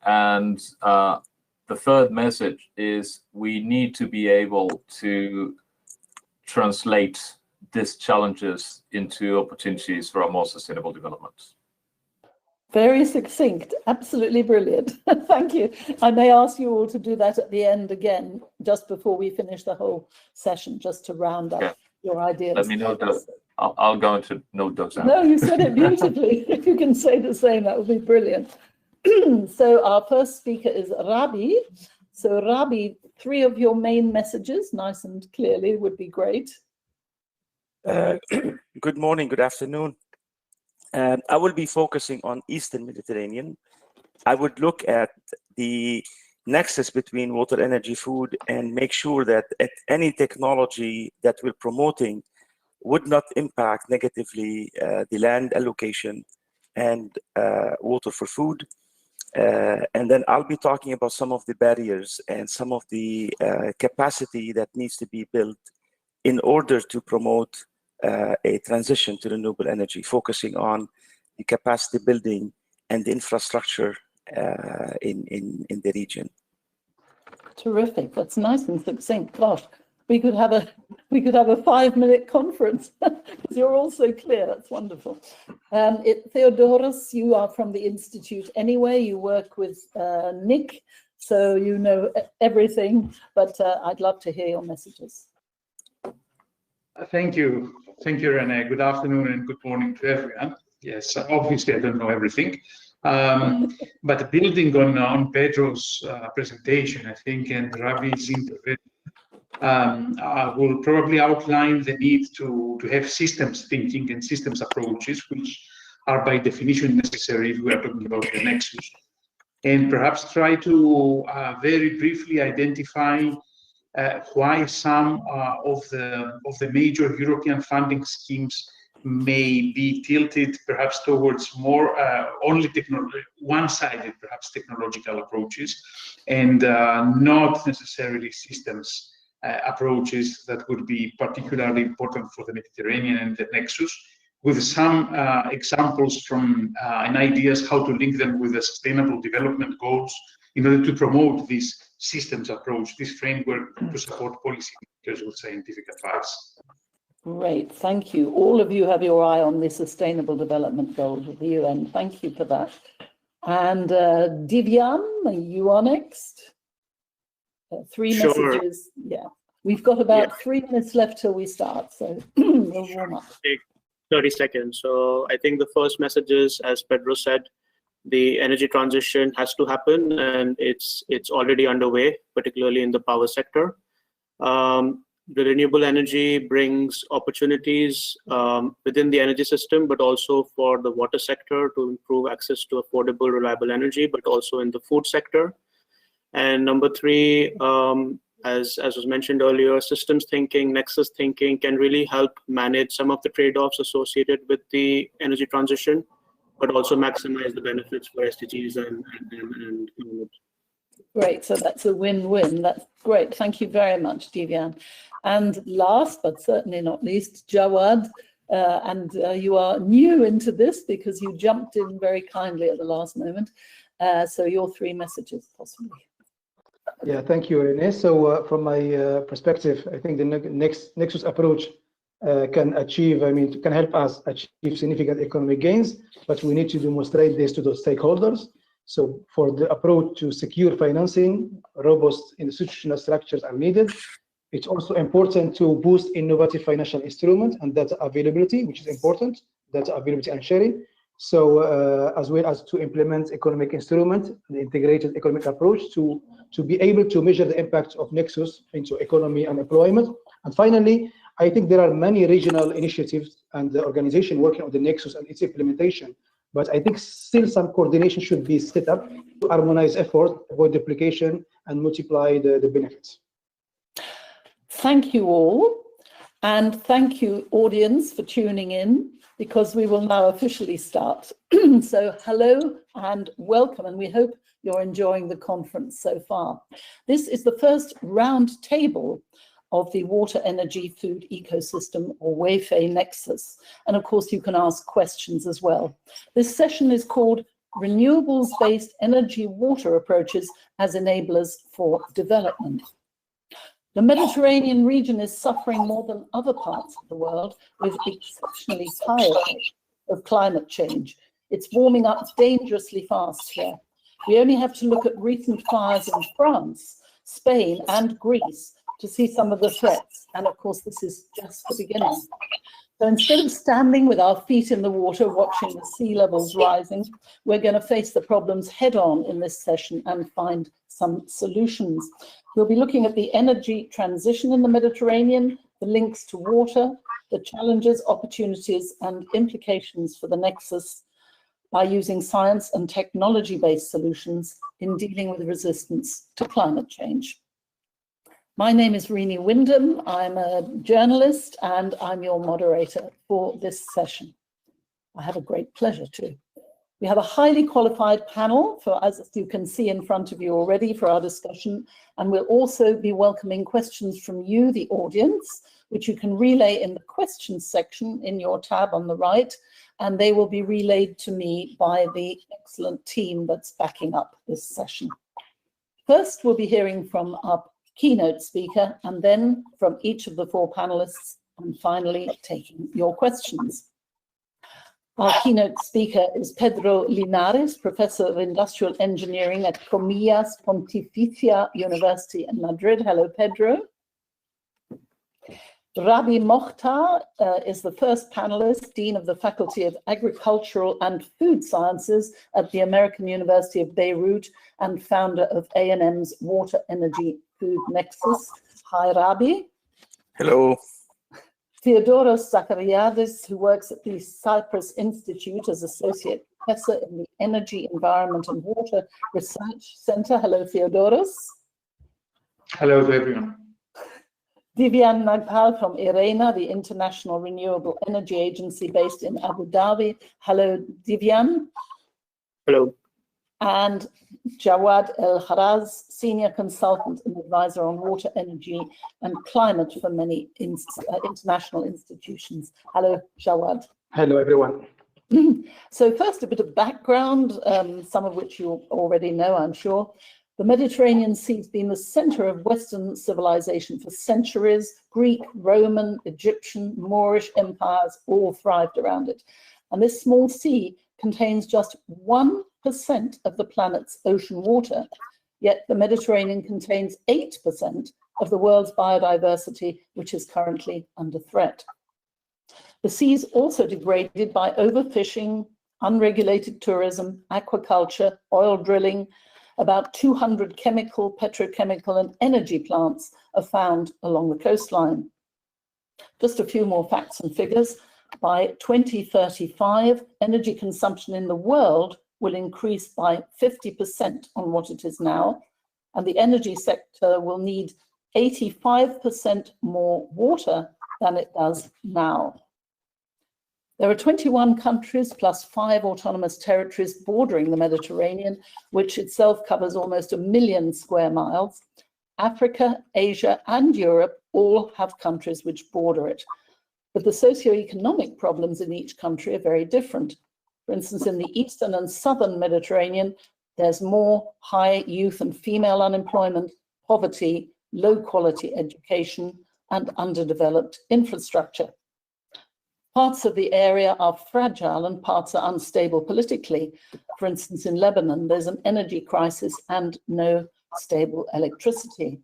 And the third message is we need to be able to translate these challenges into opportunities for a more sustainable development. Very succinct, absolutely brilliant. Thank you. I may ask you all to do that at the end again, just before we finish the whole session, just to round up your ideas. Let me know those. I'll go into note those down. No, you said it beautifully. If you can say the same, that would be brilliant. So our first speaker is Rabi. So Rabi, 3 of your main messages, nice and clearly, would be great. Good morning, good afternoon. I will be focusing on Eastern Mediterranean. I would look at the nexus between water, energy, food, and make sure that any technology that we're promoting would not impact negatively the land allocation and water for food. And then I'll be talking about some of the barriers and some of the capacity that needs to be built in order to promote a transition to renewable energy, focusing on the capacity building and the infrastructure in the region. Terrific. That's nice and succinct. Gosh, we could have a 5-minute conference because you're all so clear. That's wonderful. Theodoros, you are from the Institute anyway. You work with Nick, so you know everything. But I'd love to hear your messages. Thank you, Renee. Good afternoon and good morning to everyone. Yes, obviously I don't know everything, but building on Pedro's presentation, I think, and Rabi's intervention, I will probably outline the need to have systems thinking and systems approaches, which are by definition necessary if we are talking about the nexus, and perhaps try to very briefly identify why some of the major European funding schemes may be tilted perhaps towards more only one-sided perhaps technological approaches and not necessarily systems approaches that would be particularly important for the Mediterranean and the Nexus, with some examples from and ideas how to link them with the Sustainable Development Goals in order to promote this systems approach, this framework to support policy makers with scientific advice. Great, thank you. All of you have your eye on the Sustainable Development Goals of the UN. Thank you for that. And Divyan, you are next. 3 messages. Yeah, we've got about 3 minutes left till we start, so we'll warm up. Take 30 seconds. So I think the first message is, as Pedro said, the energy transition has to happen, and it's already underway, particularly in the power sector. The renewable energy brings opportunities within the energy system, but also for the water sector to improve access to affordable, reliable energy, but also in the food sector. And number 3, as was mentioned earlier, systems thinking, nexus thinking can really help manage some of the trade-offs associated with the energy transition, but also maximize the benefits for SDGs and climate. Great, so that's a win-win. That's great. Thank you very much, Divyan. And last, but certainly not least, Jawad, and you are new into this because you jumped in very kindly at the last moment. So your 3 messages, possibly. Yeah, thank you, Renee. So from my perspective, I think the Nexus approach can help us achieve significant economic gains, but we need to demonstrate this to those stakeholders. So for the approach to secure financing, robust institutional structures are needed. It's also important to boost innovative financial instruments and data availability, which is important data availability and sharing. So as well as to implement economic instrument, the integrated economic approach to be able to measure the impact of Nexus into economy and employment. And finally, I think there are many regional initiatives and the organization working on the Nexus and its implementation. But I think still some coordination should be set up to harmonize effort, avoid duplication, and multiply the benefits. Thank you all. And thank you, audience, for tuning in, because we will now officially start. So hello and welcome, and we hope you're enjoying the conference so far. This is the first round table of the Water, Energy, Food Ecosystem, or WEFE Nexus. And of course, you can ask questions as well. This session is called Renewables-Based Energy Water Approaches as Enablers for Development. The Mediterranean region is suffering more than other parts of the world with exceptionally high effects of climate change. It's warming up dangerously fast here. We only have to look at recent fires in France, Spain, and Greece to see some of the threats. And of course, this is just the beginning. So instead of standing with our feet in the water, watching the sea levels rising, we're going to face the problems head on in this session and find some solutions. We'll be looking at the energy transition in the Mediterranean, the links to water, the challenges, opportunities, and implications for the Nexus by using science and technology-based solutions in dealing with resistance to climate change. My name is Rini Wyndham. I'm a journalist and I'm your moderator for this session. I have a great pleasure too. We have a highly qualified panel, for, as you can see in front of you already, for our discussion, and we'll also be welcoming questions from you, the audience, which you can relay in the questions section in your tab on the right, and they will be relayed to me by the excellent team that's backing up this session. First, we'll be hearing from our keynote speaker, and then from each of the four panelists, and finally taking your questions. Our keynote speaker is Pedro Linares, Professor of Industrial Engineering at Comillas Pontificia University in Madrid. Hello, Pedro. Rabi Mokhtar is the first panelist, Dean of the Faculty of Agricultural and Food Sciences at the American University of Beirut and founder of A&M's Water, Energy, Food Nexus. Hi, Rabi. Hello. Theodoros Zachariadis, who works at the Cyprus Institute as Associate Professor in the Energy, Environment and Water Research Center. Hello, Theodoros. Hello to everyone. Divyan Nagpal from IRENA, the International Renewable Energy Agency based in Abu Dhabi. Hello, Divyan. Hello. And Jawad El-Haraz, Senior Consultant and Advisor on Water, Energy and Climate for many international institutions. Hello, Jawad. Hello, everyone. So first, a bit of background, some of which you already know, I'm sure. The Mediterranean Sea has been the center of Western civilization for centuries. Greek, Roman, Egyptian, Moorish empires all thrived around it. And this small sea contains just 1% of the planet's ocean water, yet the Mediterranean contains 8% of the world's biodiversity, which is currently under threat. The sea is also degraded by overfishing, unregulated tourism, aquaculture, oil drilling. About 200 chemical, petrochemical, and energy plants are found along the coastline. Just a few more facts and figures. By 2035, energy consumption in the world will increase by 50% on what it is now, and the energy sector will need 85% more water than it does now. There are 21 countries plus 5 autonomous territories bordering the Mediterranean, which itself covers almost 1 million square miles. Africa, Asia, and Europe all have countries which border it. But the socio-economic problems in each country are very different. For instance, in the eastern and southern Mediterranean, there's more high youth and female unemployment, poverty, low quality education, and underdeveloped infrastructure. Parts of the area are fragile and parts are unstable politically. For instance, in Lebanon, there's an energy crisis and no stable electricity.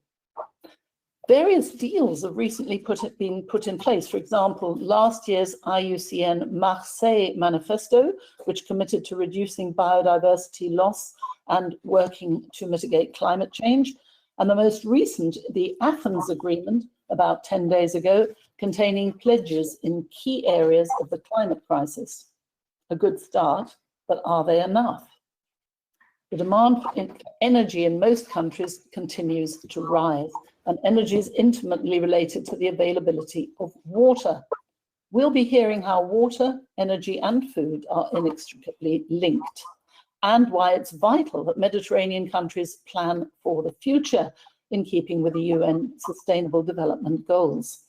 Various deals have recently been put in place. For example, last year's IUCN Marseille Manifesto, which committed to reducing biodiversity loss and working to mitigate climate change. And the most recent, the Athens Agreement, about 10 days ago, containing pledges in key areas of the climate crisis. A good start, but are they enough? The demand for energy in most countries continues to rise, and energy is intimately related to the availability of water. We'll be hearing how water, energy, and food are inextricably linked, and why it's vital that Mediterranean countries plan for the future in keeping with the UN Sustainable Development Goals.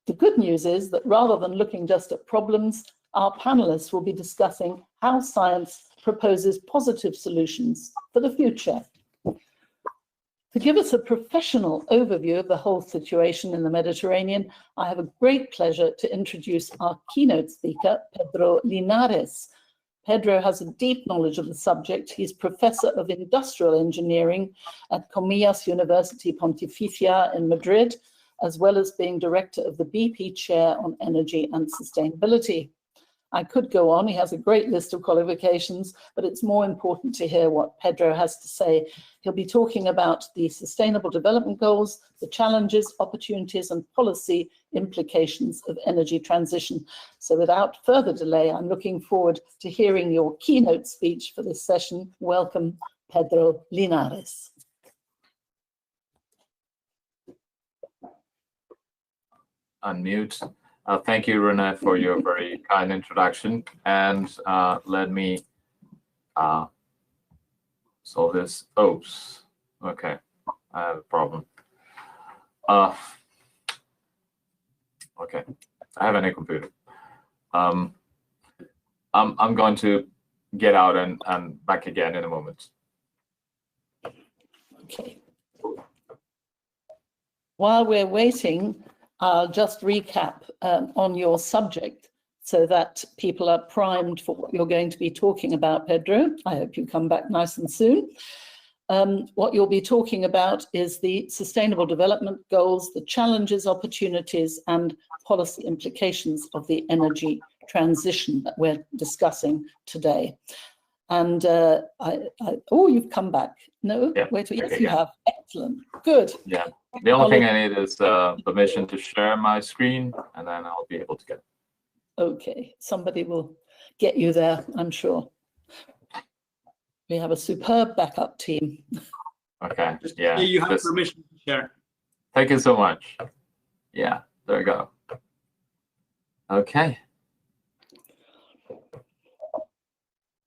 The good news is that rather than looking just at problems, our panelists will be discussing how science proposes positive solutions for the future. To give us a professional overview of the whole situation in the Mediterranean, I have a great pleasure to introduce our keynote speaker, Pedro Linares. Pedro has a deep knowledge of the subject. He's Professor of Industrial Engineering at Comillas University Pontificia in Madrid, as well as being Director of the BP Chair on Energy and Sustainability. I could go on, he has a great list of qualifications, but it's more important to hear what Pedro has to say. He'll be talking about the Sustainable Development Goals, the challenges, opportunities, and policy implications of energy transition. So without further delay, I'm looking forward to hearing your keynote speech for this session. Welcome, Pedro Linares. Unmute. Thank you, Renee, for your very kind introduction. And let me solve this. Oops. Okay, I have a problem. Okay, I have a new computer. I'm going to get out and back again in a moment. Okay. While we're waiting, I'll just recap on your subject so that people are primed for what you're going to be talking about, Pedro. I hope you come back nice and soon. What you'll be talking about is the Sustainable Development Goals, the challenges, opportunities, and policy implications of the energy transition that we're discussing today. And oh, you've come back. No, yeah, wait, yes, you have. Excellent, good. Yeah, the only thing I need is permission to share my screen, and then I'll be able to get it. Okay, somebody will get you there, I'm sure. We have a superb backup team. Okay, yeah. You have permission to share. Thank you so much. Yeah, there we go. Okay.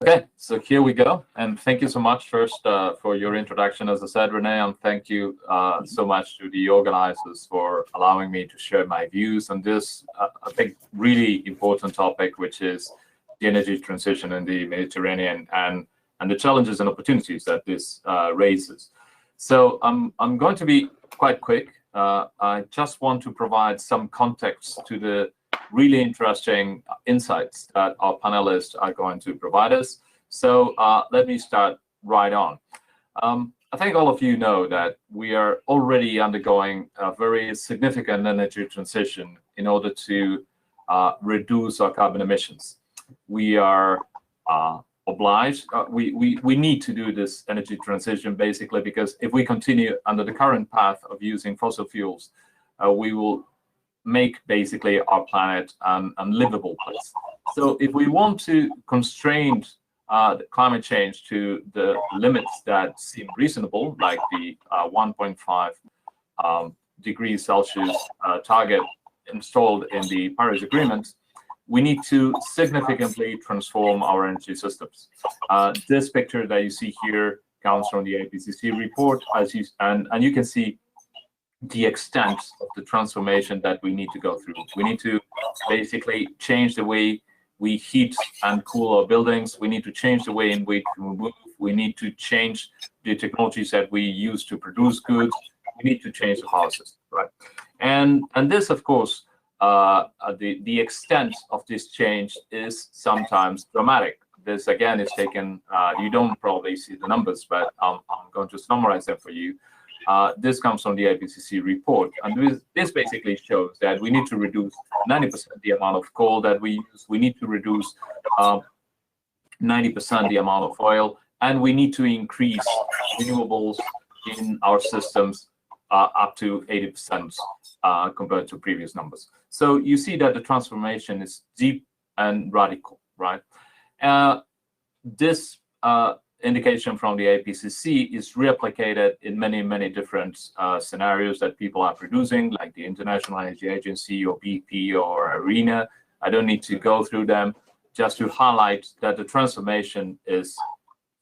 Okay, so here we go. And thank you so much first for your introduction, as I said, Renee, and thank you so much to the organizers for allowing me to share my views on this, I think, really important topic, which is the energy transition in the Mediterranean and the challenges and opportunities that this raises. So I'm going to be quite quick. I just want to provide some context to the really interesting insights that our panelists are going to provide us. So let me start right on. I think all of you know that we are already undergoing a very significant energy transition in order to reduce our carbon emissions. We are obliged, we need to do this energy transition basically because if we continue under the current path of using fossil fuels, we will make basically our planet an unlivable place. So if we want to constrain the climate change to the limits that seem reasonable, like the 1.5 degrees Celsius target installed in the Paris Agreement, we need to significantly transform our energy systems. This picture that you see here comes from the IPCC report, and you can see the extent of the transformation that we need to go through. We need to basically change the way we heat and cool our buildings. We need to change the way in which we move. We need to change the technologies that we use to produce goods. We need to change the power system, right? And this, of course, the extent of this change is sometimes dramatic. This again is taken. You don't probably see the numbers, but I'm going to summarize them for you. This comes from the IPCC report, and this basically shows that we need to reduce 90% the amount of coal that we use. We need to reduce 90% the amount of oil, and we need to increase renewables in our systems up to 80% compared to previous numbers. So you see that the transformation is deep and radical, right? This indication from the IPCC is replicated in many, many different scenarios that people are producing, like the International Energy Agency or BP or ARENA. I don't need to go through them, just to highlight that the transformation is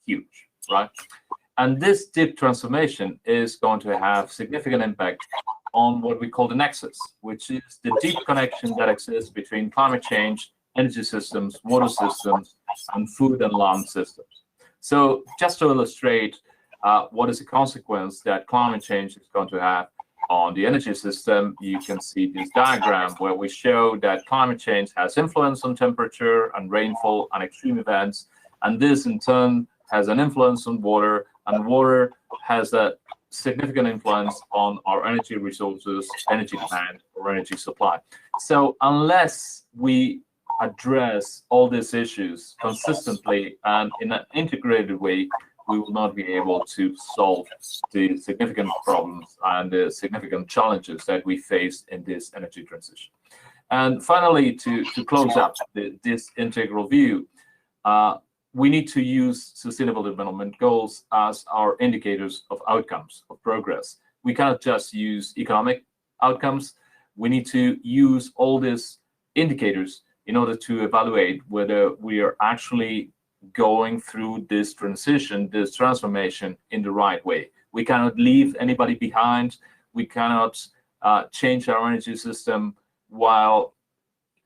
huge, right? And this deep transformation is going to have significant impact on what we call the nexus, which is the deep connection that exists between climate change, energy systems, water systems, and food and land systems. So just to illustrate what is the consequence that climate change is going to have on the energy system, you can see this diagram where we show that climate change has influence on temperature and rainfall and extreme events. And this in turn has an influence on water, and water has a significant influence on our energy resources, energy demand, or energy supply. So unless we address all these issues consistently and in an integrated way, we will not be able to solve the significant problems and the significant challenges that we face in this energy transition. And finally, to close up this integral view, we need to use Sustainable Development Goals as our indicators of outcomes, of progress. We cannot just use economic outcomes. We need to use all these indicators in order to evaluate whether we are actually going through this transition, this transformation in the right way. We cannot leave anybody behind. We cannot change our energy system while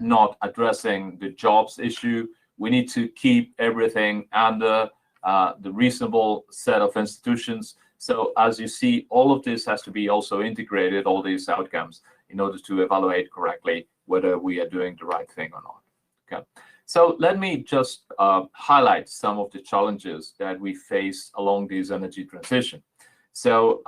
not addressing the jobs issue. We need to keep everything under the reasonable set of institutions. So as you see, all of this has to be also integrated, all these outcomes, in order to evaluate correctly whether we are doing the right thing or not. Okay. So let me just highlight some of the challenges that we face along this energy transition. So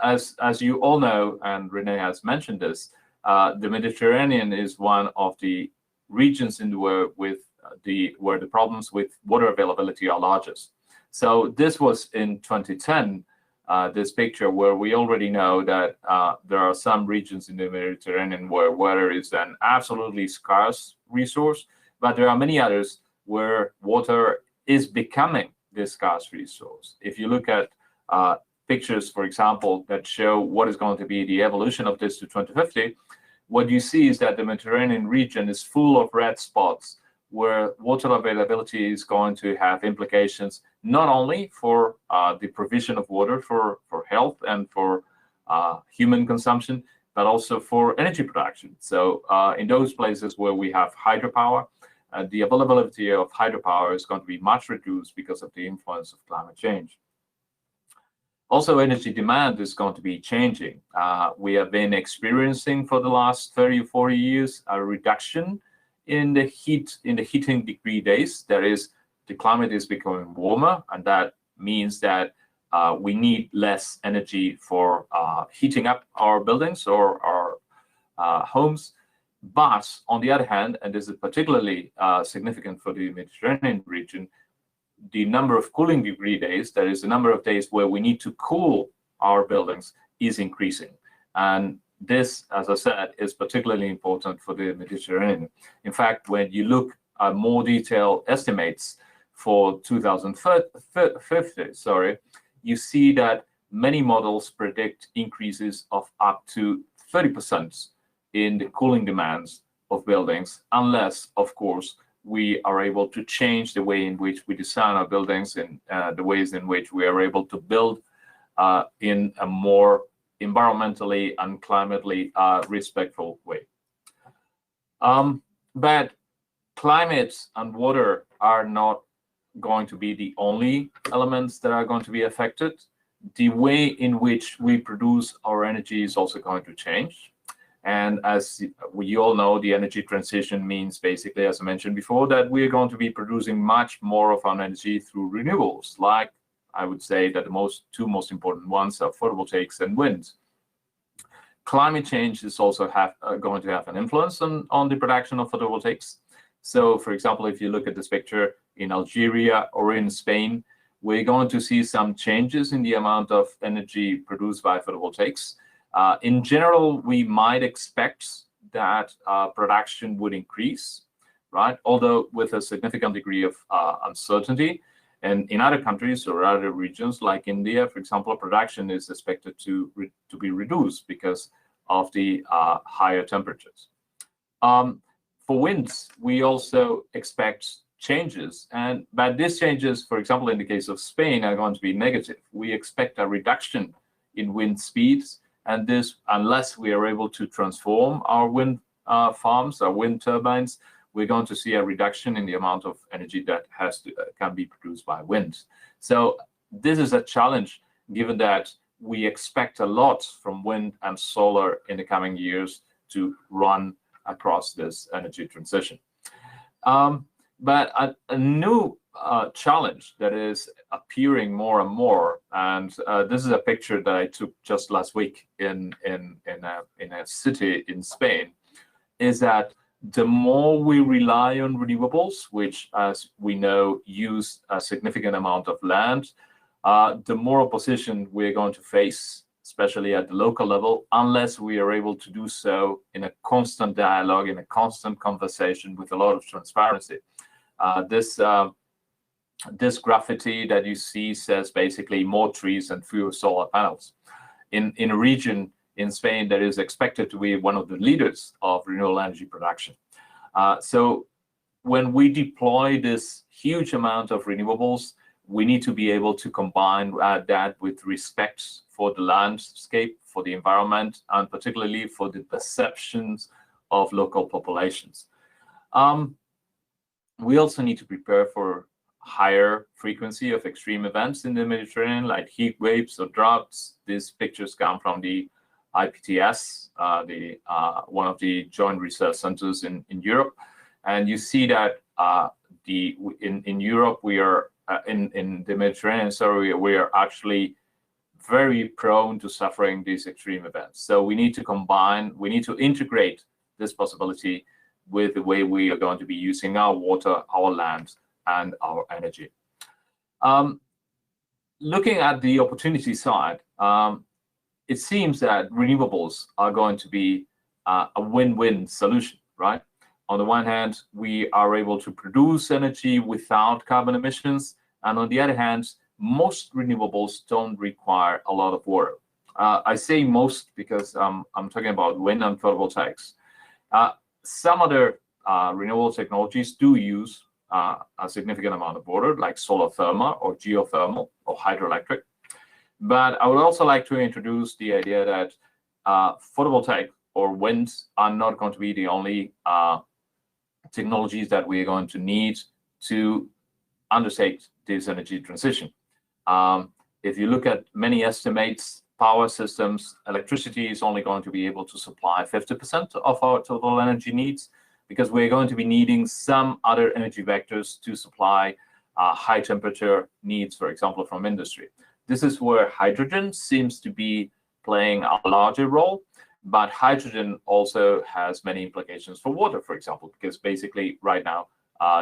as you all know, and Renee has mentioned this, the Mediterranean is one of the regions in the world where the problems with water availability are largest. So this was in 2010, this picture where we already know that there are some regions in the Mediterranean where water is an absolutely scarce resource, but there are many others where water is becoming this scarce resource. If you look at pictures, for example, that show what is going to be the evolution of this to 2050, what you see is that the Mediterranean region is full of red spots where water availability is going to have implications not only for the provision of water for health and for human consumption, but also for energy production. So in those places where we have hydropower, the availability of hydropower is going to be much reduced because of the influence of climate change. Also, energy demand is going to be changing. We have been experiencing for the last 30 or 40 years a reduction in the heating degree days. That is, the climate is becoming warmer, and that means that we need less energy for heating up our buildings or our homes. But on the other hand, and this is particularly significant for the Mediterranean region, the number of cooling degree days, that is the number of days where we need to cool our buildings, is increasing. And this, as I said, is particularly important for the Mediterranean. In fact, when you look at more detailed estimates for 2050, you see that many models predict increases of up to 30% in the cooling demands of buildings, unless, of course, we are able to change the way in which we design our buildings and the ways in which we are able to build in a more environmentally and climately respectful way. But climate and water are not going to be the only elements that are going to be affected. The way in which we produce our energy is also going to change. And as we all know, the energy transition means basically, as I mentioned before, that we are going to be producing much more of our energy through renewables, like I would say that the two most important ones are photovoltaics and wind. Climate change is also going to have an influence on the production of photovoltaics. So, for example, if you look at this picture in Algeria or in Spain, we're going to see some changes in the amount of energy produced by photovoltaics. In general, we might expect that production would increase, right? Although with a significant degree of uncertainty. And in other countries or other regions, like India, for example, production is expected to be reduced because of the higher temperatures. For winds, we also expect changes, but these changes, for example, in the case of Spain, are going to be negative. We expect a reduction in wind speeds, and this, unless we are able to transform our wind farms, our wind turbines, we're going to see a reduction in the amount of energy that can be produced by wind. So this is a challenge, given that we expect a lot from wind and solar in the coming years to run across this energy transition. But a new challenge that is appearing more and more, and this is a picture that I took just last week in a city in Spain, is that the more we rely on renewables, which, as we know, use a significant amount of land, the more opposition we're going to face, especially at the local level, unless we are able to do so in a constant dialogue, in a constant conversation with a lot of transparency. This graffiti that you see says basically more trees and fewer solar panels. In a region in Spain that is expected to be one of the leaders of renewable energy production. So when we deploy this huge amount of renewables, we need to be able to combine that with respect for the landscape, for the environment, and particularly for the perceptions of local populations. We also need to prepare for higher frequency of extreme events in the Mediterranean, like heat waves or droughts. These pictures come from the IPTS, one of the joint research centers in Europe. And you see that in Europe, we are in the Mediterranean, so we are actually very prone to suffering these extreme events. So we need to integrate this possibility with the way we are going to be using our water, our land, and our energy. Looking at the opportunity side, it seems that renewables are going to be a win-win solution, right? On the one hand, we are able to produce energy without carbon emissions, and on the other hand, most renewables don't require a lot of water. I say most because I'm talking about wind and photovoltaics. Some other renewable technologies do use a significant amount of water, like solar thermal or geothermal or hydroelectric. But I would also like to introduce the idea that photovoltaic or wind are not going to be the only technologies that we're going to need to undertake this energy transition. If you look at many estimates, power systems, electricity is only going to be able to supply 50% of our total energy needs, because we're going to be needing some other energy vectors to supply high temperature needs, for example, from industry. This is where hydrogen seems to be playing a larger role, but hydrogen also has many implications for water, for example, because basically right now,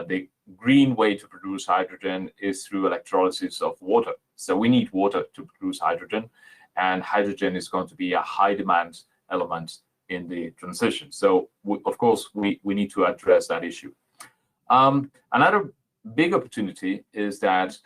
the green way to produce hydrogen is through electrolysis of water. So we need water to produce hydrogen, and hydrogen is going to be a high demand element in the transition. So of course, we need to address that issue. Another big opportunity is that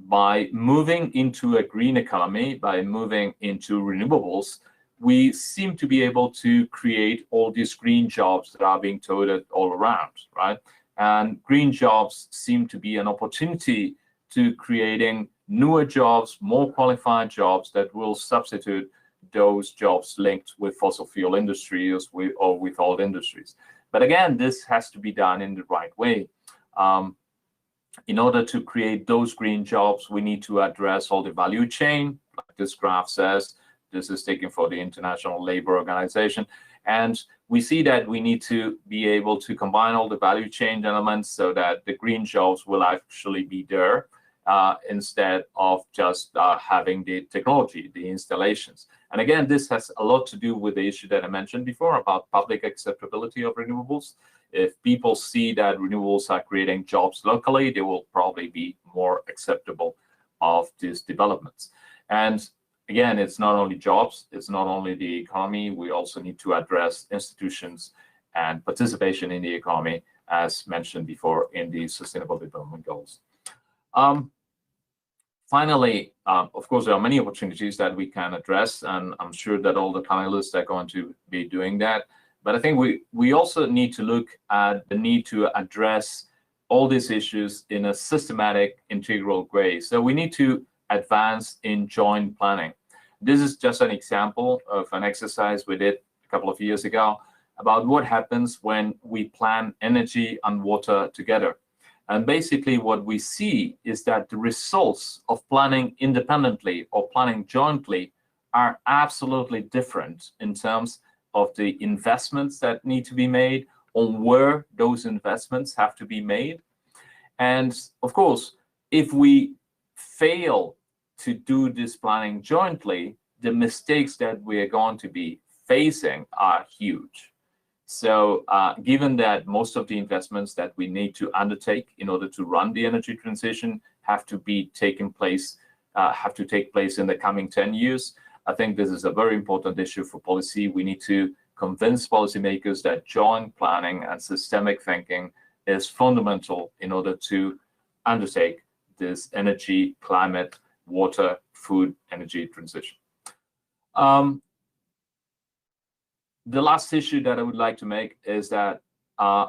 by moving into a green economy, by moving into renewables, we seem to be able to create all these green jobs that are being touted all around, right? And green jobs seem to be an opportunity to creating newer jobs, more qualified jobs that will substitute those jobs linked with fossil fuel industries or with old industries. But again, this has to be done in the right way. In order to create those green jobs, we need to address all the value chain, like this graph says. This is taken for the International Labour Organization. And we see that we need to be able to combine all the value chain elements so that the green jobs will actually be there. instead of just having the technology, the installations. And again, this has a lot to do with the issue that I mentioned before about public acceptability of renewables. If people see that renewables are creating jobs locally, they will probably be more acceptable of these developments. And again, it's not only jobs, it's not only the economy, we also need to address institutions and participation in the economy, as mentioned before in the Sustainable Development Goals. Finally, of course, there are many opportunities that we can address, and I'm sure that all the panelists are going to be doing that. But I think we also need to look at the need to address all these issues in a systematic, integral way. So we need to advance in joint planning. This is just an example of an exercise we did a couple of years ago about what happens when we plan energy and water together. And basically what we see is that the results of planning independently or planning jointly are absolutely different in terms of the investments that need to be made, on where those investments have to be made. And of course, if we fail to do this planning jointly, the mistakes that we are going to be facing are huge. So given that most of the investments that we need to undertake in order to run the energy transition have to take place in the coming 10 years, I think this is a very important issue for policy. We need to convince policymakers that joint planning and systemic thinking is fundamental in order to undertake this energy, climate, water, food, energy transition. The last issue that I would like to make is that,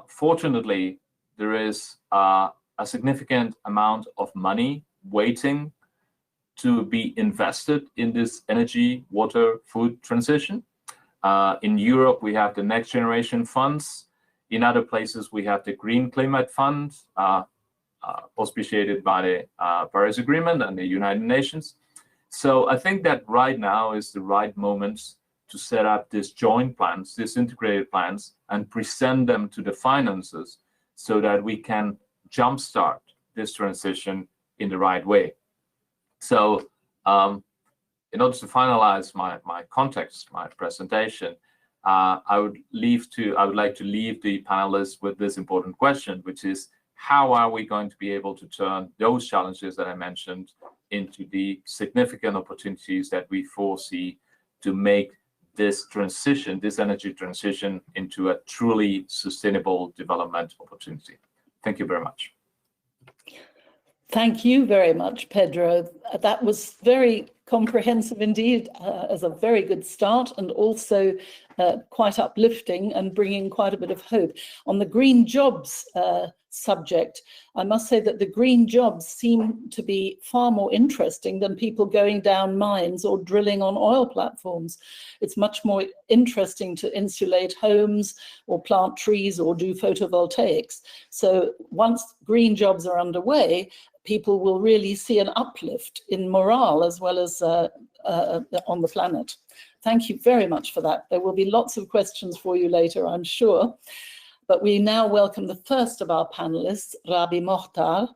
fortunately, there is a significant amount of money waiting to be invested in this energy, water, food transition. In Europe, we have the Next Generation funds. In other places, we have the Green Climate Fund, auspiciated by the Paris Agreement and the United Nations. So I think that right now is the right moment to set up these joint plans, these integrated plans, and present them to the finances so that we can jumpstart this transition in the right way. So in order to finalize my context, my presentation, I would like to leave the panelists with this important question, which is, how are we going to be able to turn those challenges that I mentioned into the significant opportunities that we foresee to make this transition, this energy transition, into a truly sustainable development opportunity? Thank you very much. Thank you very much, Pedro. That was very comprehensive indeed, as a very good start, and also quite uplifting and bringing quite a bit of hope. On the green jobs subject, I must say that the green jobs seem to be far more interesting than people going down mines or drilling on oil platforms. It's much more interesting to insulate homes or plant trees or do photovoltaics. So once green jobs are underway, people will really see an uplift in morale as well as on the planet. Thank you very much for that. There will be lots of questions for you later, I'm sure. But we now welcome the first of our panelists, Rabi Mohtar.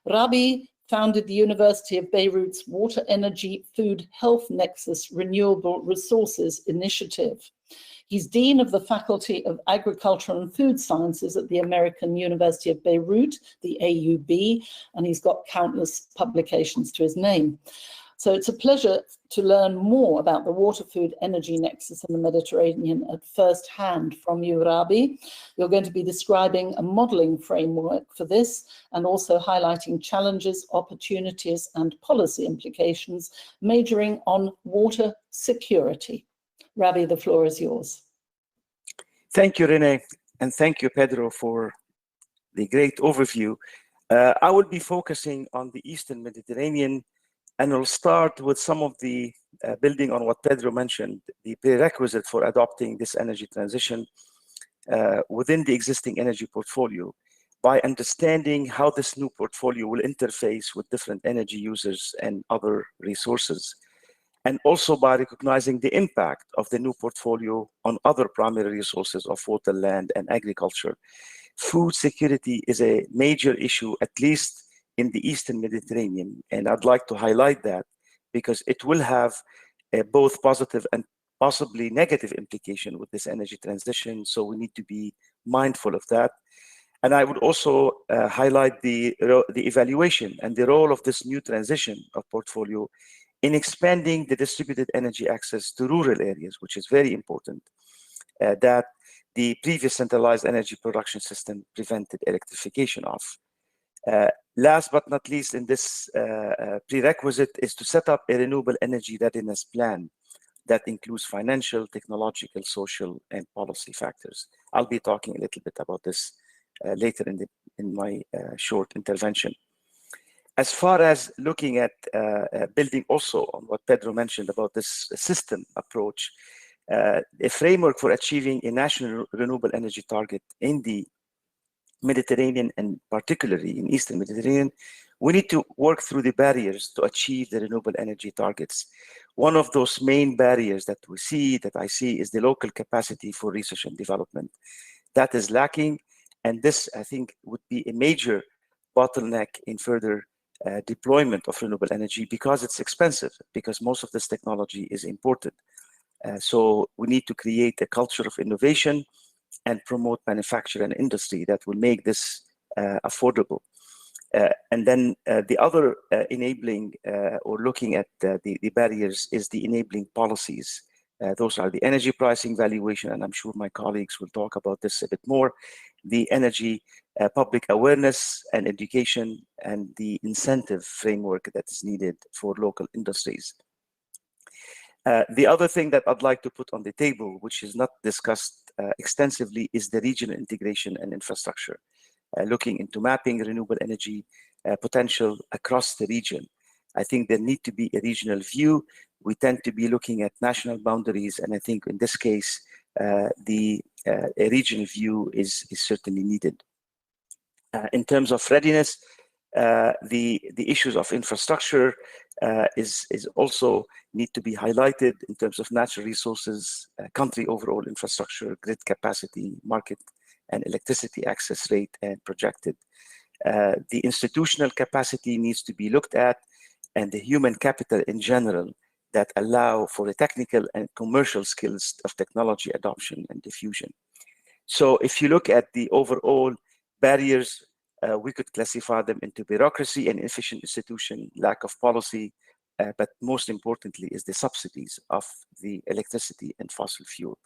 Rabi founded the University of Beirut's Water, Energy, Food, Health Nexus Renewable Resources Initiative. He's Dean of the Faculty of Agricultural and Food Sciences at the American University of Beirut, the AUB, and he's got countless publications to his name. So it's a pleasure to learn more about the water, food, energy nexus in the Mediterranean at first hand from you, Rabi. You're going to be describing a modeling framework for this and also highlighting challenges, opportunities, and policy implications, majoring on water security. Rabi, the floor is yours. Thank you, Renee, and thank you, Pedro, for the great overview. I will be focusing on the Eastern Mediterranean, and I'll start with some of the, building on what Pedro mentioned, the prerequisite for adopting this energy transition within the existing energy portfolio, by understanding how this new portfolio will interface with different energy users and other resources, and also by recognizing the impact of the new portfolio on other primary resources of water, land, and agriculture. Food security is a major issue, at least in the Eastern Mediterranean. And I'd like to highlight that because it will have both positive and possibly negative implication with this energy transition. So we need to be mindful of that. And I would also highlight the evaluation and the role of this new transition of portfolio in expanding the distributed energy access to rural areas, which is very important, that the previous centralized energy production system prevented electrification of. Last but not least in this prerequisite is to set up a renewable energy readiness plan that includes financial, technological, social, and policy factors. I'll be talking a little bit about this later in my short intervention. As far as looking at building also on what Pedro mentioned about this system approach, a framework for achieving a national renewable energy target in the Mediterranean and particularly in Eastern Mediterranean, we need to work through the barriers to achieve the renewable energy targets. One of those main barriers that I see is the local capacity for research and development. That is lacking, and this I think would be a major bottleneck in further deployment of renewable energy because it's expensive, because most of this technology is imported. So we need to create a culture of innovation and promote manufacture and industry that will make this affordable. And then the other enabling or looking at the barriers is the enabling policies. Those are the energy pricing valuation, and I'm sure my colleagues will talk about this a bit more, the energy public awareness and education, and the incentive framework that is needed for local industries. The other thing that I'd like to put on the table, which is not discussed extensively, is the regional integration and infrastructure, looking into mapping renewable energy potential across the region. I think there need to be a regional view. We tend to be looking at national boundaries, and I think in this case, a regional view is certainly needed. In terms of readiness, the issues of infrastructure is also need to be highlighted in terms of natural resources, country overall infrastructure, grid capacity, market and electricity access rate, and projected. The institutional capacity needs to be looked at, and the human capital in general that allow for the technical and commercial skills of technology adoption and diffusion. So if you look at the overall barriers, we could classify them into bureaucracy and inefficient institution, lack of policy, but most importantly is the subsidies of the electricity and fossil fuel.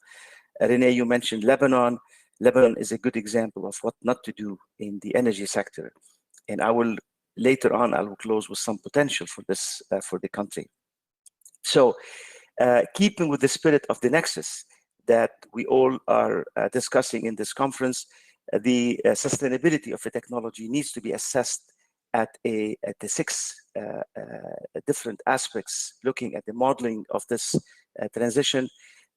Renee, you mentioned Lebanon. Lebanon is a good example of what not to do in the energy sector. And I will, later on, I will close with some potential for this, for the country. So keeping with the spirit of the Nexus that we all are discussing in this conference, the sustainability of the technology needs to be assessed at the 6 different aspects, looking at the modeling of this transition.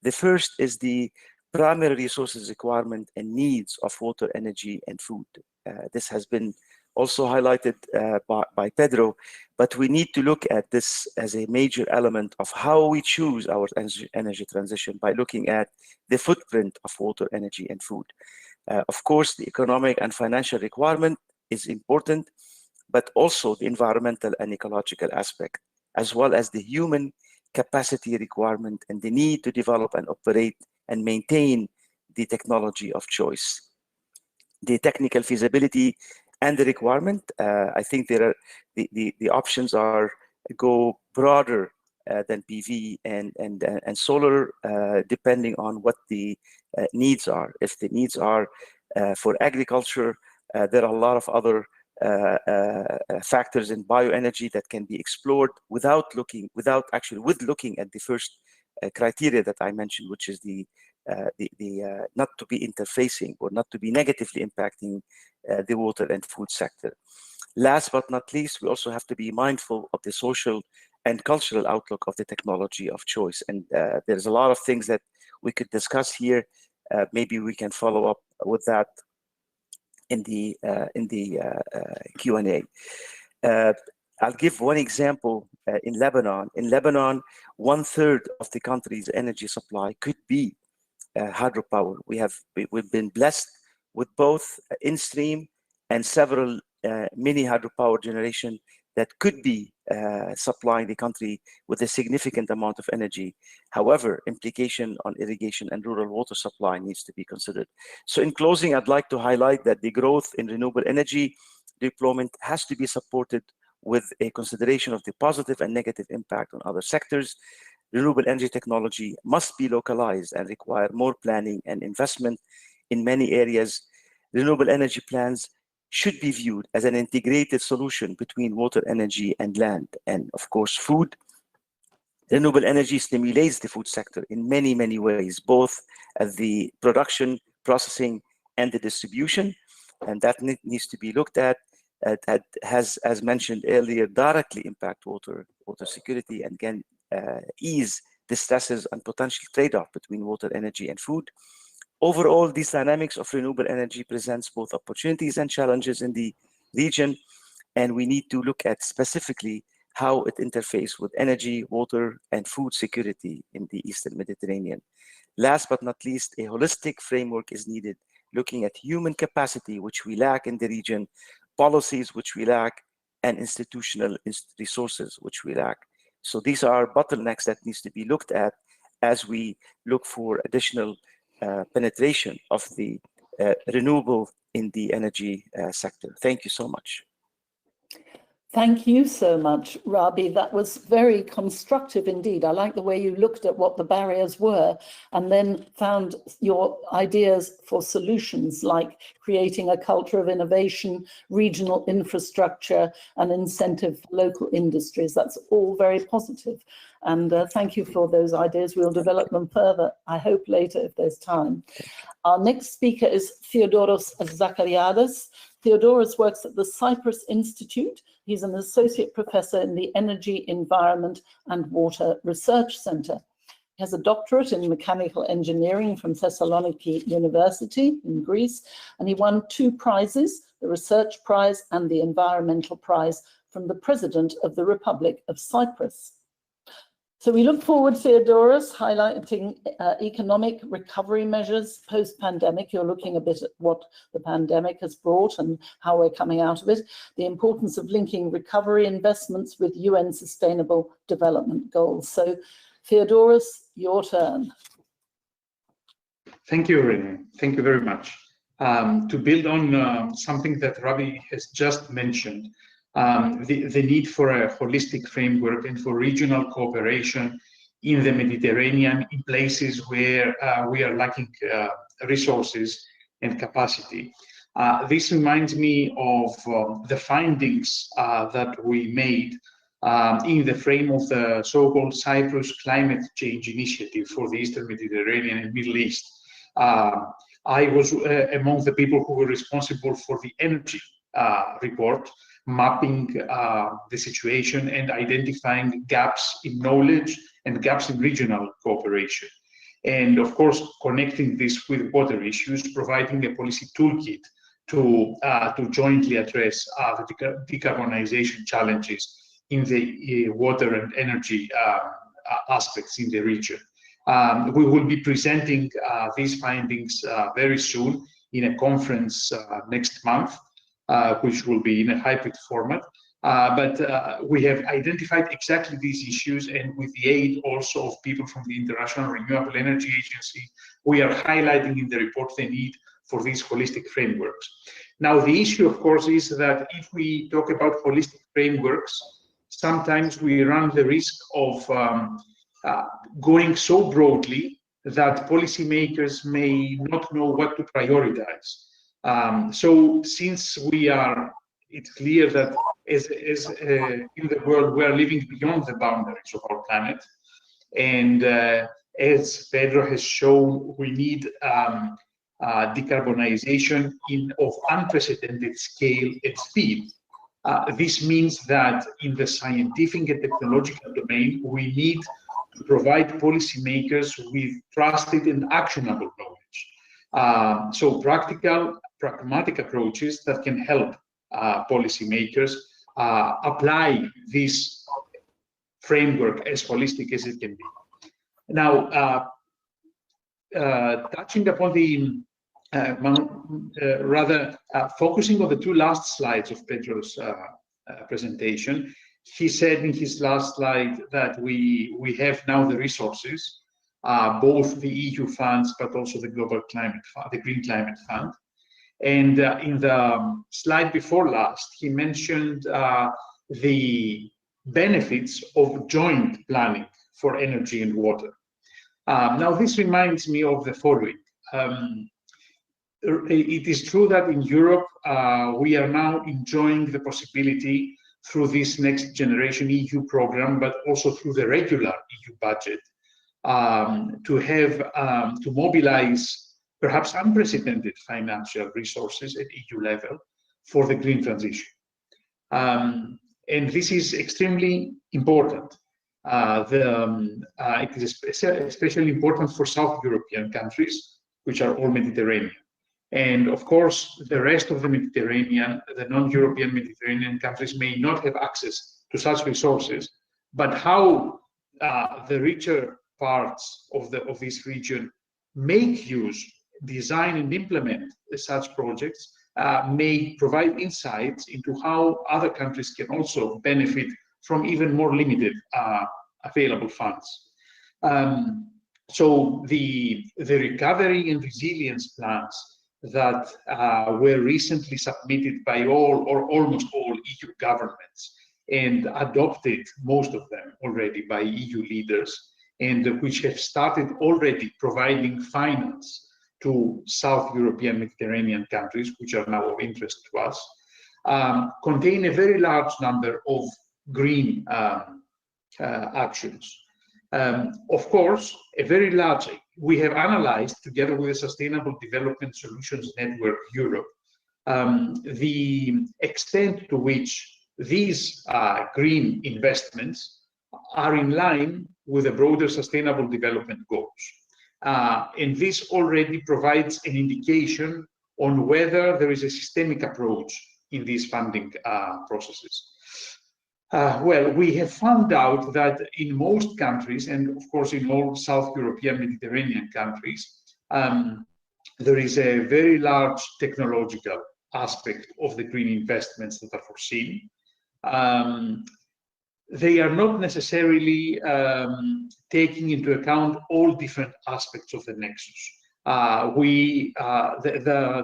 The first is the primary resources requirement and needs of water, energy, and food. This has been also highlighted by Pedro, but we need to look at this as a major element of how we choose our energy transition by looking at the footprint of water, energy, and food. Of course, the economic and financial requirement is important, but also the environmental and ecological aspect, as well as the human capacity requirement and the need to develop and operate and maintain the technology of choice. The technical feasibility and the requirement, I think there are the options are go broader than PV and solar, depending on what the needs are. If the needs are for agriculture, there are a lot of other factors in bioenergy that can be explored without looking at the first criteria that I mentioned, which is the not to be interfacing or not to be negatively impacting the water and food sector. Last but not least, we also have to be mindful of the social and cultural outlook of the technology of choice. And there's a lot of things that we could discuss here. Maybe we can follow up with that in the Q&A. I'll give one example in Lebanon. In Lebanon, 1/3 of the country's energy supply could be hydropower. We've been blessed with both in-stream and several mini hydropower generation that could be supplying the country with a significant amount of energy. However, implication on irrigation and rural water supply needs to be considered. So in closing, I'd like to highlight that the growth in renewable energy deployment has to be supported with a consideration of the positive and negative impact on other sectors. Renewable energy technology must be localized and require more planning and investment in many areas. Renewable energy plans should be viewed as an integrated solution between water, energy, and land, and of course, food. Renewable energy stimulates the food sector in many, many ways, both at the production, processing, and the distribution, and that needs to be looked at. That has, as mentioned earlier, directly impact water security, and can ease the stresses and potential trade-off between water, energy, and food. Overall, these dynamics of renewable energy presents both opportunities and challenges in the region, and we need to look at specifically how it interfaces with energy, water, and food security in the Eastern Mediterranean. Last but not least, a holistic framework is needed, looking at human capacity, which we lack in the region, policies which we lack, and institutional resources which we lack. So these are bottlenecks that needs to be looked at as we look for additional penetration of the renewable in the energy sector. Thank you so much. Thank you so much, Rabi. That was very constructive indeed. I like the way you looked at what the barriers were and then found your ideas for solutions, like creating a culture of innovation, regional infrastructure, and incentive for local industries. That's all very positive. And thank you for those ideas. We'll develop them further, I hope, later if there's time. Our next speaker is Theodoros Zachariadis. Theodoros works at the Cyprus Institute. He's an associate professor in the Energy, Environment and Water Research Center. He has a doctorate in mechanical engineering from Thessaloniki University in Greece, and he won 2 prizes, the Research Prize and the Environmental Prize, from the President of the Republic of Cyprus. So we look forward, Theodoros, highlighting economic recovery measures post-pandemic. You're looking a bit at what the pandemic has brought and how we're coming out of it, the importance of linking recovery investments with UN Sustainable Development Goals. So, Theodoros, your turn. Thank you, Renee. Thank you very much. To build on something that Rabi has just mentioned, the need for a holistic framework and for regional cooperation in the Mediterranean in places where we are lacking resources and capacity. This reminds me of the findings that we made in the frame of the so-called Cyprus Climate Change Initiative for the Eastern Mediterranean and Middle East. I was among the people who were responsible for the energy report, mapping the situation and identifying gaps in knowledge and gaps in regional cooperation. And of course, connecting this with water issues, providing a policy toolkit to jointly address the decarbonization challenges in the water and energy aspects in the region. We will be presenting these findings very soon in a conference next month, which will be in a hybrid format. But we have identified exactly these issues, and with the aid also of people from the International Renewable Energy Agency, we are highlighting in the report the need for these holistic frameworks. Now, the issue, of course, is that if we talk about holistic frameworks, sometimes we run the risk of going so broadly that policymakers may not know what to prioritize. So since it's clear that as in the world, we are living beyond the boundaries of our planet. And as Pedro has shown, we need decarbonization of unprecedented scale and speed. This means that in the scientific and technological domain, we need to provide policymakers with trusted and actionable knowledge. So pragmatic approaches that can help policymakers apply this framework as holistic as it can be. Now, touching upon the rather focusing on the two last slides of Pedro's presentation, he said in his last slide that we have now the resources, both the EU funds, but also the Global Climate Fund, the Green Climate Fund. And in the slide before last, he mentioned the benefits of joint planning for energy and water. Now, this reminds me of the following. It is true that in Europe, we are now enjoying the possibility through this Next Generation EU program, but also through the regular EU budget, to mobilize perhaps unprecedented financial resources at EU level for the green transition. And this is extremely important. It is especially important for South European countries, which are all Mediterranean. And of course, the rest of the Mediterranean, the non-European Mediterranean countries may not have access to such resources, but how the richer parts of this region make use, design and implement such projects may provide insights into how other countries can also benefit from even more limited available funds. So the recovery and resilience plans that were recently submitted by all or almost all EU governments and adopted, most of them already by EU leaders, and which have started already providing finance to South European Mediterranean countries, which are now of interest to us, contain a very large number of green actions. Of course, we have analyzed, together with the Sustainable Development Solutions Network Europe, the extent to which these green investments are in line with the broader sustainable development goals. And this already provides an indication on whether there is a systemic approach in these funding processes. Well, we have found out that in most countries, and of course in all South European Mediterranean countries, there is a very large technological aspect of the green investments that are foreseen. They are not necessarily taking into account all different aspects of the nexus.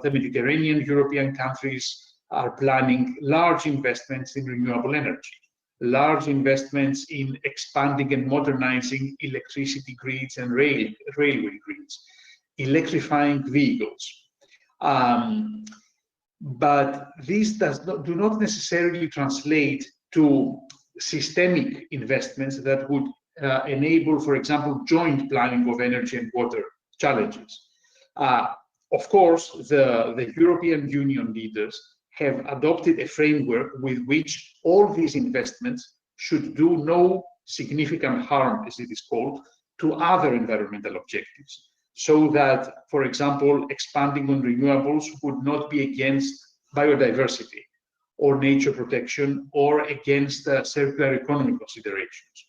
The Mediterranean European countries are planning large investments in renewable energy, large investments in expanding and modernizing electricity grids and railway grids, electrifying vehicles. But these do not necessarily translate to systemic investments that would enable, for example, joint planning of energy and water challenges. Of course, the European Union leaders have adopted a framework with which all these investments should do no significant harm, as it is called, to other environmental objectives. So that, for example, expanding on renewables would not be against biodiversity or nature protection or against circular economy considerations.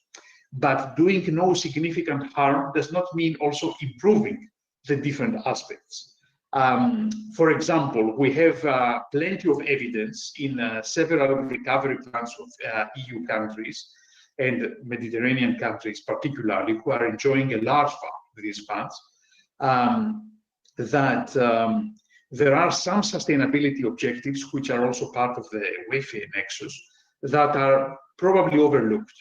But doing no significant harm does not mean also improving the different aspects. For example, we have plenty of evidence in several recovery plans of EU countries and Mediterranean countries particularly, who are enjoying a large part of these funds, that there are some sustainability objectives which are also part of the WEFE Nexus that are probably overlooked.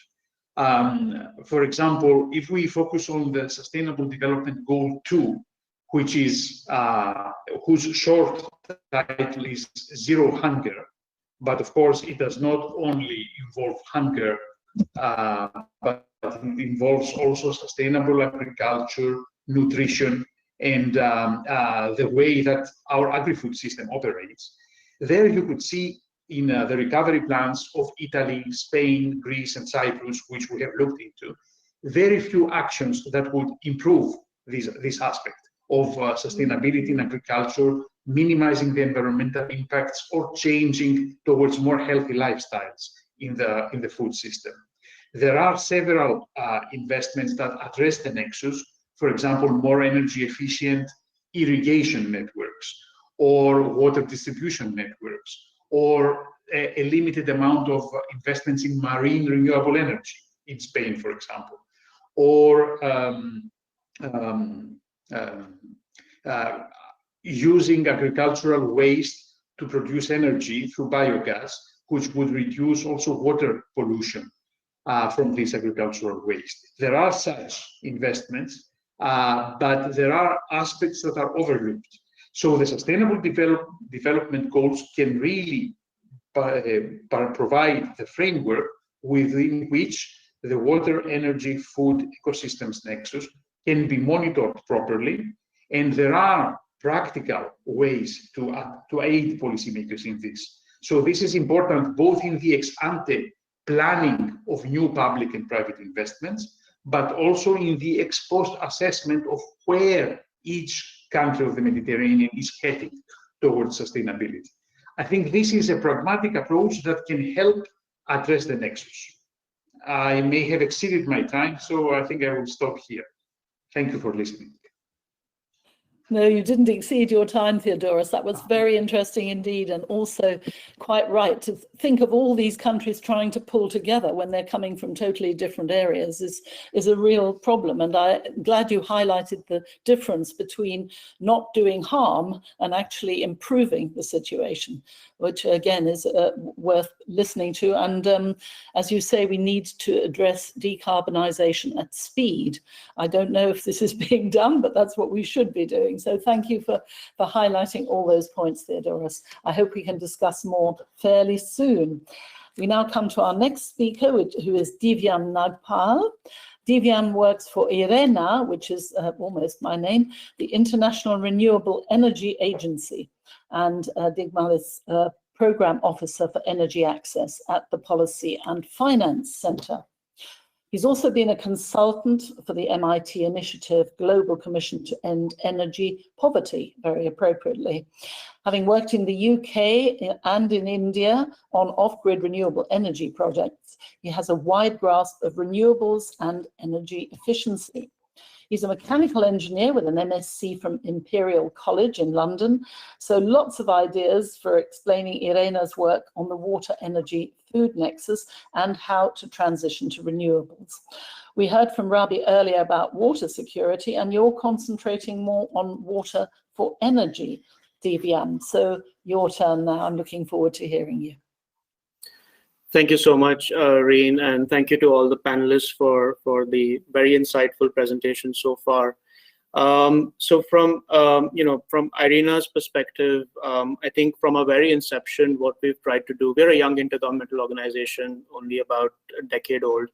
For example, if we focus on the Sustainable Development Goal 2, which is whose short title is Zero Hunger, but of course it does not only involve hunger, but it involves also sustainable agriculture, nutrition, and the way that our agri-food system operates. There you could see in the recovery plans of Italy, Spain, Greece, and Cyprus, which we have looked into, very few actions that would improve this aspect of sustainability in agriculture, minimizing the environmental impacts, or changing towards more healthy lifestyles in the food system. There are several investments that address the nexus. For example, more energy efficient irrigation network, networks, or water distribution networks, or a limited amount of investments in marine renewable energy in Spain, for example, or using agricultural waste to produce energy through biogas, which would reduce also water pollution from this agricultural waste. There are such investments, but there are aspects that are overlooked. So the Sustainable Development Goals can really provide the framework within which the water, energy, food ecosystems nexus can be monitored properly, and there are practical ways to aid policymakers in this. So this is important both in the ex-ante planning of new public and private investments, but also in the ex-post assessment of where each country of the Mediterranean is heading towards sustainability. I think this is a pragmatic approach that can help address the nexus. I may have exceeded my time, so I think I will stop here. Thank you for listening. No, you didn't exceed your time, Theodoros. That was very interesting indeed, and also quite right. To think of all these countries trying to pull together when they're coming from totally different areas is a real problem. And I'm glad you highlighted the difference between not doing harm and actually improving the situation, which again is worth listening to. And as you say, we need to address decarbonisation at speed. I don't know if this is being done, but that's what we should be doing. So thank you for highlighting all those points, Theodoros. I hope we can discuss more fairly soon. We now come to our next speaker, who is Divyam Nagpal. Divyam works for IRENA, which is almost my name, the International Renewable Energy Agency. And Digmal is Program Officer for Energy Access at the Policy and Finance Center. He's also been a consultant for the MIT initiative Global Commission to End Energy Poverty, very appropriately. Having worked in the UK and in India on off-grid renewable energy projects, he has a wide grasp of renewables and energy efficiency. He's a mechanical engineer with an MSc from Imperial College in London, so lots of ideas for explaining IRENA's work on the water, energy, food nexus and how to transition to renewables. We heard from Rabi earlier about water security, and you're concentrating more on water for energy, Divyam. So your turn now. I'm looking forward to hearing you. Thank you so much, Reen, and thank you to all the panelists for the very insightful presentation so far. So from from IRENA's perspective, I think from our very inception, what we've tried to do, we're a young intergovernmental organization, only about a decade old.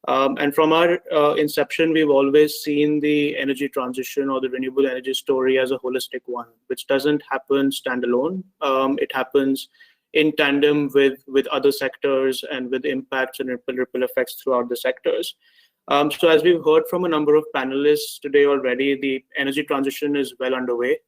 And from our inception, we've always seen the energy transition or the renewable energy story as a holistic one, which doesn't happen standalone. It happens in tandem with other sectors and with impacts and ripple effects throughout the sectors. So as we've heard from a number of panelists today already, the energy transition is well underway.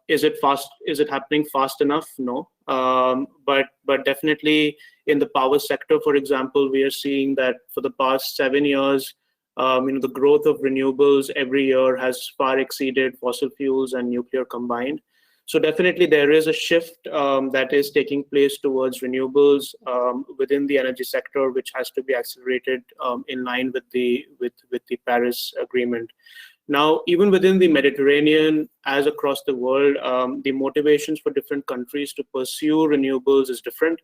Is it happening fast enough? No. But definitely in the power sector, for example, we are seeing that for the past 7 years, the growth of renewables every year has far exceeded fossil fuels and nuclear combined. So definitely there is a shift that is taking place towards renewables within the energy sector, which has to be accelerated in line with the Paris Agreement. Now, even within the Mediterranean, as across the world, the motivations for different countries to pursue renewables is different.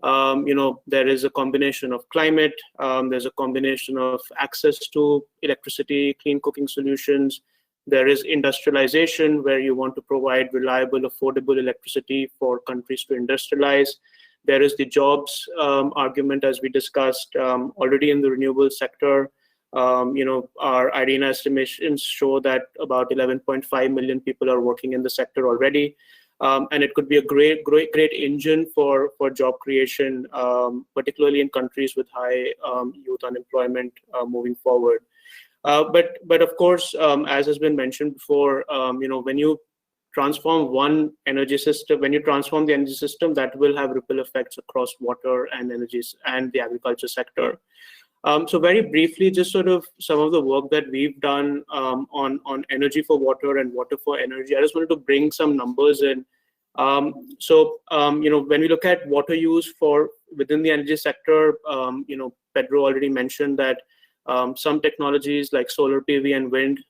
There is a combination of climate, there's a combination of access to electricity, clean cooking solutions. There is industrialization, where you want to provide reliable, affordable electricity for countries to industrialize. There is the jobs argument, as we discussed already in the renewable sector. Our IRENA estimations show that about 11.5 million people are working in the sector already. And it could be a great engine for job creation, particularly in countries with high youth unemployment moving forward. But of course, as has been mentioned before, when you transform one energy system, when you transform the energy system, that will have ripple effects across water and energies and the agriculture sector. So very briefly, just sort of some of the work that we've done on energy for water and water for energy. I just wanted to bring some numbers in. You know, when we look at water use for within the energy sector, you know, Pedro already mentioned that some technologies like solar PV and wind,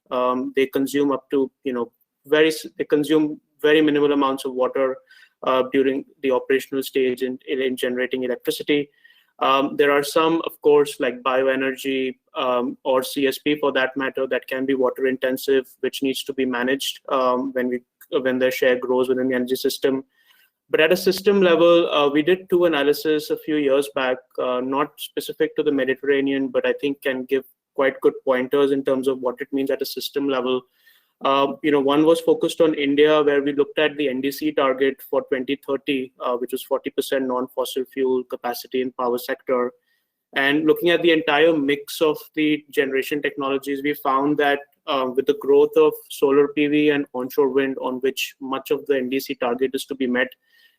they consume up to, you know, they consume very minimal amounts of water during the operational stage in generating electricity. There are some, of course, like bioenergy or CSP for that matter, that can be water intensive, which needs to be managed when their share grows within the energy system. But at a system level, we did two analysis a few years back, not specific to the Mediterranean, but I think can give quite good pointers in terms of what it means at a system level. You know, one was focused on India, where we looked at the NDC target for 2030, which was 40% non-fossil fuel capacity in power sector. And looking at the entire mix of the generation technologies, we found that with the growth of solar PV and onshore wind, on which much of the NDC target is to be met,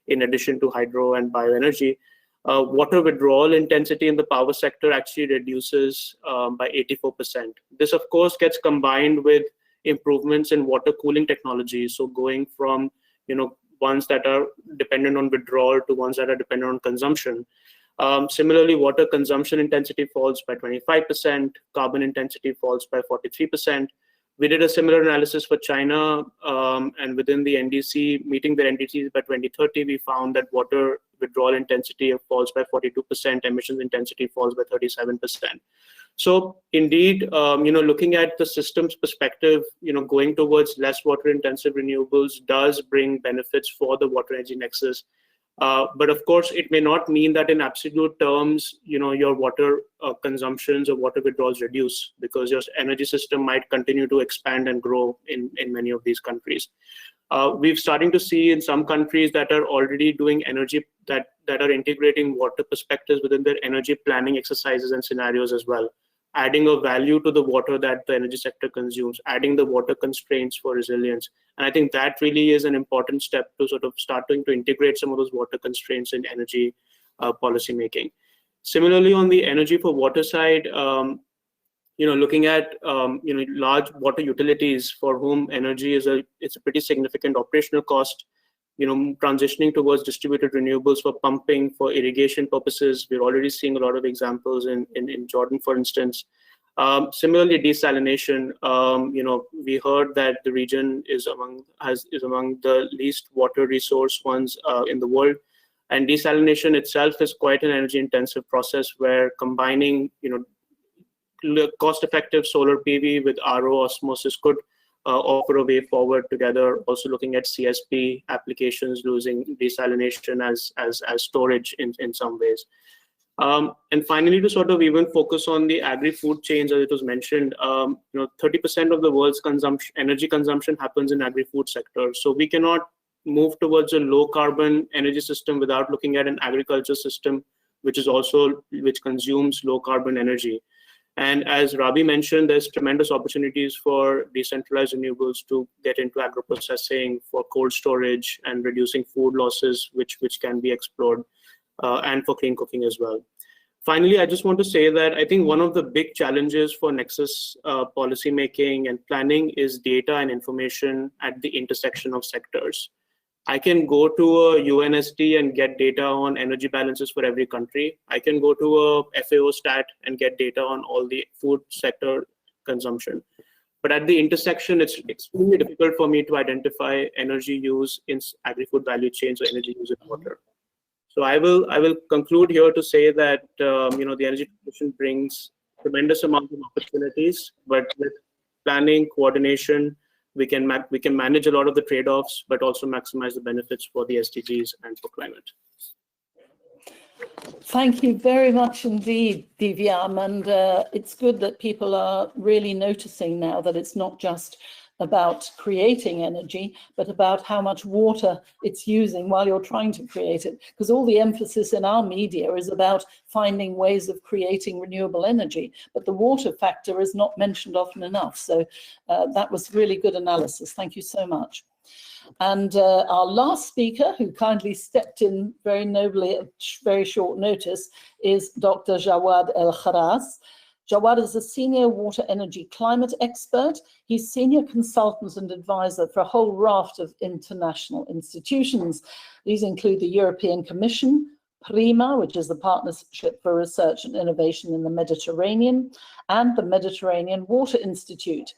in addition to hydro and bioenergy, water withdrawal intensity in the power sector actually reduces by 84%. This, of course, gets combined with improvements in water cooling technologies. So going from, you know, ones that are dependent on withdrawal to ones that are dependent on consumption. Similarly, water consumption intensity falls by 25%, carbon intensity falls by 43%. We did a similar analysis for China, and within the NDC, meeting their NDCs by 2030, we found that water withdrawal intensity falls by 42%, emissions intensity falls by 37%. So indeed, you know, looking at the systems perspective, you know, going towards less water intensive renewables does bring benefits for the water energy nexus. But of course, it may not mean that in absolute terms, you know, your water consumptions or water withdrawals reduce, because your energy system might continue to expand and grow in many of these countries. We're starting to see in some countries that are already doing energy, that are integrating water perspectives within their energy planning exercises and scenarios as well, adding a value to the water that the energy sector consumes, adding the water constraints for resilience. And I think that really is an important step to sort of starting to integrate some of those water constraints in energy policy making. Similarly, on the energy for water side, you know, looking at you know, large water utilities for whom energy is it's a pretty significant operational cost. You know, transitioning towards distributed renewables for pumping, for irrigation purposes. We're already seeing a lot of examples in Jordan, for instance. Similarly, desalination. You know, we heard that the region is among the least water resource ones in the world, and desalination itself is quite an energy-intensive process, where combining, you know, cost-effective solar PV with RO osmosis could offer a way forward together. Also looking at CSP applications, using desalination as storage in some ways. And finally, to sort of even focus on the agri-food chains, as it was mentioned, you know, 30% of the world's energy consumption happens in agri-food sector. So we cannot move towards a low carbon energy system without looking at an agriculture system, which consumes low carbon energy. And as Rabi mentioned, there's tremendous opportunities for decentralized renewables to get into agro-processing, for cold storage and reducing food losses, which can be explored, and for clean cooking as well. Finally, I just want to say that I think one of the big challenges for Nexus policy making and planning is data and information at the intersection of sectors. I can go to a UNST and get data on energy balances for every country. I can go to a FAO stat and get data on all the food sector consumption. But at the intersection, it's extremely difficult for me to identify energy use in agri-food value chains or energy use in water. So I will conclude here to say that you know, the energy transition brings tremendous amount of opportunities, but with planning, coordination, we can manage a lot of the trade-offs, but also maximize the benefits for the SDGs and for climate. Thank you very much indeed, Divyam. And it's good that people are really noticing now that it's not just about creating energy, but about how much water it's using while you're trying to create it. Because all the emphasis in our media is about finding ways of creating renewable energy, but the water factor is not mentioned often enough. So that was really good analysis. Thank you so much. And our last speaker, who kindly stepped in very nobly at very short notice, is Dr. Jawad El-Kharaz. Jawad is a senior water energy climate expert. He's senior consultant and advisor for a whole raft of international institutions. These include the European Commission, PRIMA, which is the Partnership for Research and Innovation in the Mediterranean, and the Mediterranean Water Institute.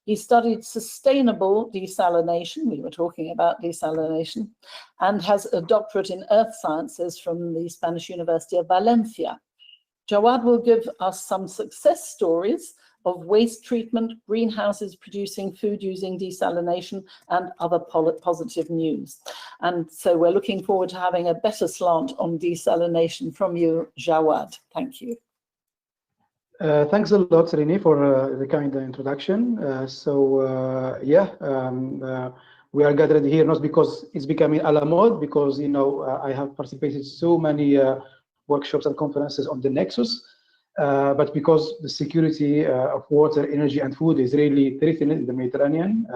He studied sustainable desalination, we were talking about desalination, and has a doctorate in earth sciences from the Spanish University of Valencia. Jawad will give us some success stories of waste treatment, greenhouses producing food using desalination, and other positive news. And so we're looking forward to having a better slant on desalination from you, Jawad. Thank you. Thanks a lot, Rini, for the kind introduction. We are gathered here not because it's becoming a la mode, because I have participated in so many workshops and conferences on the Nexus, but because the security of water, energy, and food is really threatened in the Mediterranean.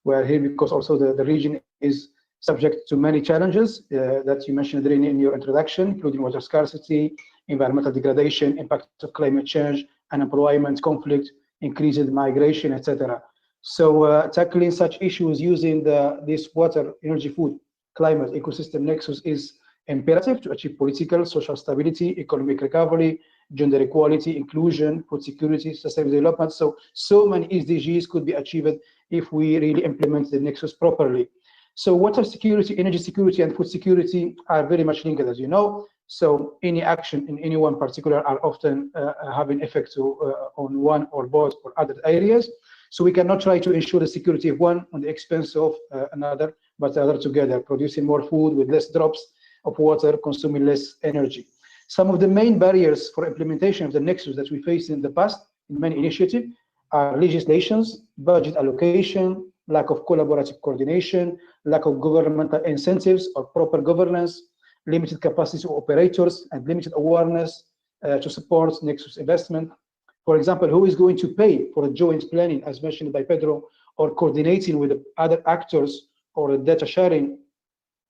We are here because also the region is subject to many challenges that you mentioned, Rini, in your introduction, including water scarcity, environmental degradation, impact of climate change, unemployment, conflict, increased migration, etc. So tackling such issues using this water, energy, food, climate, ecosystem nexus is imperative to achieve political, social stability, economic recovery, gender equality, inclusion, food security, sustainable development. So many SDGs could be achieved if we really implement the nexus properly. So water security, energy security, and food security are very much linked, as you know. So any action in any one particular are often having effect on one or both or other areas. So we cannot try to ensure the security of one on the expense of another, but the other together, producing more food with less drops of water, consuming less energy. Some of the main barriers for implementation of the Nexus that we faced in the past in many initiatives are legislations, budget allocation, lack of collaborative coordination, lack of governmental incentives or proper governance, limited capacity of operators, and limited awareness to support Nexus investment. For example, who is going to pay for the joint planning, as mentioned by Pedro, or coordinating with other actors, or data sharing,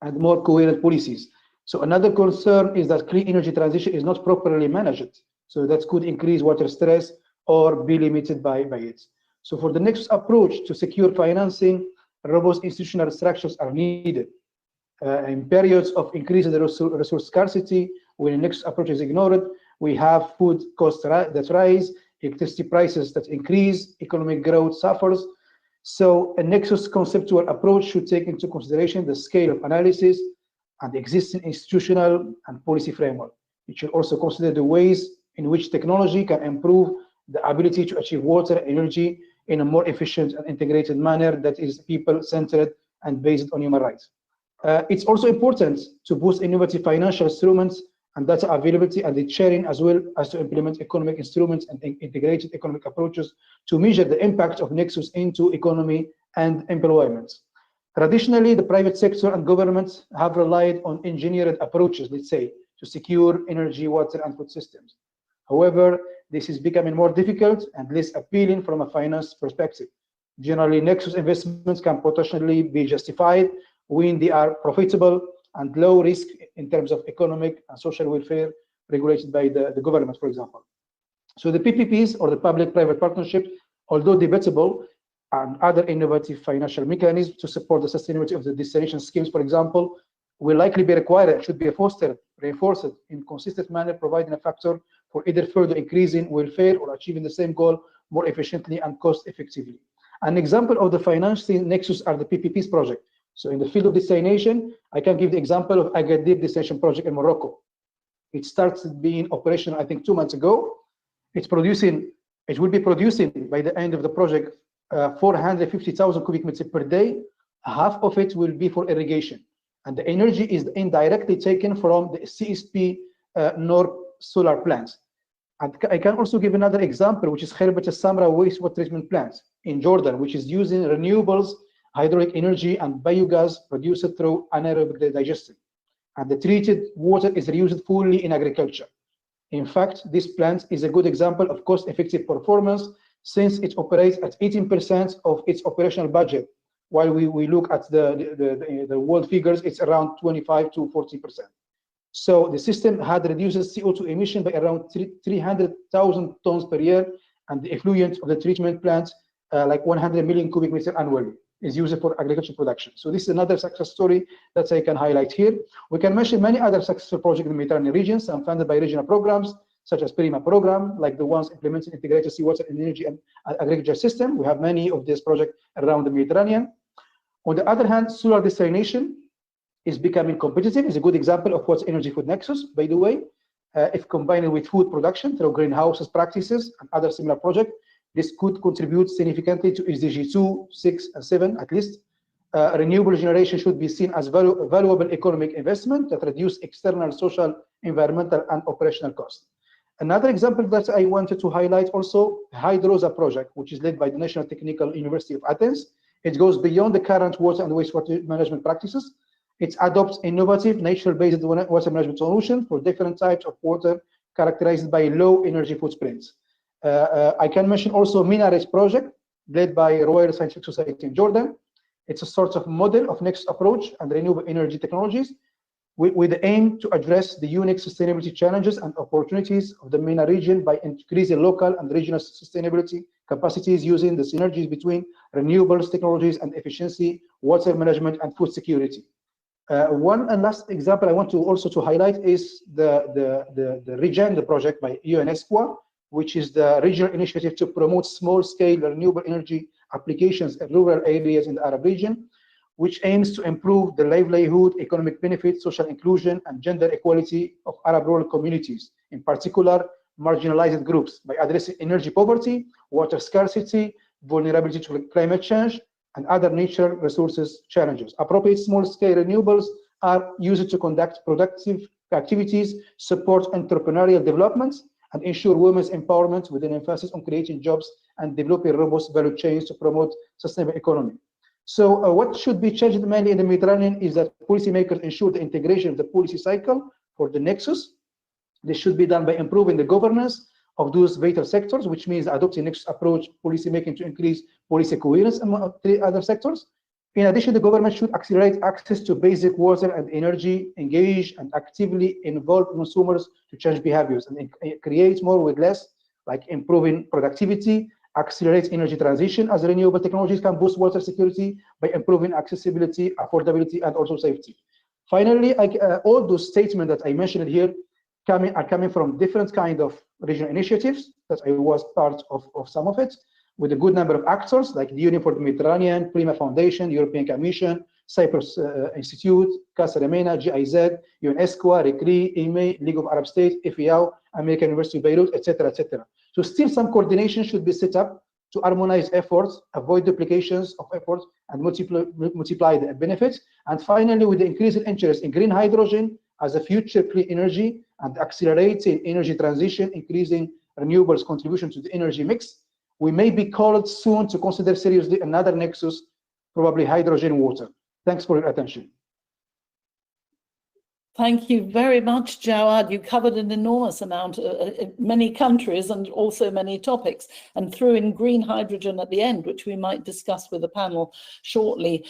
and more coherent policies? So another concern is that clean energy transition is not properly managed. So that could increase water stress or be limited by it. So for the next approach to secure financing, robust institutional structures are needed. In periods of increased resource scarcity, when the next approach is ignored, we have food costs that rise, electricity prices that increase, economic growth suffers. So a Nexus conceptual approach should take into consideration the scale of analysis and the existing institutional and policy framework. It should also consider the ways in which technology can improve the ability to achieve water and energy in a more efficient and integrated manner that is people-centered and based on human rights. It's also important to boost innovative financial instruments and data availability and the sharing, as well as to implement economic instruments and integrated economic approaches to measure the impact of Nexus into economy and employment. Traditionally, the private sector and governments have relied on engineered approaches, let's say, to secure energy, water, and food systems. However, this is becoming more difficult and less appealing from a finance perspective. Generally, Nexus investments can potentially be justified when they are profitable and low risk in terms of economic and social welfare regulated by the government, for example. So the PPPs, or the public-private partnership, although debatable, and other innovative financial mechanisms to support the sustainability of the desalination schemes, for example, will likely be required and should be fostered, reinforced in consistent manner, providing a factor for either further increasing welfare or achieving the same goal more efficiently and cost effectively. An example of the financing nexus are the PPPs project. So in the field of desalination, I can give the example of Agadir desalination project in Morocco. It started being operational, I think, 2 months ago. It will be producing by the end of the project 450,000 cubic meters per day. Half of it will be for irrigation. And the energy is indirectly taken from the CSP North solar plants. And I can also give another example, which is Kherbat al-Samra wastewater treatment plant in Jordan, which is using renewables, hydraulic energy, and biogas produced through anaerobic digestion. And the treated water is reused fully in agriculture. In fact, this plant is a good example of cost-effective performance since it operates at 18% of its operational budget, while we look at the world figures, it's around 25 to 40%. So the system had reduces CO2 emission by around 300,000 tons per year, and the effluent of the treatment plant, like 100 million cubic meters annually, is used for agricultural production. So this is another success story that I can highlight here. We can mention many other successful projects in the Mediterranean region, some funded by regional programs, such as PRIMA program, like the ones implementing integrated seawater and energy and agriculture system. We have many of these projects around the Mediterranean. On the other hand, solar desalination is becoming competitive. It's a good example of what's Energy Food Nexus, by the way. If combined with food production through greenhouses practices and other similar projects, this could contribute significantly to SDG 2, 6, and 7 at least. Renewable generation should be seen as valuable economic investment that reduce external social, environmental, and operational costs. Another example that I wanted to highlight also, Hydrosa project, which is led by the National Technical University of Athens. It goes beyond the current water and wastewater management practices. It adopts innovative, nature-based water management solutions for different types of water characterized by low energy footprints. I can mention also Minaret project, led by Royal Scientific Society in Jordan. It's a sort of model of next approach and renewable energy technologies with the aim to address the unique sustainability challenges and opportunities of the MENA region by increasing local and regional sustainability capacities using the synergies between renewables technologies and efficiency, water management, and food security. One and last example I want to also to highlight is the REGEN project by UNESCO, which is the regional initiative to promote small-scale renewable energy applications in rural areas in the Arab region, which aims to improve the livelihood, economic benefits, social inclusion, and gender equality of Arab rural communities, in particular marginalized groups, by addressing energy poverty, water scarcity, vulnerability to climate change, and other natural resources challenges. Appropriate small-scale renewables are used to conduct productive activities, support entrepreneurial developments, and ensure women's empowerment with an emphasis on creating jobs and developing robust value chains to promote sustainable economy. So what should be changed mainly in the Mediterranean is that policymakers ensure the integration of the policy cycle for the Nexus. This should be done by improving the governance of those vital sectors, which means adopting Nexus approach policymaking to increase policy coherence among the other sectors. In addition, the government should accelerate access to basic water and energy, engage and actively involve consumers to change behaviors, and create more with less, like improving productivity, accelerate energy transition, as renewable technologies can boost water security by improving accessibility, affordability, and also safety. Finally, all those statements that I mentioned here are coming from different kind of regional initiatives that I was part of some of it, with a good number of actors like the Union for the Mediterranean, PRIMA Foundation, European Commission, Cyprus Institute, Casa Remena, GIZ, UNESCO, RECRI, IME, League of Arab States, FEAO, American University of Beirut, etc., etc. So still some coordination should be set up to harmonize efforts, avoid duplications of efforts, and multiply the benefits. And finally, with the increasing interest in green hydrogen as a future clean energy and accelerating energy transition, increasing renewables contribution to the energy mix, we may be called soon to consider seriously another nexus, probably hydrogen water. Thanks for your attention. Thank you very much, Jawad. You covered an enormous amount, many countries and also many topics, and threw in green hydrogen at the end, which we might discuss with the panel shortly.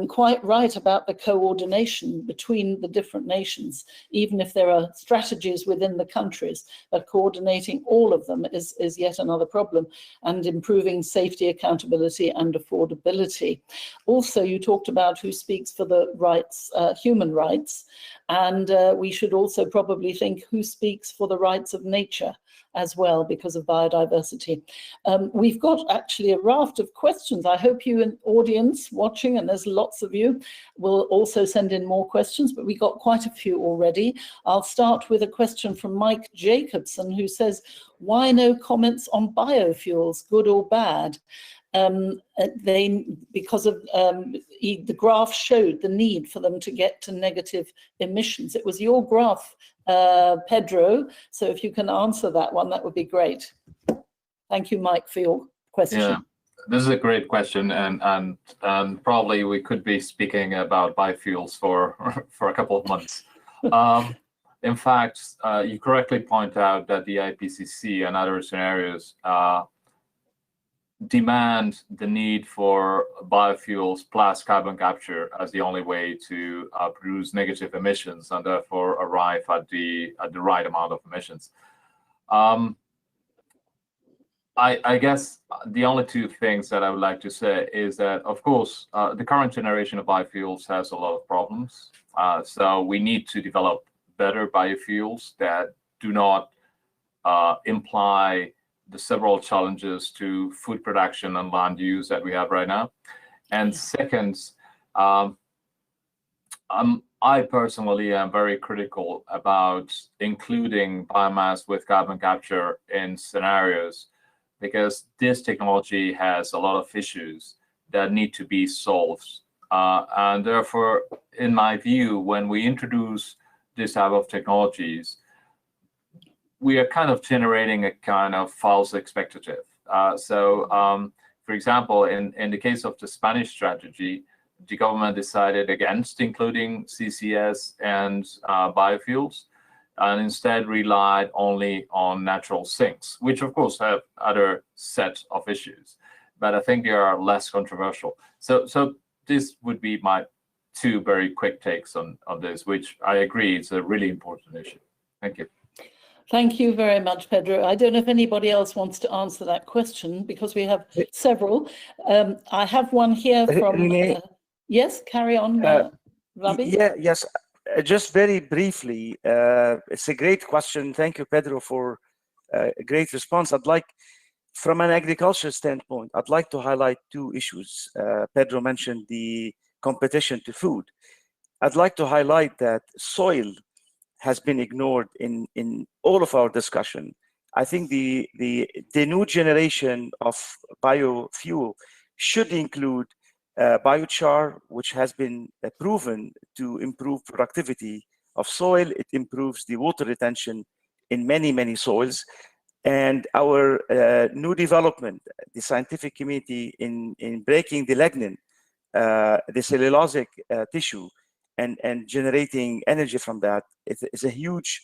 Quite right about the coordination between the different nations, even if there are strategies within the countries, but coordinating all of them is yet another problem, and improving safety, accountability, and affordability. Also, you talked about who speaks for the rights, human rights, and we should also probably think who speaks for the rights of nature as well, because of biodiversity. We've got actually a raft of questions. I hope you, an audience watching, and there's lots of you, will also send in more questions, but we got quite a few already. I'll start with a question from Mike Jacobson, who says, why no comments on biofuels, good or bad? Because of the graph showed the need for them to get to negative emissions. It was your graph, Pedro, so if you can answer that one, that would be great. Thank you, Mike, for your question. Yeah, this is a great question, and probably we could be speaking about biofuels for a couple of months. In fact, you correctly point out that the IPCC and other scenarios demand the need for biofuels plus carbon capture as the only way to produce negative emissions and therefore arrive at the right amount of emissions. I guess the only two things that I would like to say is that, of course, the current generation of biofuels has a lot of problems. So we need to develop better biofuels that do not imply the several challenges to food production and land use that we have right now. And second, I personally am very critical about including biomass with carbon capture in scenarios, because this technology has a lot of issues that need to be solved. And therefore, in my view, when we introduce this type of technologies, we are kind of generating a kind of false expectative. For example, in the case of the Spanish strategy, the government decided against including CCS and biofuels, and instead relied only on natural sinks, which of course have other set of issues, but I think they are less controversial. So this would be my two very quick takes on this, which I agree is a really important issue. Thank you. Thank you very much, Pedro. I don't know if anybody else wants to answer that question, because we have several. I have one here from... yes, carry on, Rabi. Yes, just very briefly, it's a great question. Thank you, Pedro, for a great response. I'd like, from an agriculture standpoint, I'd like to highlight two issues. Pedro mentioned the competition to food. I'd like to highlight that soil has been ignored in all of our discussion. I think the new generation of biofuel should include biochar, which has been proven to improve productivity of soil. It improves the water retention in many, many soils. And our new development, the scientific community in breaking the lignin, the cellulosic tissue, and generating energy from that is a huge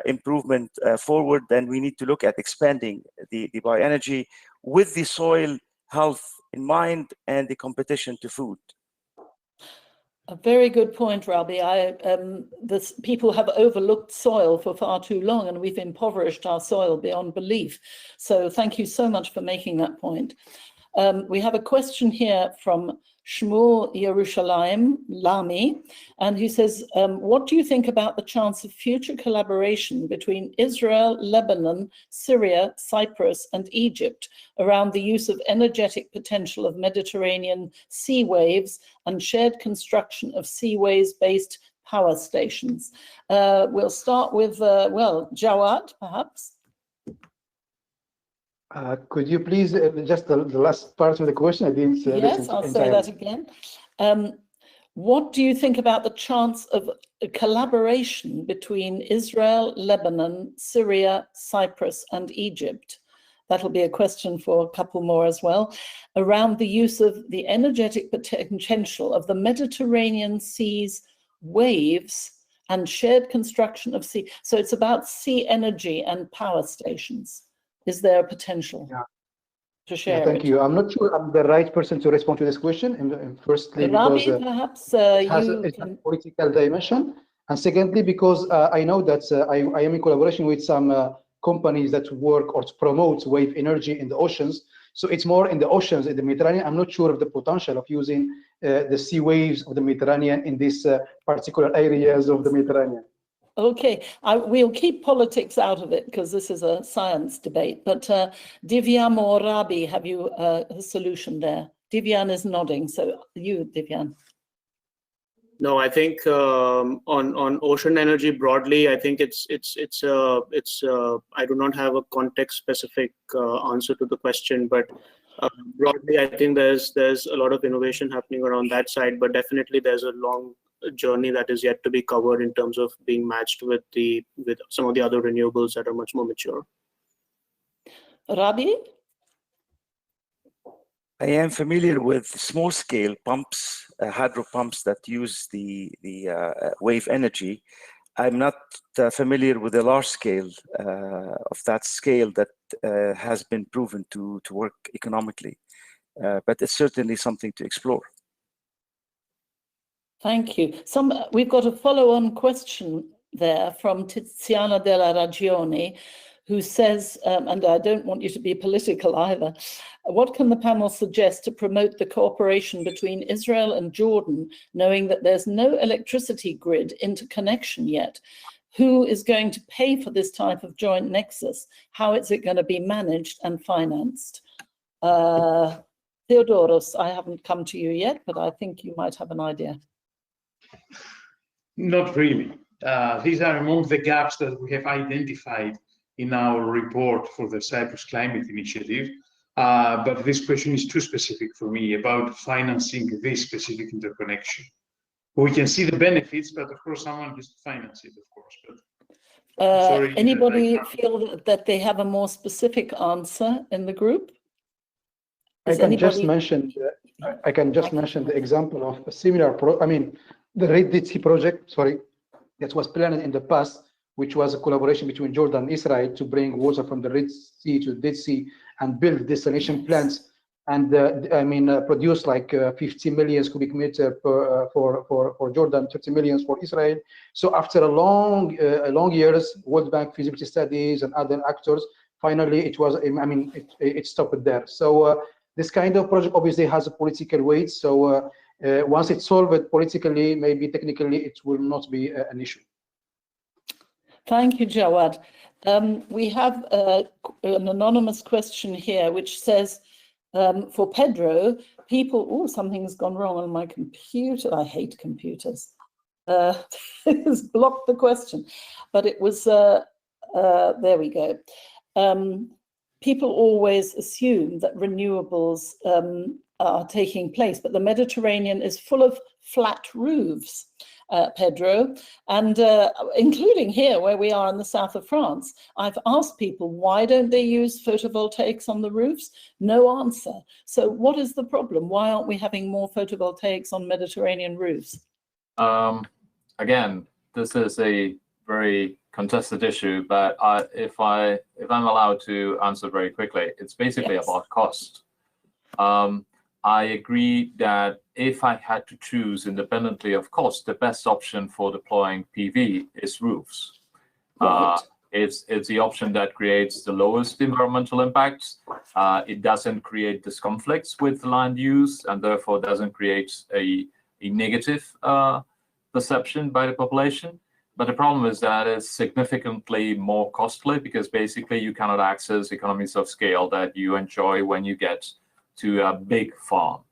improvement forward. Then we need to look at expanding the bioenergy with the soil health in mind and the competition to food. A very good point, Rabi. People have overlooked soil for far too long, and we've impoverished our soil beyond belief. So thank you so much for making that point. We have a question here from Shmuel Yerushalayim Lami, and he says, what do you think about the chance of future collaboration between Israel, Lebanon, Syria, Cyprus, and Egypt around the use of energetic potential of Mediterranean sea waves and shared construction of seaways-based power stations? We'll start with, well, Jawad, perhaps. Could you please, just the last part of the question? I didn't yes, I'll say that again. What do you think about the chance of a collaboration between Israel, Lebanon, Syria, Cyprus, and Egypt? That'll be a question for a couple more as well, around the use of the energetic potential of the Mediterranean Sea's waves and shared construction of sea. So it's about sea energy and power stations. Is there a potential to share? Thank you. I'm not sure I'm the right person to respond to this question. And firstly, Rabi, because perhaps it has a political dimension, and secondly, because I know that I am in collaboration with some companies that work or promote wave energy in the oceans. So it's more in the oceans in the Mediterranean. I'm not sure of the potential of using the sea waves of the Mediterranean in these particular areas of the Mediterranean. Okay, we'll keep politics out of it because this is a science debate. But Divyan or Rabi, have you a solution there? Divyan is nodding, so you, Divyan. No, I think on ocean energy broadly, I think it's I do not have a context specific answer to the question, but broadly, I think there's a lot of innovation happening around that side, but definitely there's a long journey that is yet to be covered in terms of being matched with some of the other renewables that are much more mature. Rabi? I am familiar with small scale pumps, hydro pumps that use the wave energy. I'm not familiar with the large scale of that scale that has been proven to work economically. But it's certainly something to explore. Thank you. We've got a follow-on question there from Tiziana Della Ragione, who says, and I don't want you to be political either, what can the panel suggest to promote the cooperation between Israel and Jordan, knowing that there's no electricity grid interconnection yet? Who is going to pay for this type of joint nexus? How is it going to be managed and financed? Theodoros, I haven't come to you yet, but I think you might have an idea. Not really. These are among the gaps that we have identified in our report for the Cyprus Climate Initiative. But this question is too specific for me about financing this specific interconnection. We can see the benefits, but of course someone has to finance it, of course. But sorry, anybody feel that they have a more specific answer in the group? I can just mention the example of a similar the Red Sea project, that was planned in the past, which was a collaboration between Jordan and Israel to bring water from the Red Sea to the Dead Sea and build desalination plants and produce like 50 million cubic meter for Jordan, 30 million for Israel. So after a long years, World Bank feasibility studies and other actors, finally it was, it stopped there. So this kind of project obviously has a political weight. So once it's solved politically, maybe technically, it will not be an issue. Thank you, Jawad. We have an anonymous question here, which says, for Pedro, something's gone wrong on my computer. I hate computers. It's blocked the question, but it was, there we go. People always assume that renewables are taking place, but the Mediterranean is full of flat roofs, Pedro, and including here where we are in the south of France. I've asked people, why don't they use photovoltaics on the roofs? No answer. So what is the problem? Why aren't we having more photovoltaics on Mediterranean roofs? Again, this is a very contested issue, but if I'm allowed to answer very quickly, it's basically about cost. I agree that if I had to choose independently of cost, the best option for deploying PV is roofs. Right. It's the option that creates the lowest environmental impact. It doesn't create disconflicts with land use and therefore doesn't create a negative perception by the population. But the problem is that it's significantly more costly because basically you cannot access economies of scale that you enjoy when you get to a big farm.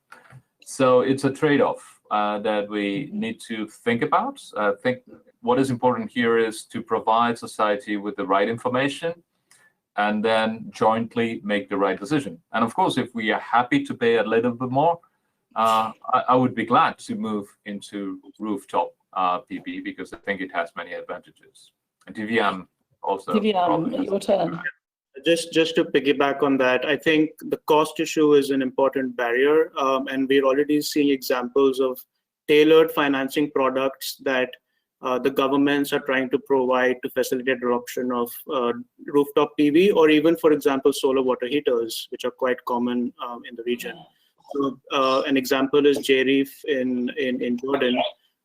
So it's a trade-off that we need to think about. I think what is important here is to provide society with the right information and then jointly make the right decision. And of course, if we are happy to pay a little bit more, I would be glad to move into rooftop PV because I think it has many advantages. And Tivian also. Tivian, your turn. Just to piggyback on that, I think the cost issue is an important barrier, and we're already seeing examples of tailored financing products that the governments are trying to provide to facilitate adoption of rooftop PV, or even, for example, solar water heaters, which are quite common in the region. So an example is JREEF in Jordan,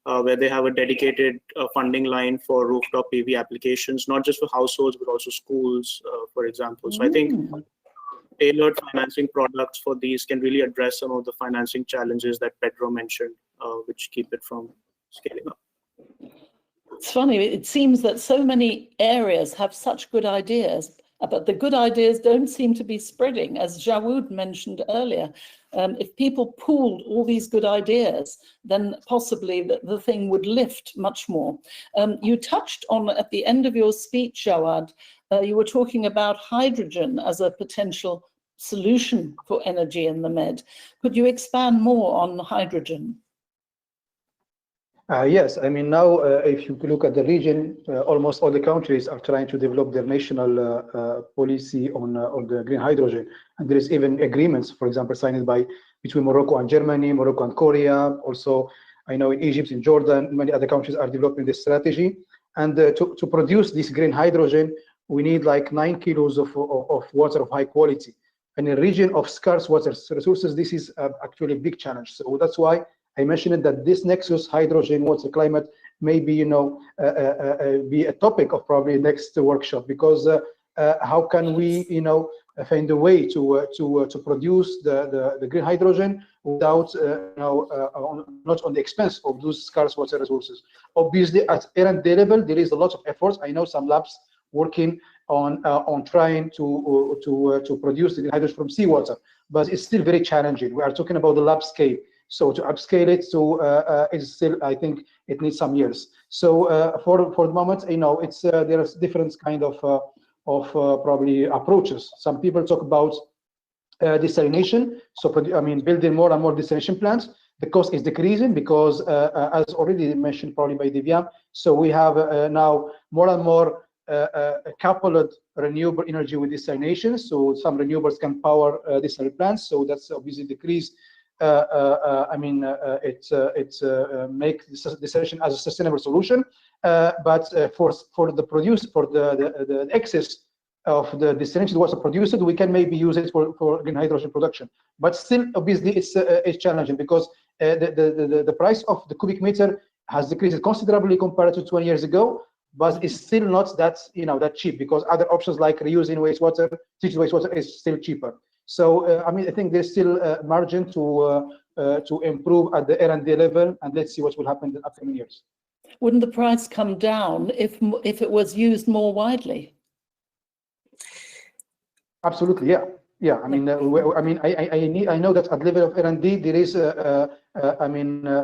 where they have a dedicated funding line for rooftop PV applications, not just for households, but also schools, for example. So I think tailored financing products for these can really address some of the financing challenges that Pedro mentioned, which keep it from scaling up. It's funny, it seems that so many areas have such good ideas, but the good ideas don't seem to be spreading, as Jawad mentioned earlier. If people pooled all these good ideas, then possibly the thing would lift much more. You touched on, at the end of your speech, Jawad, you were talking about hydrogen as a potential solution for energy in the Med. Could you expand more on hydrogen? Yes, I mean, now if you look at the region, almost all the countries are trying to develop their national policy on the green hydrogen. And there is even agreements, for example, signed between Morocco and Germany, Morocco and Korea. Also, I know in Egypt, in Jordan, many other countries are developing this strategy. And to produce this green hydrogen, we need like 9 kilos of water of high quality. And in a region of scarce water resources, this is actually a big challenge. So that's why I mentioned that this nexus, hydrogen, water, climate, may be, you know, be a topic of probably next workshop, because how can we, you know, find a way to produce the green hydrogen without, you know, not on the expense of those scarce water resources. Obviously, at R&D level, there is a lot of efforts. I know some labs working on trying to produce the hydrogen from seawater, but it's still very challenging. We are talking about the lab scale. So to upscale it to is still, I think it needs some years. So for the moment, you know, it's there's different kind of probably approaches. Some people talk about desalination. So I mean, building more and more desalination plants. The cost is decreasing because, as already mentioned probably by Divya, so we have now more and more coupled renewable energy with desalination. So some renewables can power desalination plants. So that's obviously decreased. I mean, it's make desalination as a sustainable solution. But for the excess of the desalination water produced, we can maybe use it for green hydrogen production. But still, obviously, it's challenging because the price of the cubic meter has decreased considerably compared to 20 years ago. But it's still not that, you know, that cheap, because other options like reusing wastewater, treated wastewater is still cheaper. So I mean, I think there's still a margin to improve at the R&D level, and let's see what will happen in the upcoming years. Wouldn't the price come down if it was used more widely? Absolutely, yeah, yeah. I mean, I know that at level of R&D there is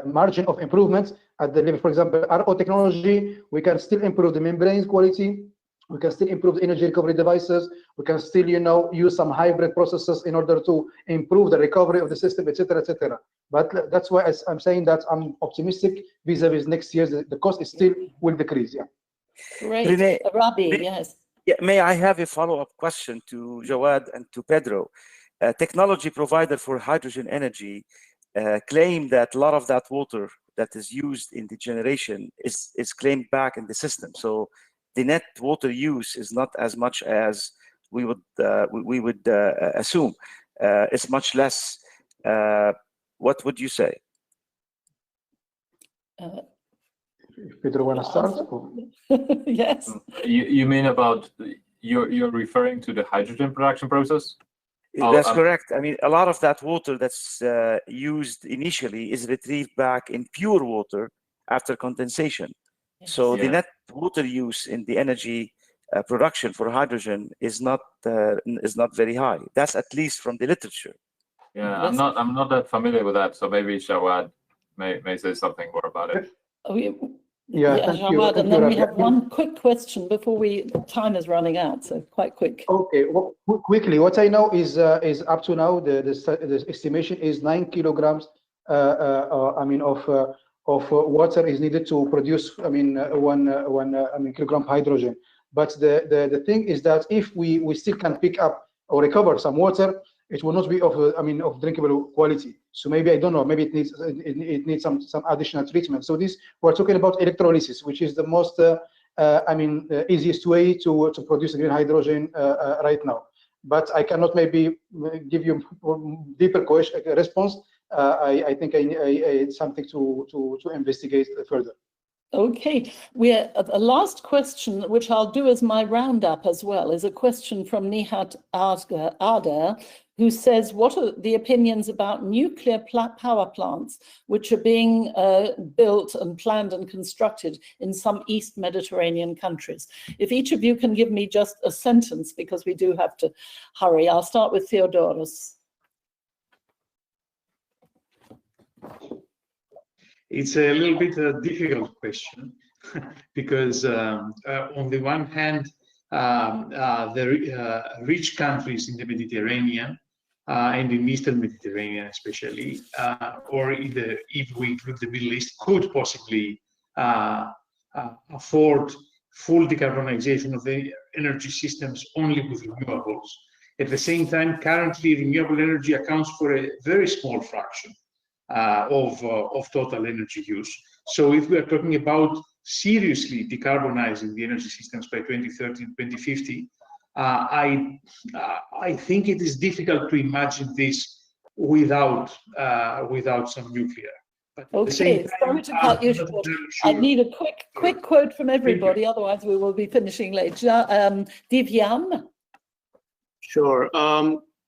margin of improvement at the level. For example, RO technology, we can still improve the membrane quality. We can still improve the energy recovery devices. We can still, you know, use some hybrid processes in order to improve the recovery of the system, etc., etc. But that's why I'm saying that I'm optimistic vis-a-vis next year. The cost is still will decrease. Yeah. Great, Renee, Rabi, yes. Yeah, may I have a follow-up question to Jawad and to Pedro? Technology provider for hydrogen energy claim that a lot of that water that is used in the generation is claimed back in the system. So the net water use is not as much as we would assume. It's much less. What would you say? Pedro, want to start? Yes. You mean about you're referring to the hydrogen production process? That's correct. I mean, a lot of that water that's used initially is retrieved back in pure water after condensation. Yes. So the net water use in the energy production for hydrogen is not very high. That's at least from the literature. Yeah, I'm not that familiar with that. So maybe Jawad may say something more about it. Yeah, Jawad, and then we have one quick question before time is running out, so quite quick. Okay, well, quickly, what I know is up to now the estimation is 9 kilograms. I mean of water is needed to produce. I mean one kilogram hydrogen. But the thing is that if we still can pick up or recover some water, it will not be of drinkable quality. So maybe, I don't know, maybe it needs some additional treatment. So we're talking about electrolysis, which is the most easiest way to produce green hydrogen right now. But I cannot maybe give you a deeper response. I think it's something to investigate further. Okay, a last question, which I'll do as my roundup as well, is a question from Nihat Ardar, who says, what are the opinions about nuclear power plants which are being built and planned and constructed in some East Mediterranean countries? If each of you can give me just a sentence, because we do have to hurry. I'll start with Theodoros. It's a little bit a difficult question because on the one hand, the rich countries in the Mediterranean and in Eastern Mediterranean especially, or if we include the Middle East, could possibly afford full decarbonization of the energy systems only with renewables. At the same time, currently renewable energy accounts for a very small fraction of total energy use. So if we are talking about seriously decarbonizing the energy systems by 2030 and 2050, I think it is difficult to imagine this without some nuclear. But okay, sorry to cut you short. I need a quick quote from everybody, otherwise we will be finishing late. Divyam? Sure.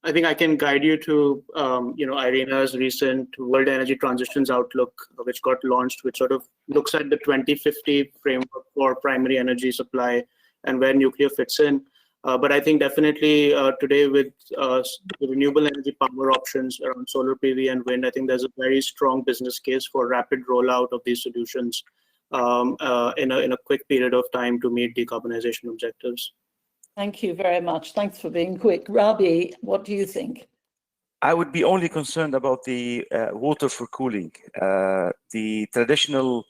I think I can guide you to Irina's recent World Energy Transitions Outlook, which got launched, which sort of looks at the 2050 framework for primary energy supply and where nuclear fits in. But I think definitely today with the renewable energy power options around solar PV and wind, I think there's a very strong business case for rapid rollout of these solutions in a quick period of time to meet decarbonization objectives. Thank you very much. Thanks for being quick. Rabi, what do you think? I would be only concerned about the water for cooling. The traditional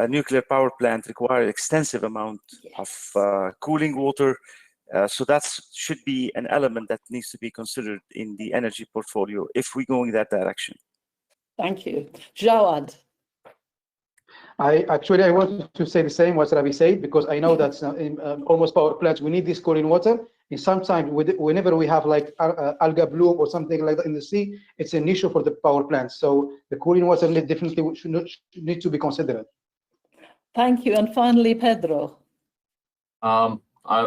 nuclear power plant require extensive amount of cooling water. So that should be an element that needs to be considered in the energy portfolio if we go in that direction. Thank you. Jawad. I wanted to say the same what Rabi said, because I know that in almost power plants we need this cooling water. And sometimes whenever we have like algae bloom or something like that in the sea, it's an issue for the power plants. So the cooling water definitely should need to be considered. Thank you. And finally, Pedro. I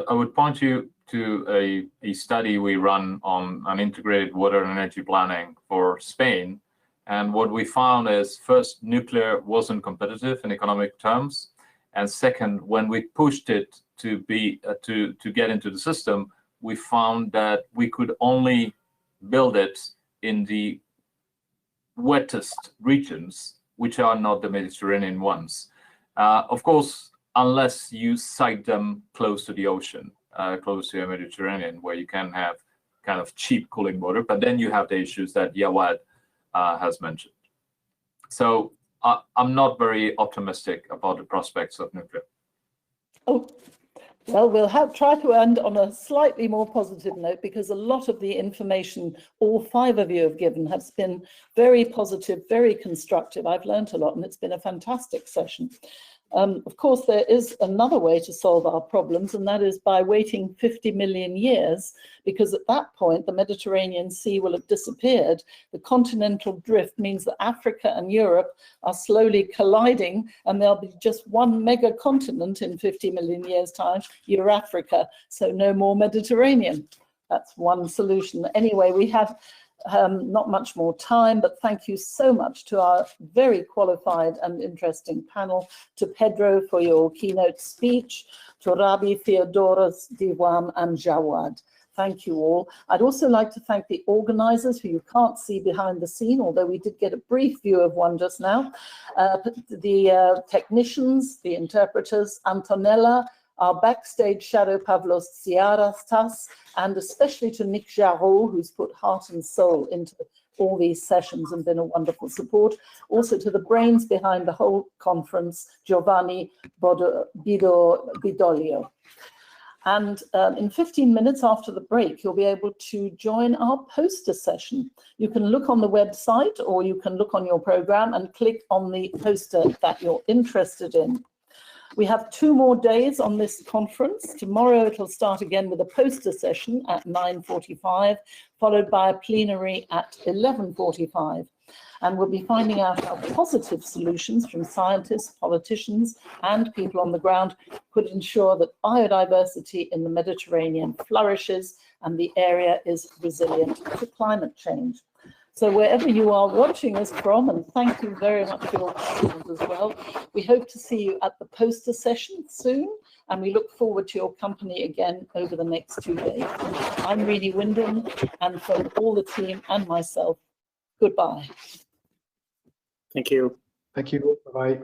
would point you to a study we run on an integrated water and energy planning for Spain. And what we found is, first, nuclear wasn't competitive in economic terms, and second, when we pushed it to get into the system, we found that we could only build it in the wettest regions, which are not the Mediterranean ones. Of course, unless you site them close to the ocean, close to the Mediterranean, where you can have kind of cheap cooling water, but then you have the issues that Jawad has mentioned. So I'm not very optimistic about the prospects of nuclear. Oh, well, we'll try to end on a slightly more positive note, because a lot of the information all five of you have given has been very positive, very constructive. I've learned a lot, and it's been a fantastic session. Of course, there is another way to solve our problems, and that is by waiting 50 million years, because at that point, the Mediterranean Sea will have disappeared. The continental drift means that Africa and Europe are slowly colliding, and there'll be just one mega continent in 50 million years' time, Eurafrica, so no more Mediterranean. That's one solution. Anyway, we have not much more time, but thank you so much to our very qualified and interesting panel, to Pedro for your keynote speech, to Rabi, Theodoros, Divyam, and Jawad. Thank you all. I'd also like to thank the organizers, who you can't see behind the scene, although we did get a brief view of one just now, the technicians, the interpreters, Antonella, our backstage shadow Pavlos Tsiarastas, and especially to Nick Jarreau, who's put heart and soul into all these sessions and been a wonderful support. Also to the brains behind the whole conference, Giovanni Bidolio. And in 15 minutes after the break, you'll be able to join our poster session. You can look on the website, or you can look on your program and click on the poster that you're interested in. We have 2 more days on this conference. Tomorrow it'll start again with a poster session at 9:45, followed by a plenary at 11:45. And we'll be finding out how positive solutions from scientists, politicians, and people on the ground could ensure that biodiversity in the Mediterranean flourishes and the area is resilient to climate change. So wherever you are watching us from, and thank you very much for your questions as well, we hope to see you at the poster session soon, and we look forward to your company again over the next 2 days. I'm Rini Wyndham, and from all the team and myself, goodbye. Thank you. Thank you. Bye-bye.